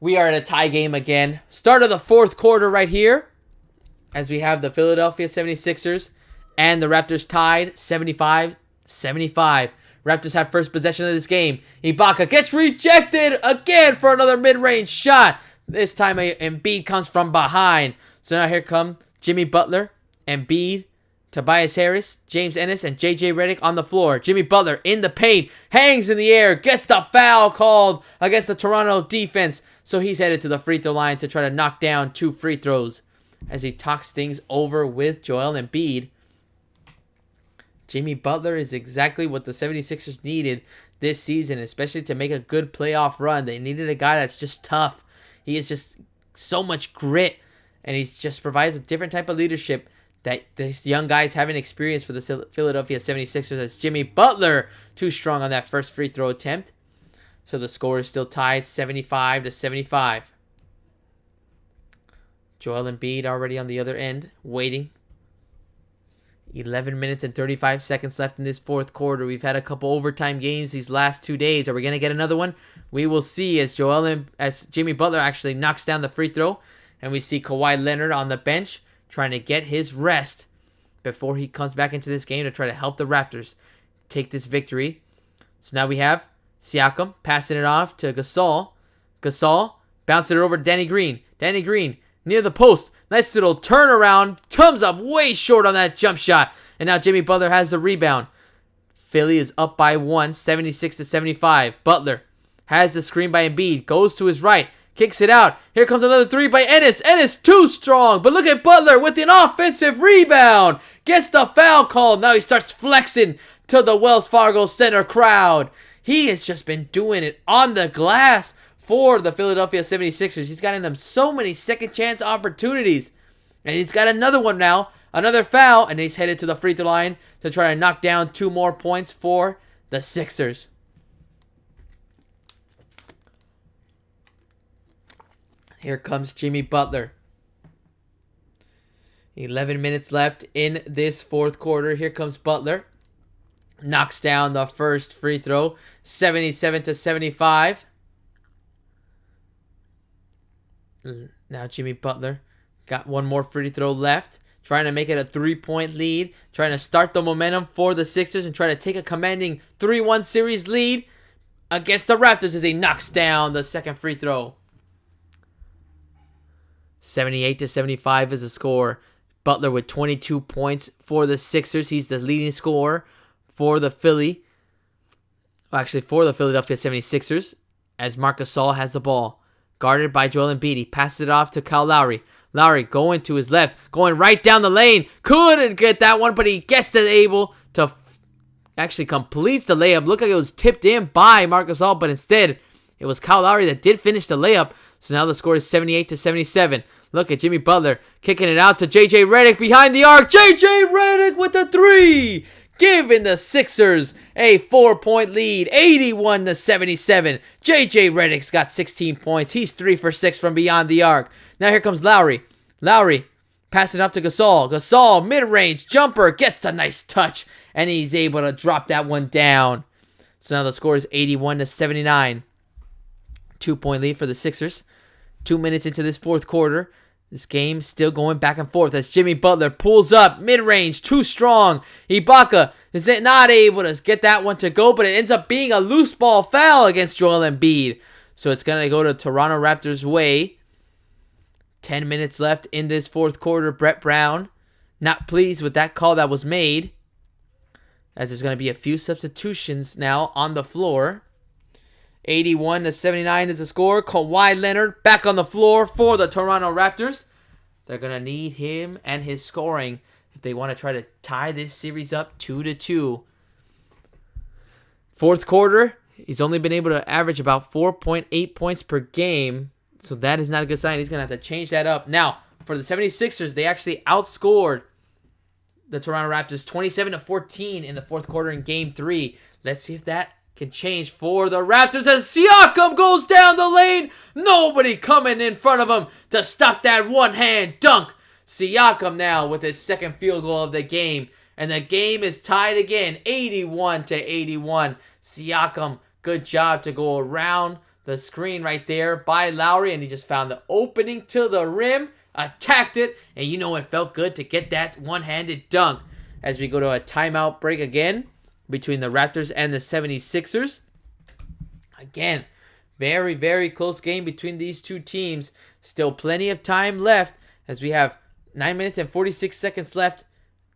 we are in a tie game again. Start of the fourth quarter right here, as we have the Philadelphia 76ers and the Raptors tied 75-75. Raptors have first possession of this game. Ibaka gets rejected again for another mid-range shot. This time Embiid comes from behind. So now here come Jimmy Butler, Embiid, Tobias Harris, James Ennis, and J.J. Redick on the floor. Jimmy Butler in the paint, hangs in the air, gets the foul called against the Toronto defense. So he's headed to the free throw line to try to knock down 2 free throws as he talks things over with Joel Embiid. Jimmy Butler is exactly what the 76ers needed this season, especially to make a good playoff run. They needed a guy that's just tough. He is just so much grit, and he just provides a different type of leadership that these young guys haven't experienced for the Philadelphia 76ers. As Jimmy Butler too strong on that first free throw attempt. So the score is still tied 75-75. Joel Embiid already on the other end, waiting. 11 minutes and 35 seconds left in this fourth quarter. We've had a couple overtime games these last 2 days. Are we going to get another one? We will see as Jimmy Butler actually knocks down the free throw. And we see Kawhi Leonard on the bench trying to get his rest before he comes back into this game to try to help the Raptors take this victory. So now we have Siakam passing it off to Gasol. Gasol bouncing it over to Danny Green. Danny Green near the post. Nice little turnaround. Comes up way short on that jump shot. And now Jimmy Butler has the rebound. Philly is up by 1, 76-75. Butler has the screen by Embiid. Goes to his right. Kicks it out. Here comes another three by Ennis. Ennis too strong. But look at Butler with an offensive rebound. Gets the foul call. Now he starts flexing to the Wells Fargo Center crowd. He has just been doing it on the glass for the Philadelphia 76ers. He's gotten them so many second chance opportunities. And he's got another one now. Another foul. And he's headed to the free throw line to try to knock down 2 more points for the Sixers. Here comes Jimmy Butler. 11 minutes left in this fourth quarter. Here comes Butler. Knocks down the first free throw. 77-75. Now Jimmy Butler got one more free throw left. Trying to make it a 3-point lead. Trying to start the momentum for the Sixers and try to take a commanding 3-1 series lead against the Raptors as he knocks down the second free throw. 78-75 is the score. Butler with 22 points for the Sixers. He's the leading scorer for the Philadelphia 76ers as Marc Gasol has the ball. Guarded by Joel Embiid. He passes it off to Kyle Lowry. Lowry going to his left. Going right down the lane. Couldn't get that one, but he gets able to actually completes the layup. Looked like it was tipped in by Marc Gasol, but instead it was Kyle Lowry that did finish the layup. So now the score is 78-77. Look at Jimmy Butler kicking it out to J.J. Redick behind the arc. J.J. Redick with the 3. Giving the Sixers a 4-point lead. 81-77. J.J. Redick's got 16 points. He's 3 for 6 from beyond the arc. Now here comes Lowry. Lowry passing up to Gasol. Gasol, mid-range jumper. Gets the nice touch. And he's able to drop that one down. So now the score is 81-79. 2-point lead for the Sixers. 2 minutes into this fourth quarter. This game still going back and forth as Jimmy Butler pulls up mid-range, too strong. Ibaka is not able to get that one to go, but it ends up being a loose ball foul against Joel Embiid. So it's going to go to Toronto Raptors' way. 10 minutes left in this fourth quarter. Brett Brown not pleased with that call that was made, as there's going to be a few substitutions now on the floor. 81-79 is the score. Kawhi Leonard back on the floor for the Toronto Raptors. They're going to need him and his scoring if they want to try to tie this series up 2-2. Fourth quarter, he's only been able to average about 4.8 points per game. So that is not a good sign. He's going to have to change that up. Now, for the 76ers, they actually outscored the Toronto Raptors 27-14 in the fourth quarter in Game 3. Let's see if that can change for the Raptors as Siakam goes down the lane. Nobody coming in front of him to stop that one-hand dunk. Siakam now with his second field goal of the game. And the game is tied again, 81-81. Siakam, good job to go around the screen right there by Lowry. And he just found the opening to the rim, attacked it. And you know it felt good to get that one-handed dunk. As we go to a timeout break again between the Raptors and the 76ers. Again, very, very close game between these two teams. Still plenty of time left as we have 9 minutes and 46 seconds left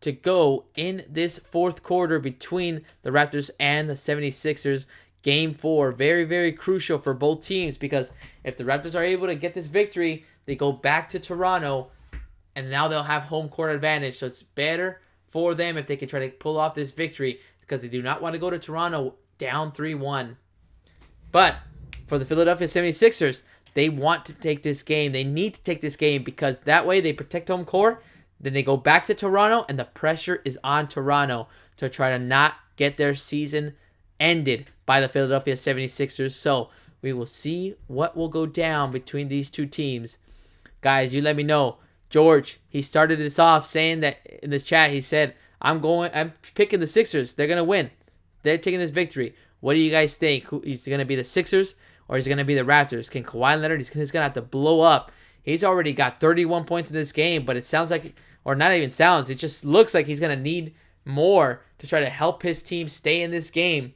to go in this fourth quarter between the Raptors and the 76ers. Game 4, very, very crucial for both teams because if the Raptors are able to get this victory, they go back to Toronto and now they'll have home court advantage. So it's better for them if they can try to pull off this victory, because they do not want to go to Toronto down 3-1. But for the Philadelphia 76ers, they want to take this game. They need to take this game because that way they protect home court. Then they go back to Toronto, and the pressure is on Toronto to try to not get their season ended by the Philadelphia 76ers. So we will see what will go down between these two teams. Guys, you let me know. George, he started this off saying that in this chat, he said, I'm picking the Sixers. They're going to win. They're taking this victory. What do you guys think? Who is it going to be, the Sixers or is it going to be the Raptors? Can Kawhi Leonard, he's going to have to blow up. He's already got 31 points in this game, but it sounds like, or not even sounds, it just looks like he's going to need more to try to help his team stay in this game.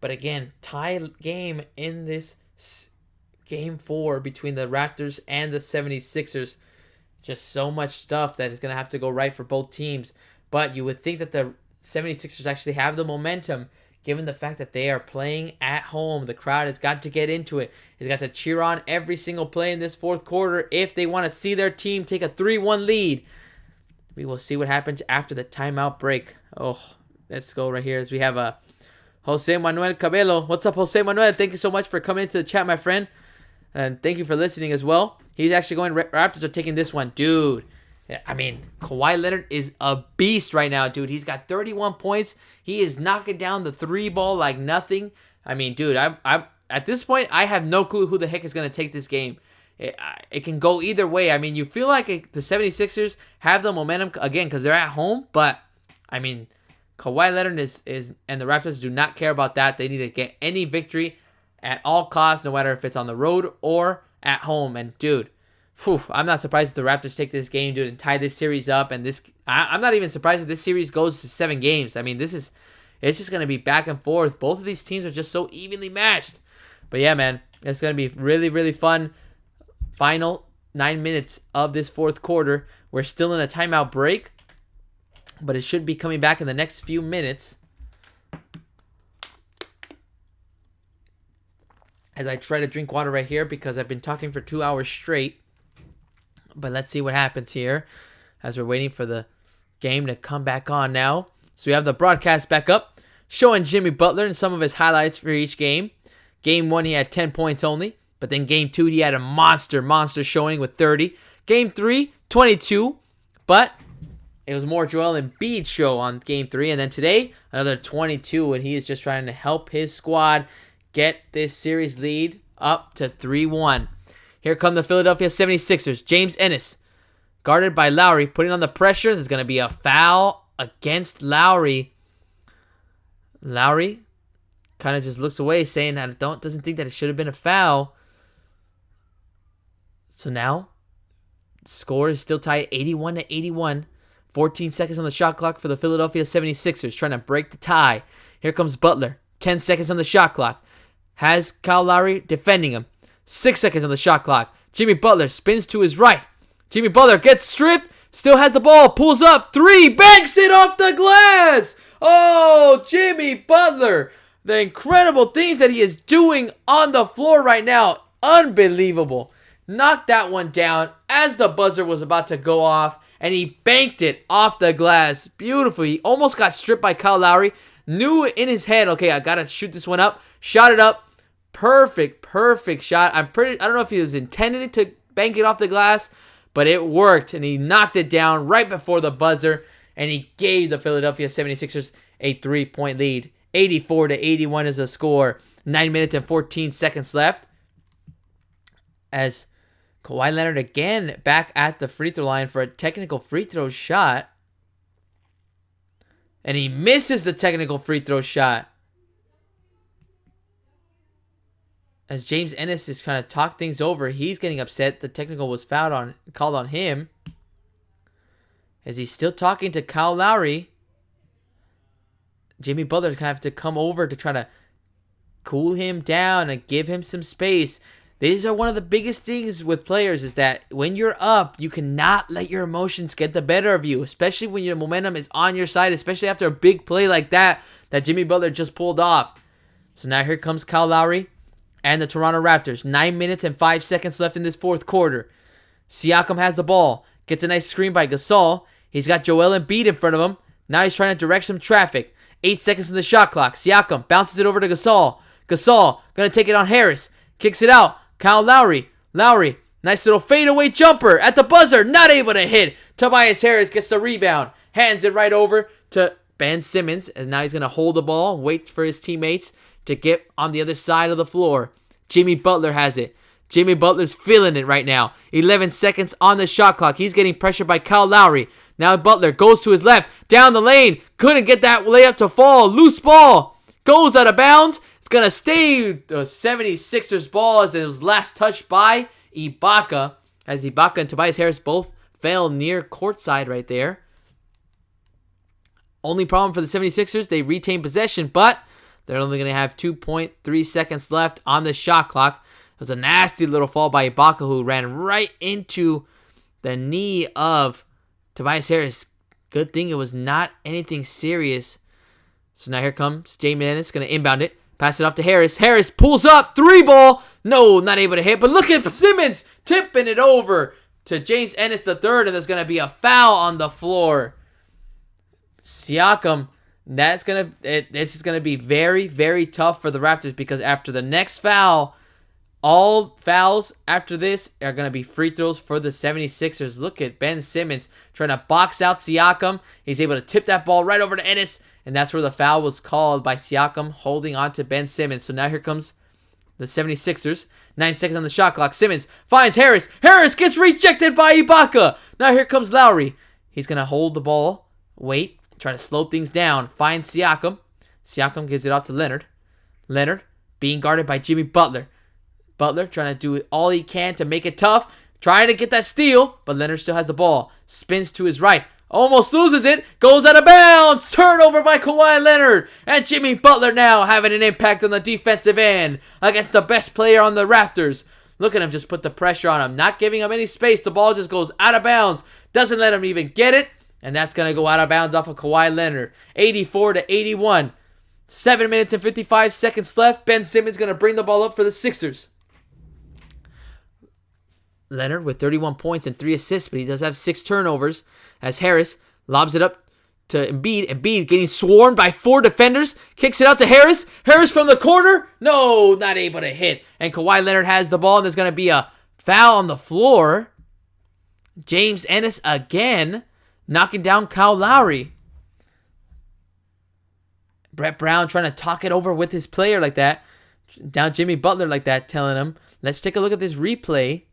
But again, tie game in this game 4 between the Raptors and the 76ers. Just so much stuff that is going to have to go right for both teams. But you would think that the 76ers actually have the momentum, given the fact that they are playing at home. The crowd has got to get into it. Has got to cheer on every single play in this fourth quarter if they want to see their team take a 3-1 lead. We will see what happens after the timeout break. Oh, let's go right here as we have Jose Manuel Cabello. What's up, Jose Manuel? Thank you so much for coming into the chat, my friend. And thank you for listening as well. He's actually going, Raptors are taking this one. Dude, I mean, Kawhi Leonard is a beast right now, dude. He's got 31 points. He is knocking down the 3 ball like nothing. I mean, dude, I'm at this point, I have no clue who the heck is going to take this game. It can go either way. I mean, you feel like the 76ers have the momentum, again, because they're at home. But, I mean, Kawhi Leonard is and the Raptors do not care about that. They need to get any victory at all costs, no matter if it's on the road or at home. And, dude, I'm not surprised if the Raptors take this game, dude, and tie this series up. And I'm not even surprised if this series goes to 7 games. I mean, it's just going to be back and forth. Both of these teams are just so evenly matched. But, yeah, man, it's going to be really, really fun. Final 9 minutes of this fourth quarter. We're still in a timeout break, but it should be coming back in the next few minutes. As I try to drink water right here because I've been talking for 2 hours straight. But let's see what happens here as we're waiting for the game to come back on now. So we have the broadcast back up, showing Jimmy Butler and some of his highlights for each game. Game 1, he had 10 points only. But then Game 2, he had a monster showing with 30. Game 3, 22. But it was more Joel Embiid's show on Game 3. And then today, another 22. And he is just trying to help his squad get this series lead up to 3-1. Here come the Philadelphia 76ers. James Ennis, guarded by Lowry, putting on the pressure. There's going to be a foul against Lowry. Lowry kind of just looks away, saying that doesn't think that it should have been a foul. So now, score is still tied 81-81. 14 seconds on the shot clock for the Philadelphia 76ers, trying to break the tie. Here comes Butler. 10 seconds on the shot clock. Has Kyle Lowry defending him. 6 seconds on the shot clock. Jimmy Butler spins to his right. Jimmy Butler gets stripped. Still has the ball. Pulls up. 3. Banks it off the glass. Oh, Jimmy Butler. The incredible things that he is doing on the floor right now. Unbelievable. Knocked that one down as the buzzer was about to go off. And he banked it off the glass. Beautiful. He almost got stripped by Kyle Lowry. Knew in his head, okay, I got to shoot this one up. Shot it up. Perfect shot. I don't know if he was intending to bank it off the glass, but it worked. And he knocked it down right before the buzzer. And he gave the Philadelphia 76ers a 3-point lead. 84-81 is the score. 9 minutes and 14 seconds left. As Kawhi Leonard again back at the free throw line for a technical free throw shot. And he misses the technical free throw shot. As James Ennis is trying to talk things over, he's getting upset. The technical was called on him. As he's still talking to Kyle Lowry. Jimmy Butler's going to have to come over to try to cool him down and give him some space. These are one of the biggest things with players is that when you're up, you cannot let your emotions get the better of you, especially when your momentum is on your side, especially after a big play like that Jimmy Butler just pulled off. So now here comes Kyle Lowry and the Toronto Raptors. 9 minutes and 5 seconds left in this fourth quarter. Siakam has the ball. Gets a nice screen by Gasol. He's got Joel Embiid in front of him. Now he's trying to direct some traffic. 8 seconds in the shot clock. Siakam bounces it over to Gasol. Gasol going to take it on Harris. Kicks it out. Kyle Lowry. Lowry. Nice little fadeaway jumper at the buzzer. Not able to hit. Tobias Harris gets the rebound. Hands it right over to Ben Simmons. And now he's going to hold the ball. Wait for his teammates to get on the other side of the floor. Jimmy Butler has it. Jimmy Butler's feeling it right now. 11 seconds on the shot clock. He's getting pressured by Kyle Lowry. Now Butler goes to his left. Down the lane. Couldn't get that layup to fall. Loose ball. Goes out of bounds. It's going to stay the 76ers ball as it was last touched by Ibaka. As Ibaka and Tobias Harris both fell near courtside right there. Only problem for the 76ers, they retain possession, but they're only going to have 2.3 seconds left on the shot clock. It was a nasty little fall by Ibaka, who ran right into the knee of Tobias Harris. Good thing it was not anything serious. So now here comes James Ennis, going to inbound it. Pass it off to Harris. Harris pulls up. 3-ball. No, not able to hit. But look at Simmons tipping it over to James Ennis III. And there's going to be a foul on the floor. Siakam. This is going to be very, very tough for the Raptors. Because after the next foul, all fouls after this are going to be free throws for the 76ers. Look at Ben Simmons trying to box out Siakam. He's able to tip that ball right over to Ennis. And that's where the foul was called by Siakam holding on to Ben Simmons. So now here comes the 76ers. 9 seconds on the shot clock. Simmons finds Harris. Harris gets rejected by Ibaka. Now here comes Lowry. He's going to hold the ball. Wait. Try to slow things down. Finds Siakam. Siakam gives it off to Leonard. Leonard being guarded by Jimmy Butler. Butler trying to do all he can to make it tough. Trying to get that steal. But Leonard still has the ball. Spins to his right. Almost loses it. Goes out of bounds. Turnover by Kawhi Leonard. And Jimmy Butler now having an impact on the defensive end against the best player on the Raptors. Look at him just put the pressure on him. Not giving him any space. The ball just goes out of bounds. Doesn't let him even get it. And that's going to go out of bounds off of Kawhi Leonard. 84-81. 7 minutes and 55 seconds left. Ben Simmons going to bring the ball up for the Sixers. Leonard with 31 points and 3 assists, but he does have 6 turnovers as Harris lobs it up to Embiid. Embiid getting swarmed by 4 defenders. Kicks it out to Harris. Harris from the corner. No, not able to hit. And Kawhi Leonard has the ball, and there's going to be a foul on the floor. James Ennis again knocking down Kyle Lowry. Brett Brown trying to talk it over with his player like that. Down Jimmy Butler like that, telling him, let's take a look at this replay.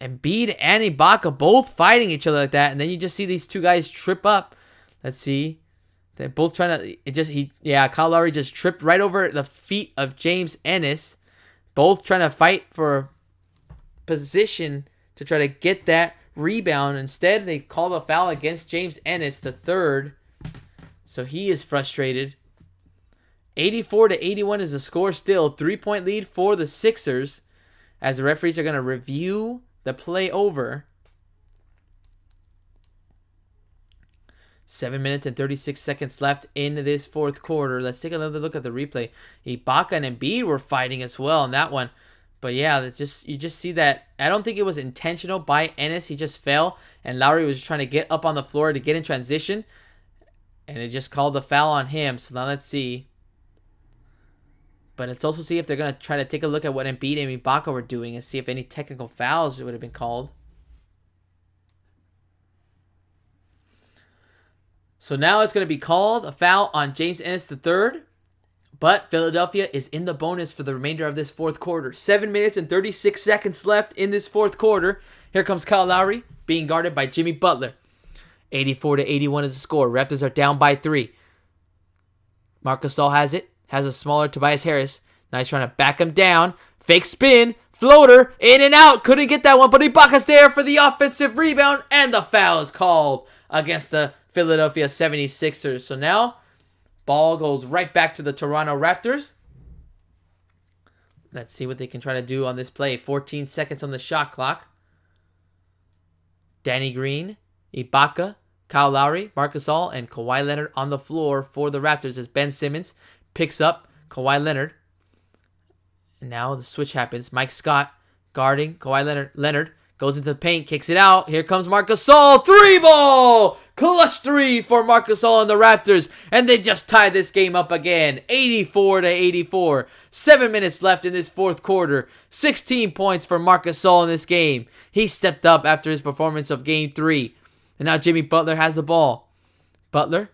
Embiid and Ibaka both fighting each other like that, and then you just see these two guys trip up. Let's see. They're both trying to... Kyle Lowry just tripped right over the feet of James Ennis. Both trying to fight for position to try to get that rebound. Instead, they call a foul against James Ennis, the third. So he is frustrated. 84-81 is the score still. 3-point lead for the Sixers as the referees are going to review the play over. 7 minutes and 36 seconds left in this fourth quarter. Let's take another look at the replay. Ibaka and Embiid were fighting as well in that one. But yeah, you just see that. I don't think it was intentional by Ennis. He just fell. And Lowry was trying to get up on the floor to get in transition. And it just called the foul on him. So now let's see. But let's also see if they're going to try to take a look at what Embiid and Ibaka were doing and see if any technical fouls would have been called. So now it's going to be called a foul on James Ennis III. But Philadelphia is in the bonus for the remainder of this fourth quarter. 7 minutes and 36 seconds left in this fourth quarter. Here comes Kyle Lowry being guarded by Jimmy Butler. 84-81 is the score. Raptors are down by 3. Marc Gasol has it. Has a smaller Tobias Harris. Now he's trying to back him down. Fake spin. Floater. In and out. Couldn't get that one. But Ibaka's there for the offensive rebound. And the foul is called against the Philadelphia 76ers. So now, ball goes right back to the Toronto Raptors. Let's see what they can try to do on this play. 14 seconds on the shot clock. Danny Green, Ibaka, Kyle Lowry, Marc Gasol, and Kawhi Leonard on the floor for the Raptors as Ben Simmons picks up Kawhi Leonard. And now the switch happens. Mike Scott guarding Kawhi Leonard. Leonard goes into the paint, kicks it out. Here comes Marc Gasol. 3-ball! Clutch 3 for Marc Gasol and the Raptors. And they just tied this game up again. 84-84. 7 minutes left in this fourth quarter. 16 points for Marc Gasol in this game. He stepped up after his performance of Game 3. And now Jimmy Butler has the ball. Butler,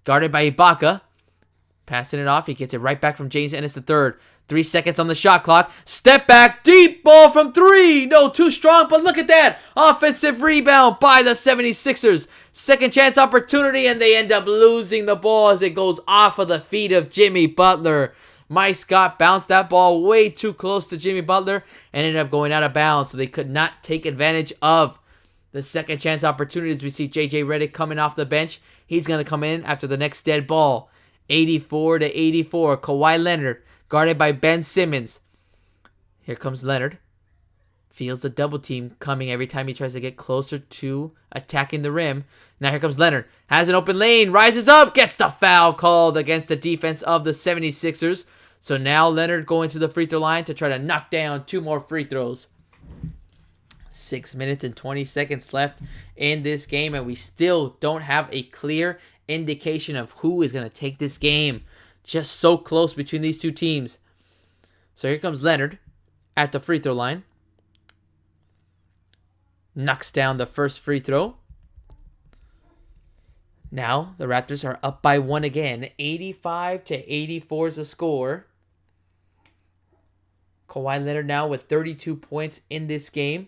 guarded by Ibaka. Passing it off. He gets it right back from James Ennis III. 3 seconds on the shot clock. Step back. Deep ball from 3. No, too strong, but look at that. Offensive rebound by the 76ers. Second chance opportunity, and they end up losing the ball as it goes off of the feet of Jimmy Butler. Mike Scott bounced that ball way too close to Jimmy Butler and ended up going out of bounds, so they could not take advantage of the second chance opportunities. We see J.J. Redick coming off the bench. He's going to come in after the next dead ball. 84-84. Kawhi Leonard guarded by Ben Simmons. Here comes Leonard. Feels the double team coming every time he tries to get closer to attacking the rim. Now here comes Leonard. Has an open lane. Rises up. Gets the foul called against the defense of the 76ers. So now Leonard going to the free throw line to try to knock down 2 more free throws. 6 minutes and 20 seconds left in this game, and we still don't have a clear indication of who is going to take this game. Just so close between these two teams. So here comes Leonard at the free throw line. Knocks down the first free throw. Now the Raptors are up by 1 again. 85-84 is the score. Kawhi Leonard now with 32 points in this game.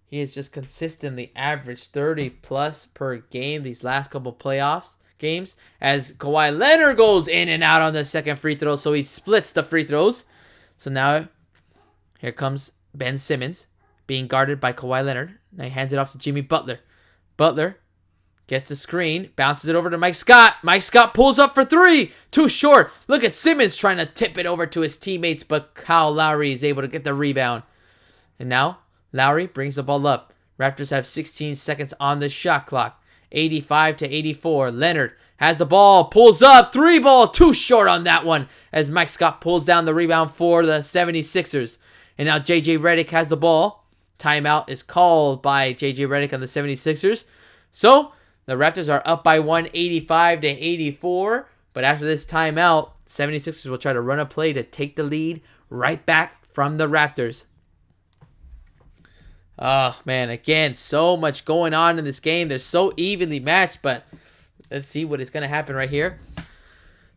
He has just consistently averaged 30 plus per game these last couple playoffs games, as Kawhi Leonard goes in and out on the second free throw, so he splits the free throws. So now here comes Ben Simmons being guarded by Kawhi Leonard. Now he hands it off to Jimmy Butler. Butler gets the screen, bounces it over to Mike Scott. Mike Scott pulls up for 3. Too short. Look at Simmons trying to tip it over to his teammates, but Kyle Lowry is able to get the rebound. And now Lowry brings the ball up. Raptors have 16 seconds on the shot clock. 85-84. Leonard has the ball, pulls up, 3 ball, too short on that one, as Mike Scott pulls down the rebound for the 76ers. And now J.J. Redick has the ball. Timeout is called by J.J. Redick on the 76ers. So the Raptors are up by 1, 85-84. But after this timeout, 76ers will try to run a play to take the lead right back from the Raptors. Oh, man, again, so much going on in this game. They're so evenly matched, but let's see what is going to happen right here.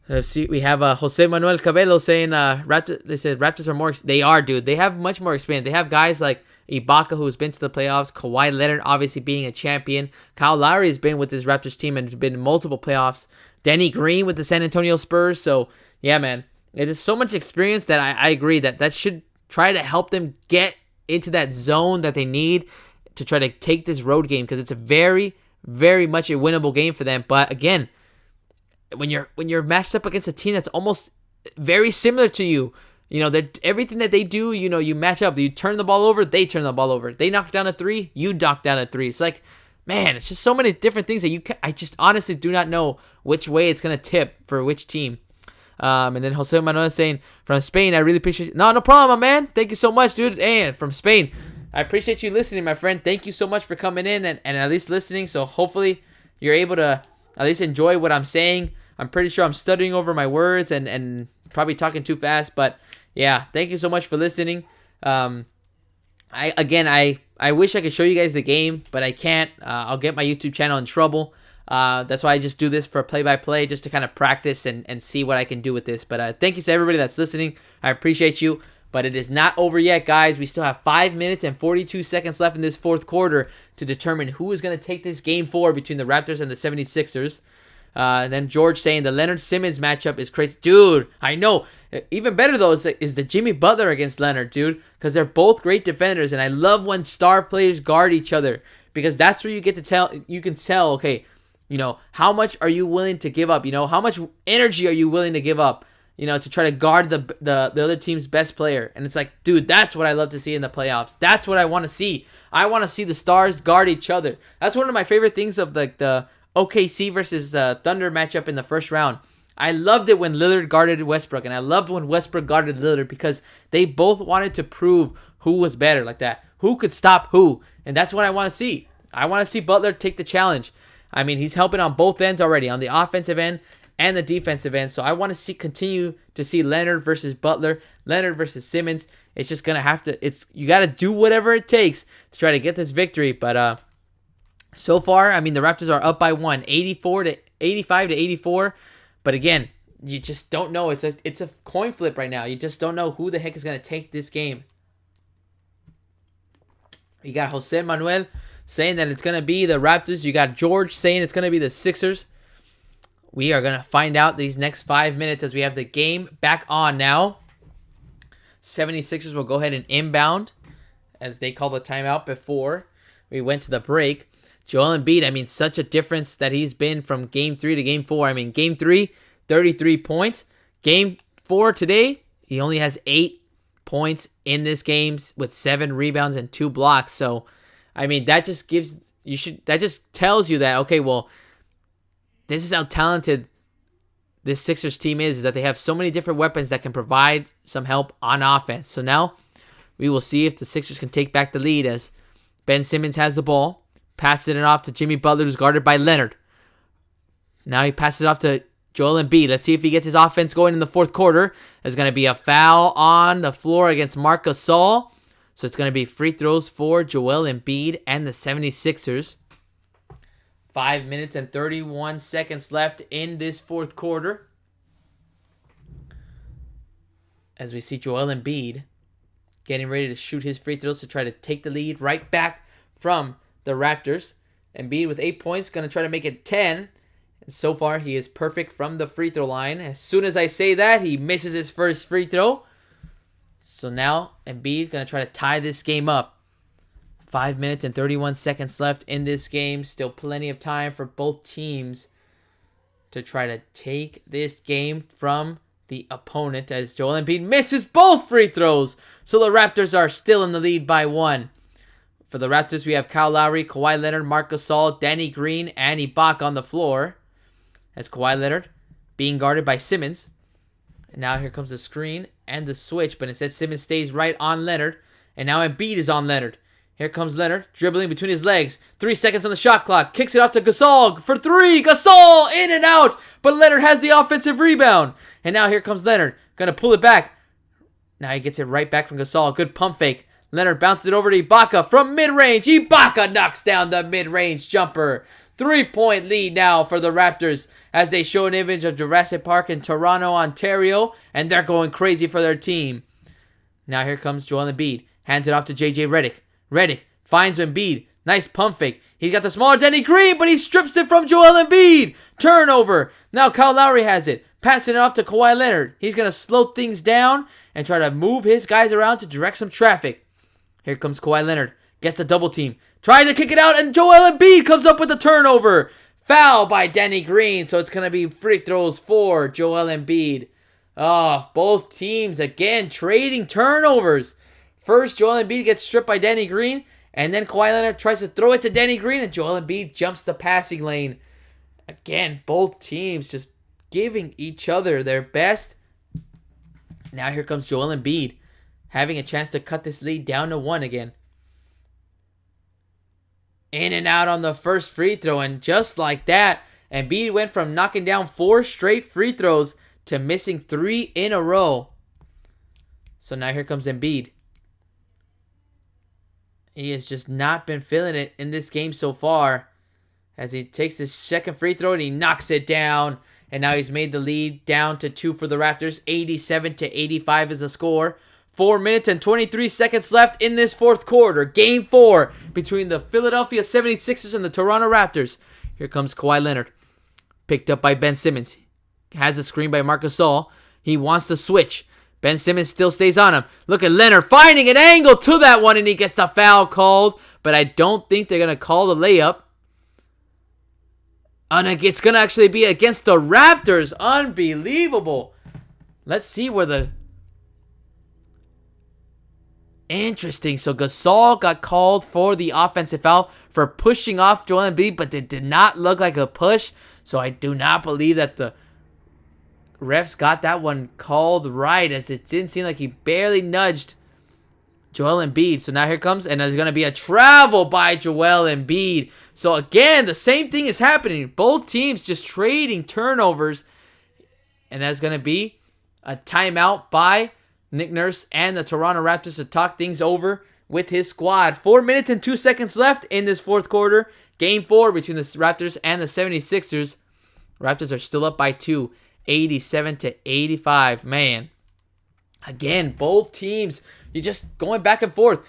Let's see. We have Jose Manuel Cabello saying they said Raptors are more. They are, dude. They have much more experience. They have guys like Ibaka, who's been to the playoffs. Kawhi Leonard, obviously being a champion. Kyle Lowry has been with this Raptors team and been in multiple playoffs. Danny Green with the San Antonio Spurs. So, yeah, man. It is so much experience that I agree that should try to help them get into that zone that they need to try to take this road game, because it's a very, very much a winnable game for them. But again, when you're matched up against a team that's almost very similar to you, you know, that everything that they do, you know, you match up. You turn the ball over, they turn the ball over. They knock down a 3, you knock down a 3. It's like, man, it's just so many different things that I just honestly do not know which way it's gonna tip for which team. And then Jose Manuel saying, from Spain, I really appreciate... No problem, my man. Thank you so much, dude. And from Spain, I appreciate you listening, my friend. Thank you so much for coming in and at least listening. So hopefully you're able to at least enjoy what I'm saying. I'm pretty sure I'm stuttering over my words and probably talking too fast. But yeah, thank you so much for listening. I wish I could show you guys the game, but I can't. I'll get my YouTube channel in trouble. That's why I just do this for play-by-play, just to kind of practice and see what I can do with this. But thank you to everybody that's listening. I appreciate you. But it is not over yet, guys. We still have 5 minutes and 42 seconds left in this fourth quarter to determine who is going to take this game 4 between the Raptors and the 76ers. And then George saying the Leonard Simmons matchup is crazy. Dude, I know. Even better, though, is the Jimmy Butler against Leonard, dude. Because they're both great defenders. And I love when star players guard each other. Because that's where you get to tell, you can tell, okay, you know, how much are you willing to give up? You know, how much energy are you willing to give up, you know, to try to guard the other team's best player? And it's like, dude, that's what I love to see in the playoffs. That's what I want to see. I want to see the stars guard each other. That's one of my favorite things of the OKC versus Thunder matchup in the first round. I loved it when Lillard guarded Westbrook, and I loved when Westbrook guarded Lillard, because they both wanted to prove who was better like that. Who could stop who? And that's what I want to see. I want to see Butler take the challenge. I mean, he's helping on both ends already, on the offensive end and the defensive end. So I want to continue to see Leonard versus Butler, Leonard versus Simmons. It's just going to have to, you got to do whatever it takes to try to get this victory. But so far, I mean, the Raptors are up by 1, 85-84. But again, you just don't know. It's a coin flip right now. You just don't know who the heck is going to take this game. You got Jose Manuel saying that it's going to be the Raptors. You got George saying it's going to be the Sixers. We are going to find out these next 5 minutes as we have the game back on now. 76ers will go ahead and inbound as they call the timeout before we went to the break. Joel Embiid, such a difference that he's been from Game 3 to Game 4. Game 3, 33 points. Game 4 today, he only has 8 points in this game with 7 rebounds and 2 blocks. So, that just tells you that, okay, well, this is how talented this Sixers team is that they have so many different weapons that can provide some help on offense. So now we will see if the Sixers can take back the lead as Ben Simmons has the ball, passes it off to Jimmy Butler, who's guarded by Leonard. Now he passes it off to Joel Embiid. Let's see if he gets his offense going in the fourth quarter. There's going to be a foul on the floor against Marc Gasol. So it's going to be free throws for Joel Embiid and the 76ers. 5 minutes and 31 seconds left in this fourth quarter. As we see Joel Embiid getting ready to shoot his free throws to try to take the lead right back from the Raptors. Embiid with 8 points, going to try to make it 10. And so far, he is perfect from the free throw line. As soon as I say that, he misses his first free throw. So now, Embiid going to try to tie this game up. 5 minutes and 31 seconds left in this game. Still plenty of time for both teams to try to take this game from the opponent as Joel Embiid misses both free throws. So the Raptors are still in the lead by 1. For the Raptors, we have Kyle Lowry, Kawhi Leonard, Marc Gasol, Danny Green, and Ibaka on the floor. As Kawhi Leonard being guarded by Simmons. And now here comes the screen and the switch, but instead Simmons stays right on Leonard. And now Embiid is on Leonard. Here comes Leonard, dribbling between his legs. 3 seconds on the shot clock. Kicks it off to Gasol for 3. Gasol in and out. But Leonard has the offensive rebound. And now here comes Leonard. Going to pull it back. Now he gets it right back from Gasol. Good pump fake. Leonard bounces it over to Ibaka from mid-range. Ibaka knocks down the mid-range jumper. 3-point lead now for the Raptors as they show an image of Jurassic Park in Toronto, Ontario. And they're going crazy for their team. Now here comes Joel Embiid. Hands it off to JJ Redick. Redick finds Embiid. Nice pump fake. He's got the smaller Danny Green, but he strips it from Joel Embiid. Turnover. Now Kyle Lowry has it. Passing it off to Kawhi Leonard. He's going to slow things down and try to move his guys around to direct some traffic. Here comes Kawhi Leonard. Gets the double team. Trying to kick it out, and Joel Embiid comes up with the turnover. Foul by Danny Green, so it's going to be free throws for Joel Embiid. Both teams, again, trading turnovers. First, Joel Embiid gets stripped by Danny Green, and then Kawhi Leonard tries to throw it to Danny Green, and Joel Embiid jumps the passing lane. Again, both teams just giving each other their best. Now here comes Joel Embiid, having a chance to cut this lead down to 1 again. In and out on the first free throw, and just like that, Embiid went from knocking down 4 straight free throws to missing 3 in a row. So now here comes Embiid. He has just not been feeling it in this game so far. As he takes his second free throw and he knocks it down. And now he's made the lead down to 2 for the Raptors. 87-85 is the score. 4 minutes and 23 seconds left in this fourth quarter. Game 4 between the Philadelphia 76ers and the Toronto Raptors. Here comes Kawhi Leonard. Picked up by Ben Simmons. Has a screen by Marc Gasol. He wants to switch. Ben Simmons still stays on him. Look at Leonard finding an angle to that one, and he gets the foul called. But I don't think they're going to call the layup. And it's going to actually be against the Raptors. Unbelievable. Let's see where the... Interesting. So Gasol got called for the offensive foul for pushing off Joel Embiid, but it did not look like a push. So I do not believe that the refs got that one called right, as it didn't seem like he barely nudged Joel Embiid. So now here comes, and there's going to be a travel by Joel Embiid. So again, the same thing is happening. Both teams just trading turnovers. And that's going to be a timeout by Nick Nurse and the Toronto Raptors to talk things over with his squad. 4 minutes and 2 seconds left in this fourth quarter. Game 4 between the Raptors and the 76ers. Raptors are still up by 2. 87-85. Man, again, both teams, you're just going back and forth.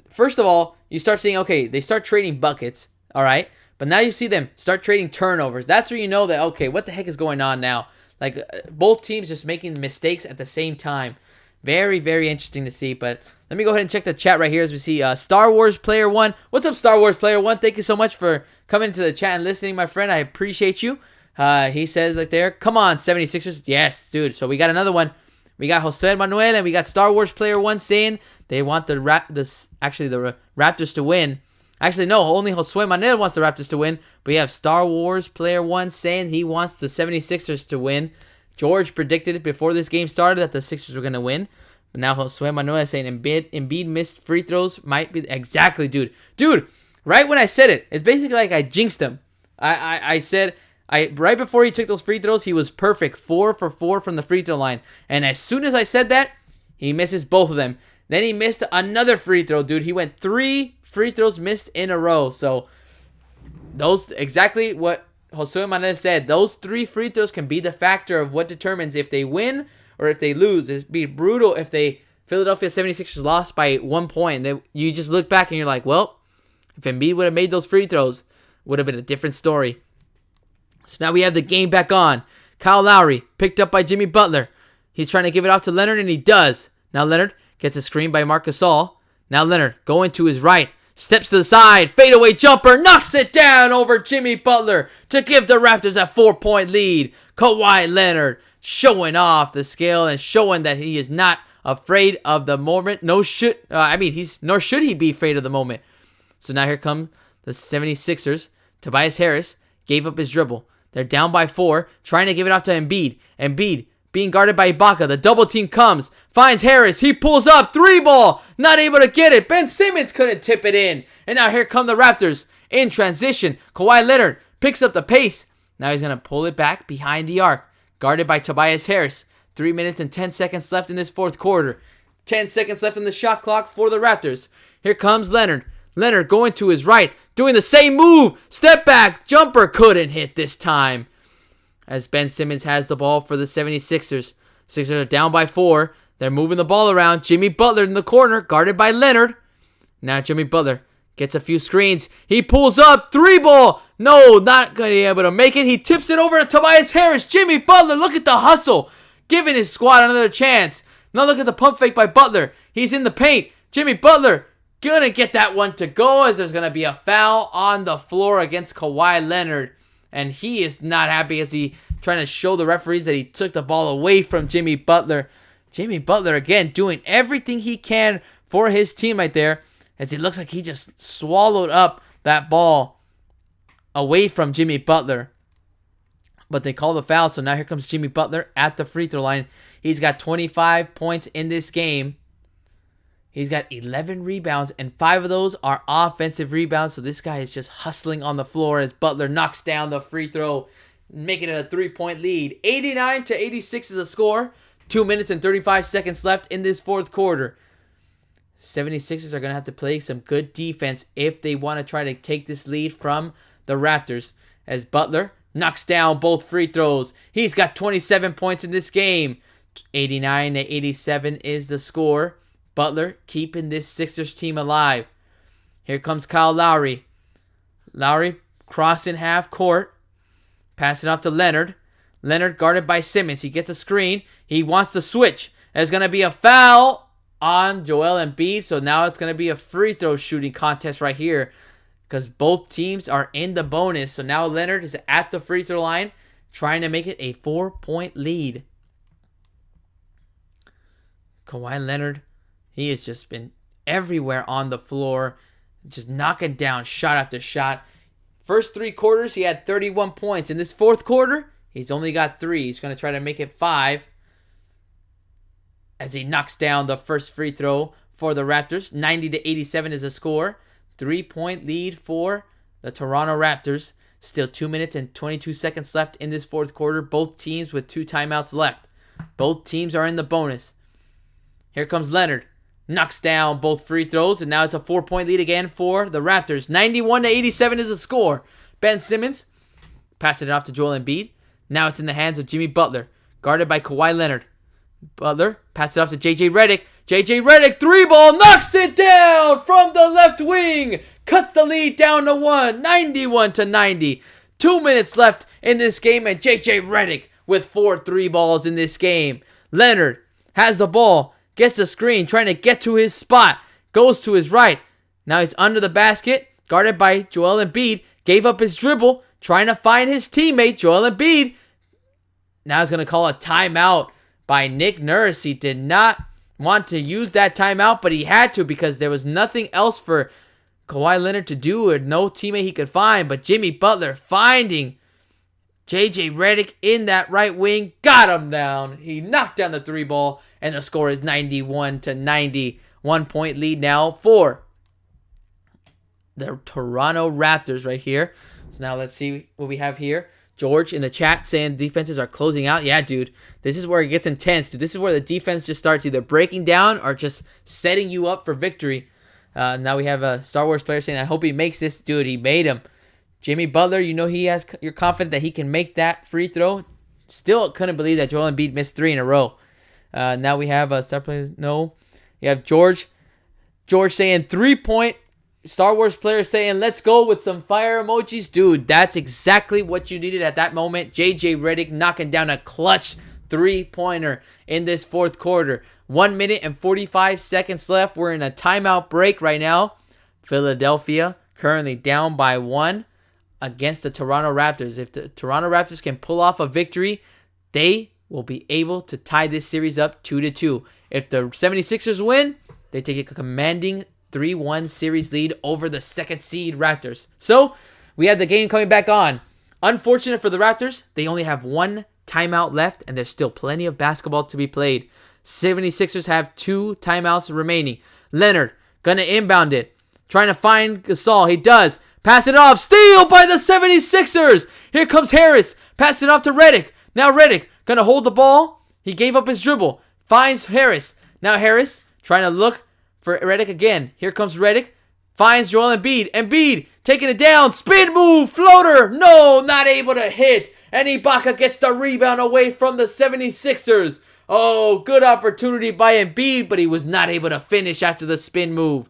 First of all, you start seeing, okay, they start trading buckets, all right? But now you see them start trading turnovers. That's where you know that, okay, what the heck is going on now? Like, both teams just making mistakes at the same time. Very, very interesting to see. But let me go ahead and check the chat right here as we see Star Wars Player 1. What's up, Star Wars Player 1? Thank you so much for coming into the chat and listening, my friend. I appreciate you. He says right there, come on, 76ers. Yes, dude. So we got another one. We got Jose Manuel and we got Star Wars Player 1 saying they want the Raptors to win. Actually, no, only Jose Manuel wants the Raptors to win. But we have Star Wars Player 1 saying he wants the 76ers to win. George predicted before this game started that the Sixers were going to win. But now Jose Manuel is saying Embiid missed free throws might be... Exactly, dude. Dude, right when I said it, it's basically like I jinxed him. I said... right before he took those free throws, he was perfect. 4 for 4 from the free throw line. And as soon as I said that, he misses both of them. Then he missed another free throw, dude. He went 3 free throws missed in a row. So, those exactly what Jose Manuel said. Those 3 free throws can be the factor of what determines if they win or if they lose. It'd be brutal if Philadelphia 76ers lost by 1 point. You just look back and you're like, well, if Embiid would have made those free throws, would have been a different story. So now we have the game back on. Kyle Lowry picked up by Jimmy Butler. He's trying to give it out to Leonard, and he does. Now Leonard gets a screen by Marc Gasol. Now Leonard going to his right. Steps to the side. Fadeaway jumper. Knocks it down over Jimmy Butler to give the Raptors a 4-point lead. Kawhi Leonard showing off the scale and showing that he is not afraid of the moment. Nor should he be afraid of the moment. So now here come the 76ers. Tobias Harris gave up his dribble. They're down by 4, trying to give it out to Embiid. Embiid being guarded by Ibaka. The double team comes, finds Harris. He pulls up, 3-ball, not able to get it. Ben Simmons couldn't tip it in. And now here come the Raptors in transition. Kawhi Leonard picks up the pace. Now he's going to pull it back behind the arc, guarded by Tobias Harris. 3 minutes and 10 seconds left in this fourth quarter. 10 seconds left on the shot clock for the Raptors. Here comes Leonard. Leonard going to his right, doing the same move. Step back, jumper couldn't hit this time. As Ben Simmons has the ball for the 76ers. Sixers are down by 4. They're moving the ball around. Jimmy Butler in the corner, guarded by Leonard. Now Jimmy Butler gets a few screens. He pulls up, 3-ball. No, not going to be able to make it. He tips it over to Tobias Harris. Jimmy Butler, look at the hustle. Giving his squad another chance. Now look at the pump fake by Butler. He's in the paint. Jimmy Butler gonna get that one to go as there's gonna be a foul on the floor against Kawhi Leonard. And he is not happy as he trying to show the referees that he took the ball away from Jimmy Butler. Jimmy Butler again doing everything he can for his team right there as it looks like he just swallowed up that ball away from Jimmy Butler. But they call the foul, so now here comes Jimmy Butler at the free throw line. He's got 25 points in this game. He's got 11 rebounds, and 5 of those are offensive rebounds. So this guy is just hustling on the floor as Butler knocks down the free throw, making it a 3-point lead. 89-86 is a score. 2 minutes and 35 seconds left in this fourth quarter. 76ers are going to have to play some good defense if they want to try to take this lead from the Raptors. As Butler knocks down both free throws. He's got 27 points in this game. 89-87 is the score. Butler keeping this Sixers team alive. Here comes Kyle Lowry. Lowry crossing half court. Passing off to Leonard. Leonard guarded by Simmons. He gets a screen. He wants to switch. There's going to be a foul on Joel Embiid. So now it's going to be a free throw shooting contest right here. Because both teams are in the bonus. So now Leonard is at the free throw line. Trying to make it a 4-point lead. Kawhi Leonard. He has just been everywhere on the floor, just knocking down shot after shot. First 3 quarters, he had 31 points. In this fourth quarter, he's only got 3. He's going to try to make it 5 as he knocks down the first free throw for the Raptors. 90-87 is the score. 3-point lead for the Toronto Raptors. Still 2 minutes and 22 seconds left in this fourth quarter. Both teams with 2 timeouts left. Both teams are in the bonus. Here comes Leonard. Knocks down both free throws, and now it's a 4-point lead again for the Raptors. 91-87 is the score. Ben Simmons passing it off to Joel Embiid. Now it's in the hands of Jimmy Butler, guarded by Kawhi Leonard. Butler passes it off to J.J. Redick. J.J. Redick, 3-ball, knocks it down from the left wing. Cuts the lead down to 1, 91-90. 2 minutes left in this game, and J.J. Redick with 4 3-balls in this game. Leonard has the ball, gets the screen, trying to get to his spot. Goes to his right. Now he's under the basket, guarded by Joel Embiid. Gave up his dribble, trying to find his teammate, Joel Embiid. Now he's going to call a timeout by Nick Nurse. He did not want to use that timeout, but he had to because there was nothing else for Kawhi Leonard to do or no teammate he could find. But Jimmy Butler finding J.J. Redick in that right wing, got him down. He knocked down the 3-ball, and the score is 91-90. 1 point lead now for the Toronto Raptors right here. So now let's see what we have here. George in the chat saying defenses are closing out. Yeah, dude. This is where it gets intense, dude. This is where the defense just starts either breaking down or just setting you up for victory. Now we have a Star Wars player saying, I hope he makes this. Dude, he made him. Jimmy Butler, you're confident that he can make that free throw. Still couldn't believe that Joel Embiid missed 3 in a row. Now we have a star player. No. You have George. George saying 3-point. Star Wars player saying, let's go with some fire emojis. Dude, that's exactly what you needed at that moment. J.J. Redick knocking down a clutch 3-pointer in this fourth quarter. 1 minute and 45 seconds left. We're in a timeout break right now. Philadelphia currently down by 1 against the Toronto Raptors. If the Toronto Raptors can pull off a victory, they will be able to tie this series up 2-2. If the 76ers win, they take a commanding 3-1 series lead over the second seed Raptors. So, we have the game coming back on. Unfortunate for the Raptors, they only have 1 timeout left, and there's still plenty of basketball to be played. 76ers have 2 timeouts remaining. Leonard, gonna inbound it. Trying to find Gasol. He does. Pass it off. Steal by the 76ers. Here comes Harris. Pass it off to Redick. Now Redick, gonna hold the ball. He gave up his dribble. Finds Harris. Now Harris, trying to look for Redick again. Here comes Redick. Finds Joel Embiid. Embiid taking it down. Spin move. Floater. No, not able to hit. And Ibaka gets the rebound away from the 76ers. Oh, good opportunity by Embiid, but he was not able to finish after the spin move.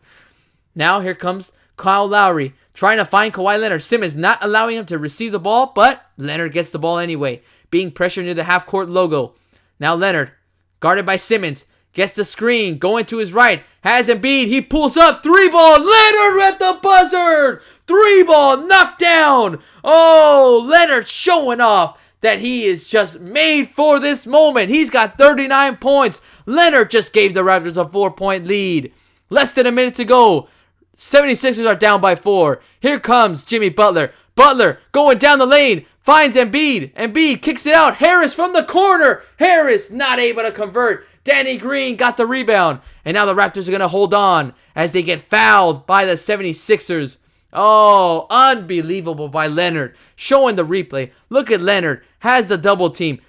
Now here comes Kyle Lowry trying to find Kawhi Leonard. Simmons not allowing him to receive the ball, but Leonard gets the ball anyway. Being pressured near the half-court logo. Now Leonard, guarded by Simmons, gets the screen, going to his right, has Embiid, he pulls up, 3-ball, Leonard at the buzzer! 3-ball, knocked down! Oh, Leonard showing off that he is just made for this moment. He's got 39 points. Leonard just gave the Raptors a 4-point lead. Less than a minute to go. 76ers are down by 4. Here comes Jimmy Butler. Butler going down the lane. Finds Embiid. Embiid kicks it out. Harris from the corner. Harris not able to convert. Danny Green got the rebound. And now the Raptors are going to hold on as they get fouled by the 76ers. Oh, unbelievable by Leonard. Showing the replay. Look at Leonard. Has the double team.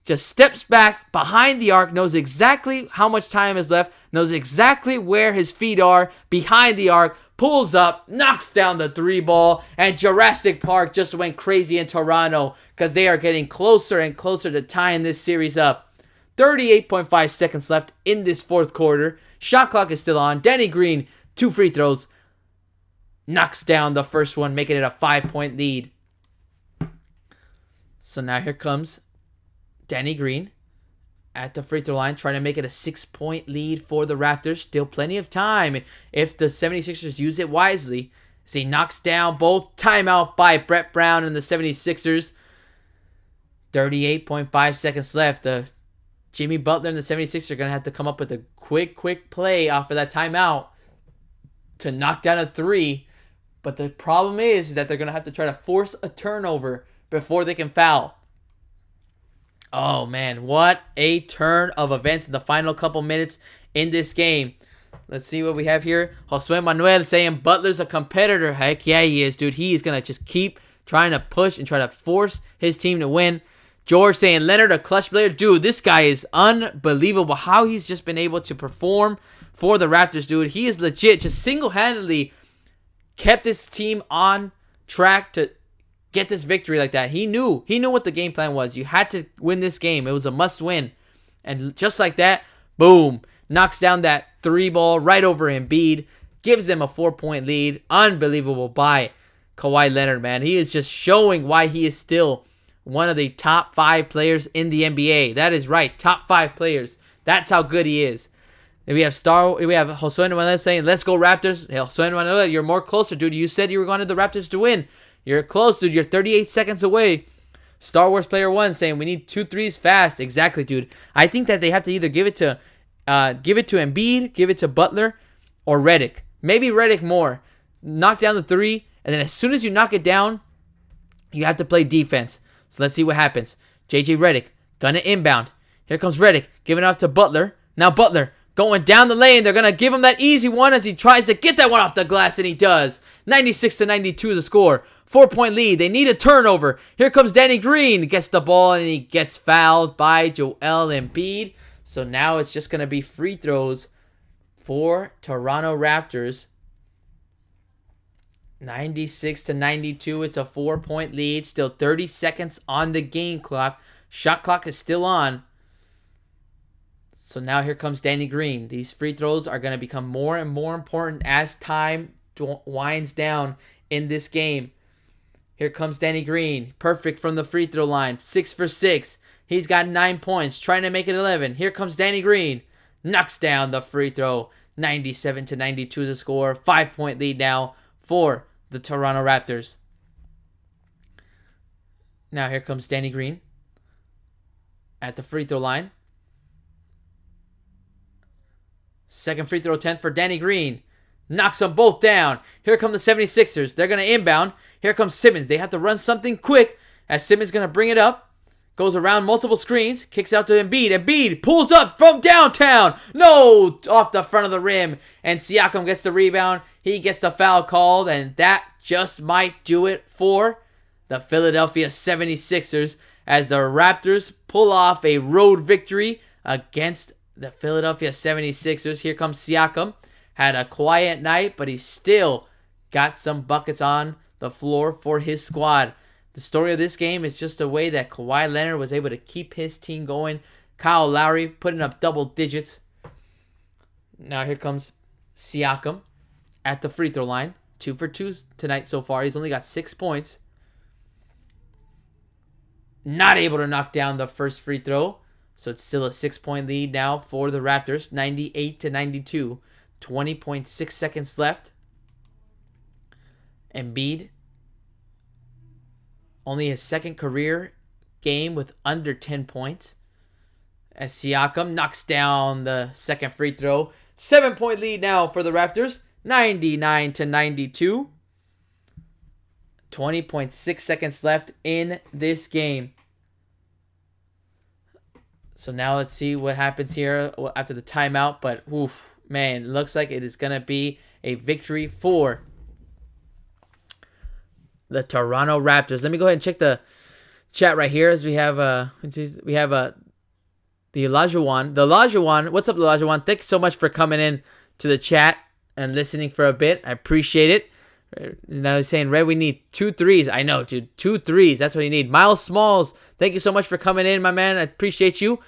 Just steps back behind the arc. Knows exactly how much time is left. Knows exactly where his feet are. Behind the arc. Pulls up. Knocks down the 3-ball. And Jurassic Park just went crazy in Toronto. Because they are getting closer and closer to tying this series up. 38.5 seconds left in this fourth quarter. Shot clock is still on. Danny Green, 2 free throws. Knocks down the first one, making it a 5-point lead. So now here comes Danny Green at the free throw line, trying to make it a 6-point lead for the Raptors. Still plenty of time if the 76ers use it wisely. As he knocks down both. Timeout by Brett Brown and the 76ers. 38.5 seconds left. Jimmy Butler and the 76ers are going to have to come up with a quick play off of that timeout to knock down a 3. But the problem is that they're going to have to try to force a turnover before they can foul. Oh, man. What a turn of events in the final couple minutes in this game. Let's see what we have here. Josue Manuel saying Butler's a competitor. Heck yeah, he is, dude. He is going to just keep trying to push and try to force his team to win. George saying Leonard a clutch player. Dude, this guy is unbelievable how he's just been able to perform for the Raptors, dude. He is legit just single-handedly kept this team on track to get this victory like that. He knew what the game plan was. You had to win this game. It was a must win. And just like that, boom, knocks down that 3 ball right over Embiid, gives them a 4-point lead. Unbelievable by Kawhi Leonard, man. He is just showing why he is still one of the top 5 players in the NBA. That is right, top 5 players. That's how good he is. And we have Josue Manuel saying, "Let's go Raptors." Hey, Josue Manuel, you're more closer, dude. You said you were wanted the Raptors to win. You're close, dude. You're 38 seconds away. Star Wars Player 1 saying, "We need 2 threes fast." Exactly, dude. I think that they have to either give it to Embiid, give it to Butler, or Redick. Maybe Redick more. Knock down the 3, and then as soon as you knock it down, you have to play defense. So let's see what happens. JJ Redick gonna inbound. Here comes Redick giving it up to Butler. Now Butler going down the lane. They're going to give him that easy one as he tries to get that one off the glass, and he does. 96-92 is the score. 4-point lead. They need a turnover. Here comes Danny Green. Gets the ball, and he gets fouled by Joel Embiid. So now it's just going to be free throws for Toronto Raptors. 96-92. It's a 4-point lead. Still 30 seconds on the game clock. Shot clock is still on. So now here comes Danny Green. These free throws are going to become more and more important as time winds down in this game. Here comes Danny Green. Perfect from the free throw line. 6 for 6. He's got 9 points. Trying to make it 11. Here comes Danny Green. Knocks down the free throw. 97-92 is the score. 5-point lead now for the Toronto Raptors. Now here comes Danny Green at the free throw line. Second free throw attempt for Danny Green. Knocks them both down. Here come the 76ers. They're going to inbound. Here comes Simmons. They have to run something quick as Simmons going to bring it up. Goes around multiple screens. Kicks out to Embiid. Embiid pulls up from downtown. No! Off the front of the rim. And Siakam gets the rebound. He gets the foul called. And that just might do it for the Philadelphia 76ers as the Raptors pull off a road victory against the Philadelphia 76ers. Here comes Siakam. Had a quiet night, but he still got some buckets on the floor for his squad. The story of this game is just the way that Kawhi Leonard was able to keep his team going. Kyle Lowry putting up double digits. Now here comes Siakam at the free throw line. 2 for 2 tonight so far. He's only got 6 points. Not able to knock down the first free throw. So it's still a 6-point lead now for the Raptors. 98-92. 20.6 seconds left. Embiid. Only his second career game with under 10 points. As Siakam knocks down the second free throw. 7-point lead now for the Raptors. 99-92. 20.6 seconds left in this game. So now let's see what happens here after the timeout. But, oof, man, looks like it is going to be a victory for the Toronto Raptors. Let me go ahead and check the chat right here as we have the Olajuwon. The Olajuwon, what's up, Olajuwon? Thanks so much for coming in to the chat and listening for a bit. I appreciate it. Now he's saying, Red, we need 2 threes. I know, dude. 2 threes. That's what you need. Miles Smalls, thank you so much for coming in, my man. I appreciate you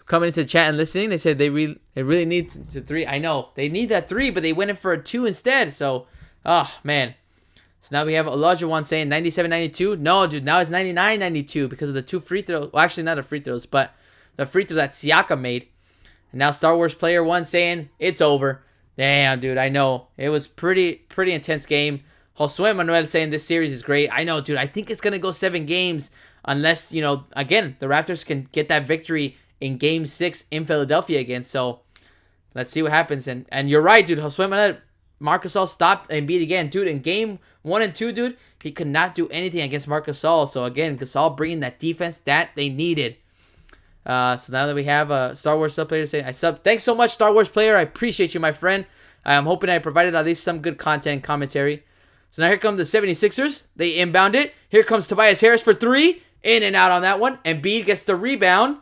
coming into the chat and listening. They said they really need to 3. I know. They need that 3, but they went in for a 2 instead. So, oh, man. So now we have Olajuwon saying 97-92. No, dude. Now it's 99-92 because of the 2 free throws. Well, actually, not the free throws, but the free throw that Siakam made. And now Star Wars Player 1 saying it's over. Damn, dude, I know. It was pretty intense game. Josue Manuel saying this series is great. I know, dude. I think it's going to go 7 games unless, again, the Raptors can get that victory in Game 6 in Philadelphia again. So let's see what happens. And you're right, dude. Josue Manuel, Marc Gasol stopped Embiid again. Dude, in Game 1 and 2, dude, he could not do anything against Marc Gasol. So, again, Gasol bringing that defense that they needed. So now that we have a Star Wars sub player saying, thanks so much, Star Wars player. I appreciate you, my friend. I'm hoping I provided at least some good content and commentary. So now here come the 76ers. They inbound it. Here comes Tobias Harris for 3. In and out on that one. Embiid gets the rebound.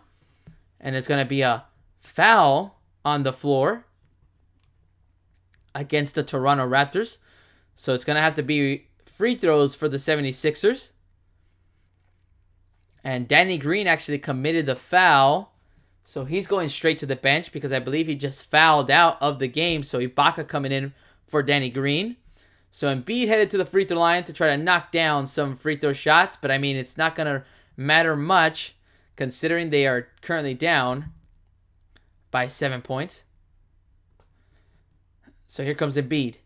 And it's going to be a foul on the floor against the Toronto Raptors. So it's going to have to be free throws for the 76ers. And Danny Green actually committed the foul. So he's going straight to the bench because I believe he just fouled out of the game. So Ibaka coming in for Danny Green. So Embiid headed to the free throw line to try to knock down some free throw shots. But I mean, it's not going to matter much considering they are currently down by 7 points. So here comes Embiid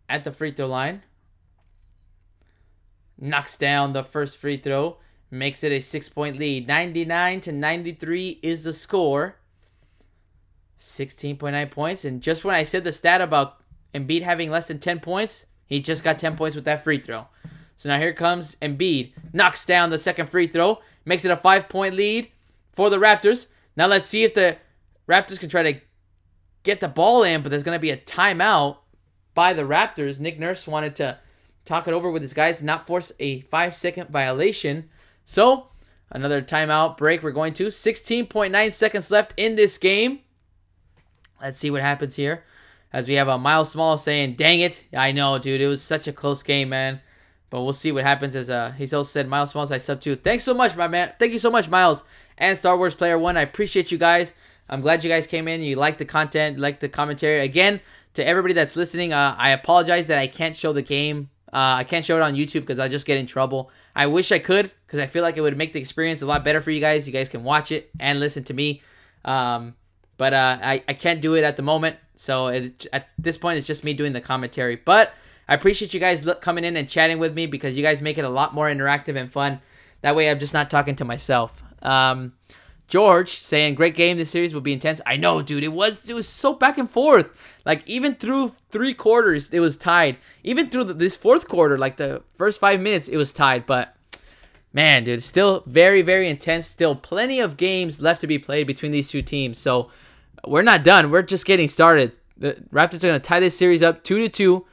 at the free throw line. Knocks down the first free throw. Makes it a 6-point lead. 99-93 is the score. 16.9 points. And just when I said the stat about Embiid having less than 10 points, he just got 10 points with that free throw. So now here comes Embiid. Knocks down the second free throw. Makes it a 5-point lead for the Raptors. Now let's see if the Raptors can try to get the ball in, but there's going to be a timeout by the Raptors. Nick Nurse wanted to talk it over with his guys, not force a 5-second violation. So, another timeout break we're going to. 16.9 seconds left in this game. Let's see what happens here. As we have a Miles Small saying, dang it. I know, dude. It was such a close game, man. But we'll see what happens. As he's also said, Miles Smalls, I sub too. Thanks so much, my man. Thank you so much, Miles. And Star Wars Player 1. I appreciate you guys. I'm glad you guys came in. You liked the content, liked the commentary. Again, to everybody that's listening, I apologize that I can't show the game. I can't show it on YouTube because I'll just get in trouble. I wish I could because I feel like it would make the experience a lot better for you guys. You guys can watch it and listen to me. But I can't do it at the moment. So at this point, it's just me doing the commentary. But I appreciate you guys coming in and chatting with me because you guys make it a lot more interactive and fun. That way I'm just not talking to myself. George saying, great game. This series will be intense. I know, dude. It was so back and forth. Like, even through 3 quarters, it was tied. Even through this fourth quarter, like the first 5 minutes, it was tied. But, man, dude, still very, very intense. Still plenty of games left to be played between these two teams. So, we're not done. We're just getting started. The Raptors are going to tie this series up 2-2,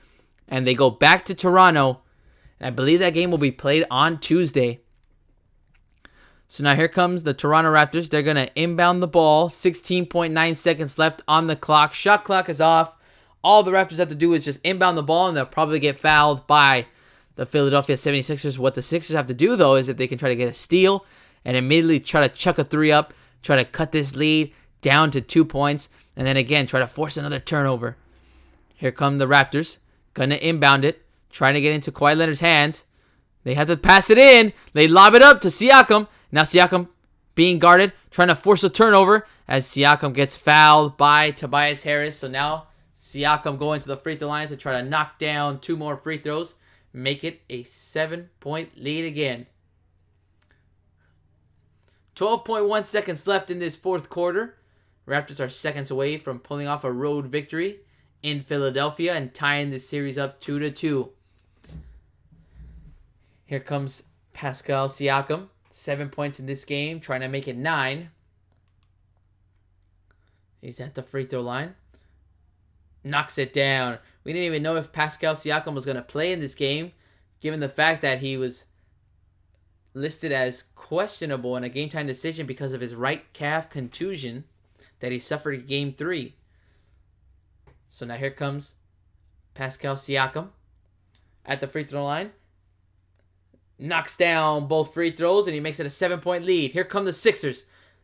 and they go back to Toronto. And I believe that game will be played on Tuesday. So now here comes the Toronto Raptors. They're going to inbound the ball. 16.9 seconds left on the clock. Shot clock is off. All the Raptors have to do is just inbound the ball, and they'll probably get fouled by the Philadelphia 76ers. What the Sixers have to do, though, is if they can try to get a steal and immediately try to chuck a 3 up, try to cut this lead down to 2 points, and then again try to force another turnover. Here come the Raptors. Going to inbound it, trying to get into Kawhi Leonard's hands. They have to pass it in. They lob it up to Siakam. Now Siakam being guarded, trying to force a turnover as Siakam gets fouled by Tobias Harris. So now Siakam going to the free throw line to try to knock down 2 more free throws. Make it a 7-point lead again. 12.1 seconds left in this fourth quarter. Raptors are seconds away from pulling off a road victory in Philadelphia and tying this series up 2-2. Here comes Pascal Siakam. 7 points in this game, trying to make it 9. He's at the free throw line. Knocks it down. We didn't even know if Pascal Siakam was going to play in this game, given the fact that he was listed as questionable in a game-time decision because of his right calf contusion that he suffered in Game 3. So now here comes Pascal Siakam at the free throw line. Knocks down both free throws, and he makes it a 7-point lead. Here come the Sixers.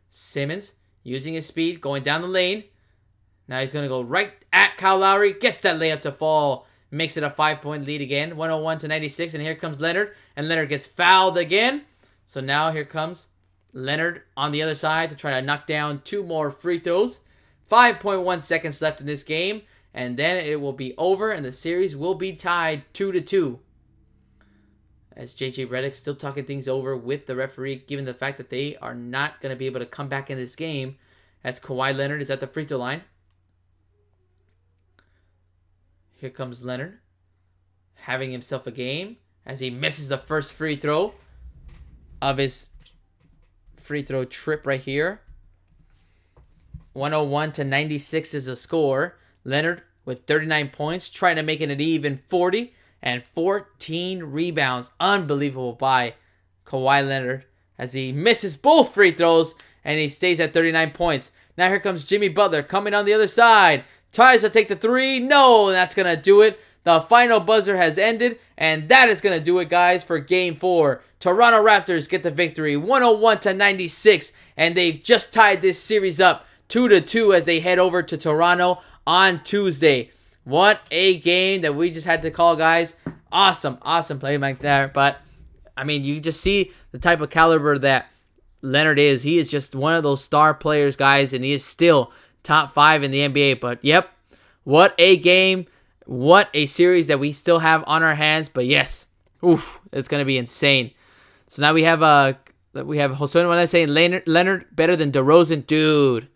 Simmons using his speed, going down the lane. Now he's going to go right at Kyle Lowry. Gets that layup to fall. Makes it a 5-point lead again. 101-96, and here comes Leonard. And Leonard gets fouled again. So now here comes Leonard on the other side to try to knock down 2 more free throws. 5.1 seconds left in this game. And then it will be over, and the series will be tied 2-2. As JJ Redick still talking things over with the referee, given the fact that they are not going to be able to come back in this game, as Kawhi Leonard is at the free throw line. Here comes Leonard, having himself a game, as he misses the first free throw of his free throw trip right here. 101-96 is the score. Leonard with 39 points, trying to make it an even 40. And 14 rebounds. Unbelievable by Kawhi Leonard as he misses both free throws and he stays at 39 points. Now here comes Jimmy Butler coming on the other side. Tries to take the 3. No, that's going to do it. The final buzzer has ended, and that is going to do it, guys, for Game 4. Toronto Raptors get the victory, 101-96, and they've just tied this series up 2-2 as they head over to Toronto on Tuesday. What a game that we just had to call, guys. Awesome play back there. But, I mean, you just see the type of caliber that Leonard is. He is just one of those star players, guys, and he is still top 5 in the NBA. But, yep, what a game. What a series that we still have on our hands. But, yes, it's going to be insane. So now we have Jose Manuel saying Leonard better than DeRozan. Dude.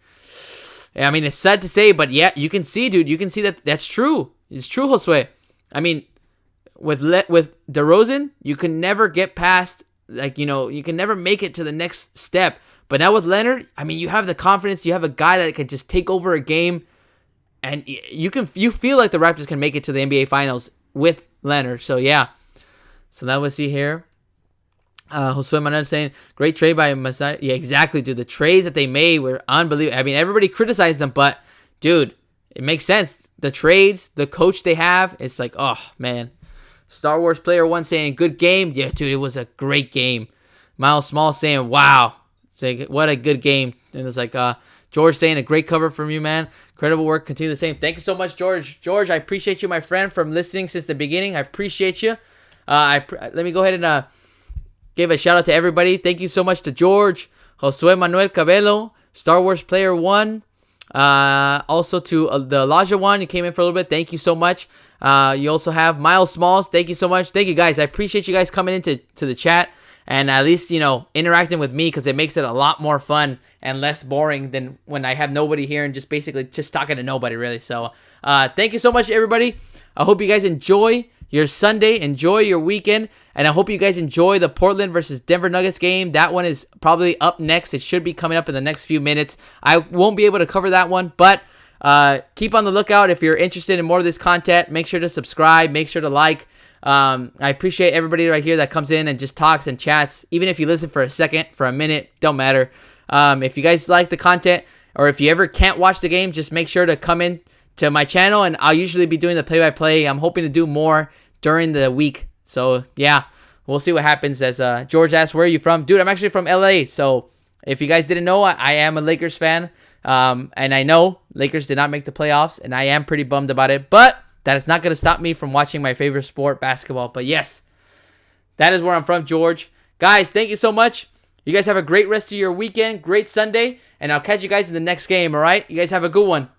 I mean, it's sad to say, but yeah, you can see, dude. You can see that that's true. It's true, Josue. I mean, with DeRozan, you can never get past, you can never make it to the next step. But now with Leonard, I mean, you have the confidence. You have a guy that can just take over a game, and you feel like the Raptors can make it to the NBA Finals with Leonard. So yeah. So now we'll see here. Jose Manuel saying, great trade by Masai. Yeah, exactly, dude. The trades that they made were unbelievable. I mean, everybody criticized them, but, dude, it makes sense. The trades, the coach they have, it's like, oh, man. Star Wars Player 1 saying, good game. Yeah, dude, it was a great game. Miles Small saying, wow. Saying, what a good game. And it's like, George saying, a great cover from you, man. Incredible work. Continue the same. Thank you so much, George. George, I appreciate you, my friend, from listening since the beginning. I appreciate you. Let me go ahead and give a shout out to everybody. Thank you so much to George, Josue Manuel Cabello, Star Wars Player 1, also to the Elijah one. You came in for a little bit. Thank you so much. You also have Miles Smalls. Thank you so much. Thank you, guys. I appreciate you guys coming into the chat and at least, interacting with me, because it makes it a lot more fun and less boring than when I have nobody here and just basically just talking to nobody, really. So thank you so much, everybody. I hope you guys enjoy your Sunday, enjoy your weekend, and I hope you guys enjoy the Portland versus Denver Nuggets game. That one is probably up next. It should be coming up in the next few minutes. I won't be able to cover that one, but keep on the lookout. If you're interested in more of this content, make sure to subscribe, make sure to like. I appreciate everybody right here that comes in and just talks and chats, even if you listen for a second, for a minute, don't matter. If you guys like the content, or if you ever can't watch the game, just make sure to come in to my channel, and I'll usually be doing the play-by-play. I'm hoping to do more during the week. So, yeah, we'll see what happens. As George asked, where are you from? Dude, I'm actually from LA. So, if you guys didn't know, I am a Lakers fan. And I know Lakers did not make the playoffs, and I am pretty bummed about it. But that is not going to stop me from watching my favorite sport, basketball. But, yes, that is where I'm from, George. Guys, thank you so much. You guys have a great rest of your weekend, great Sunday, and I'll catch you guys in the next game, all right? You guys have a good one.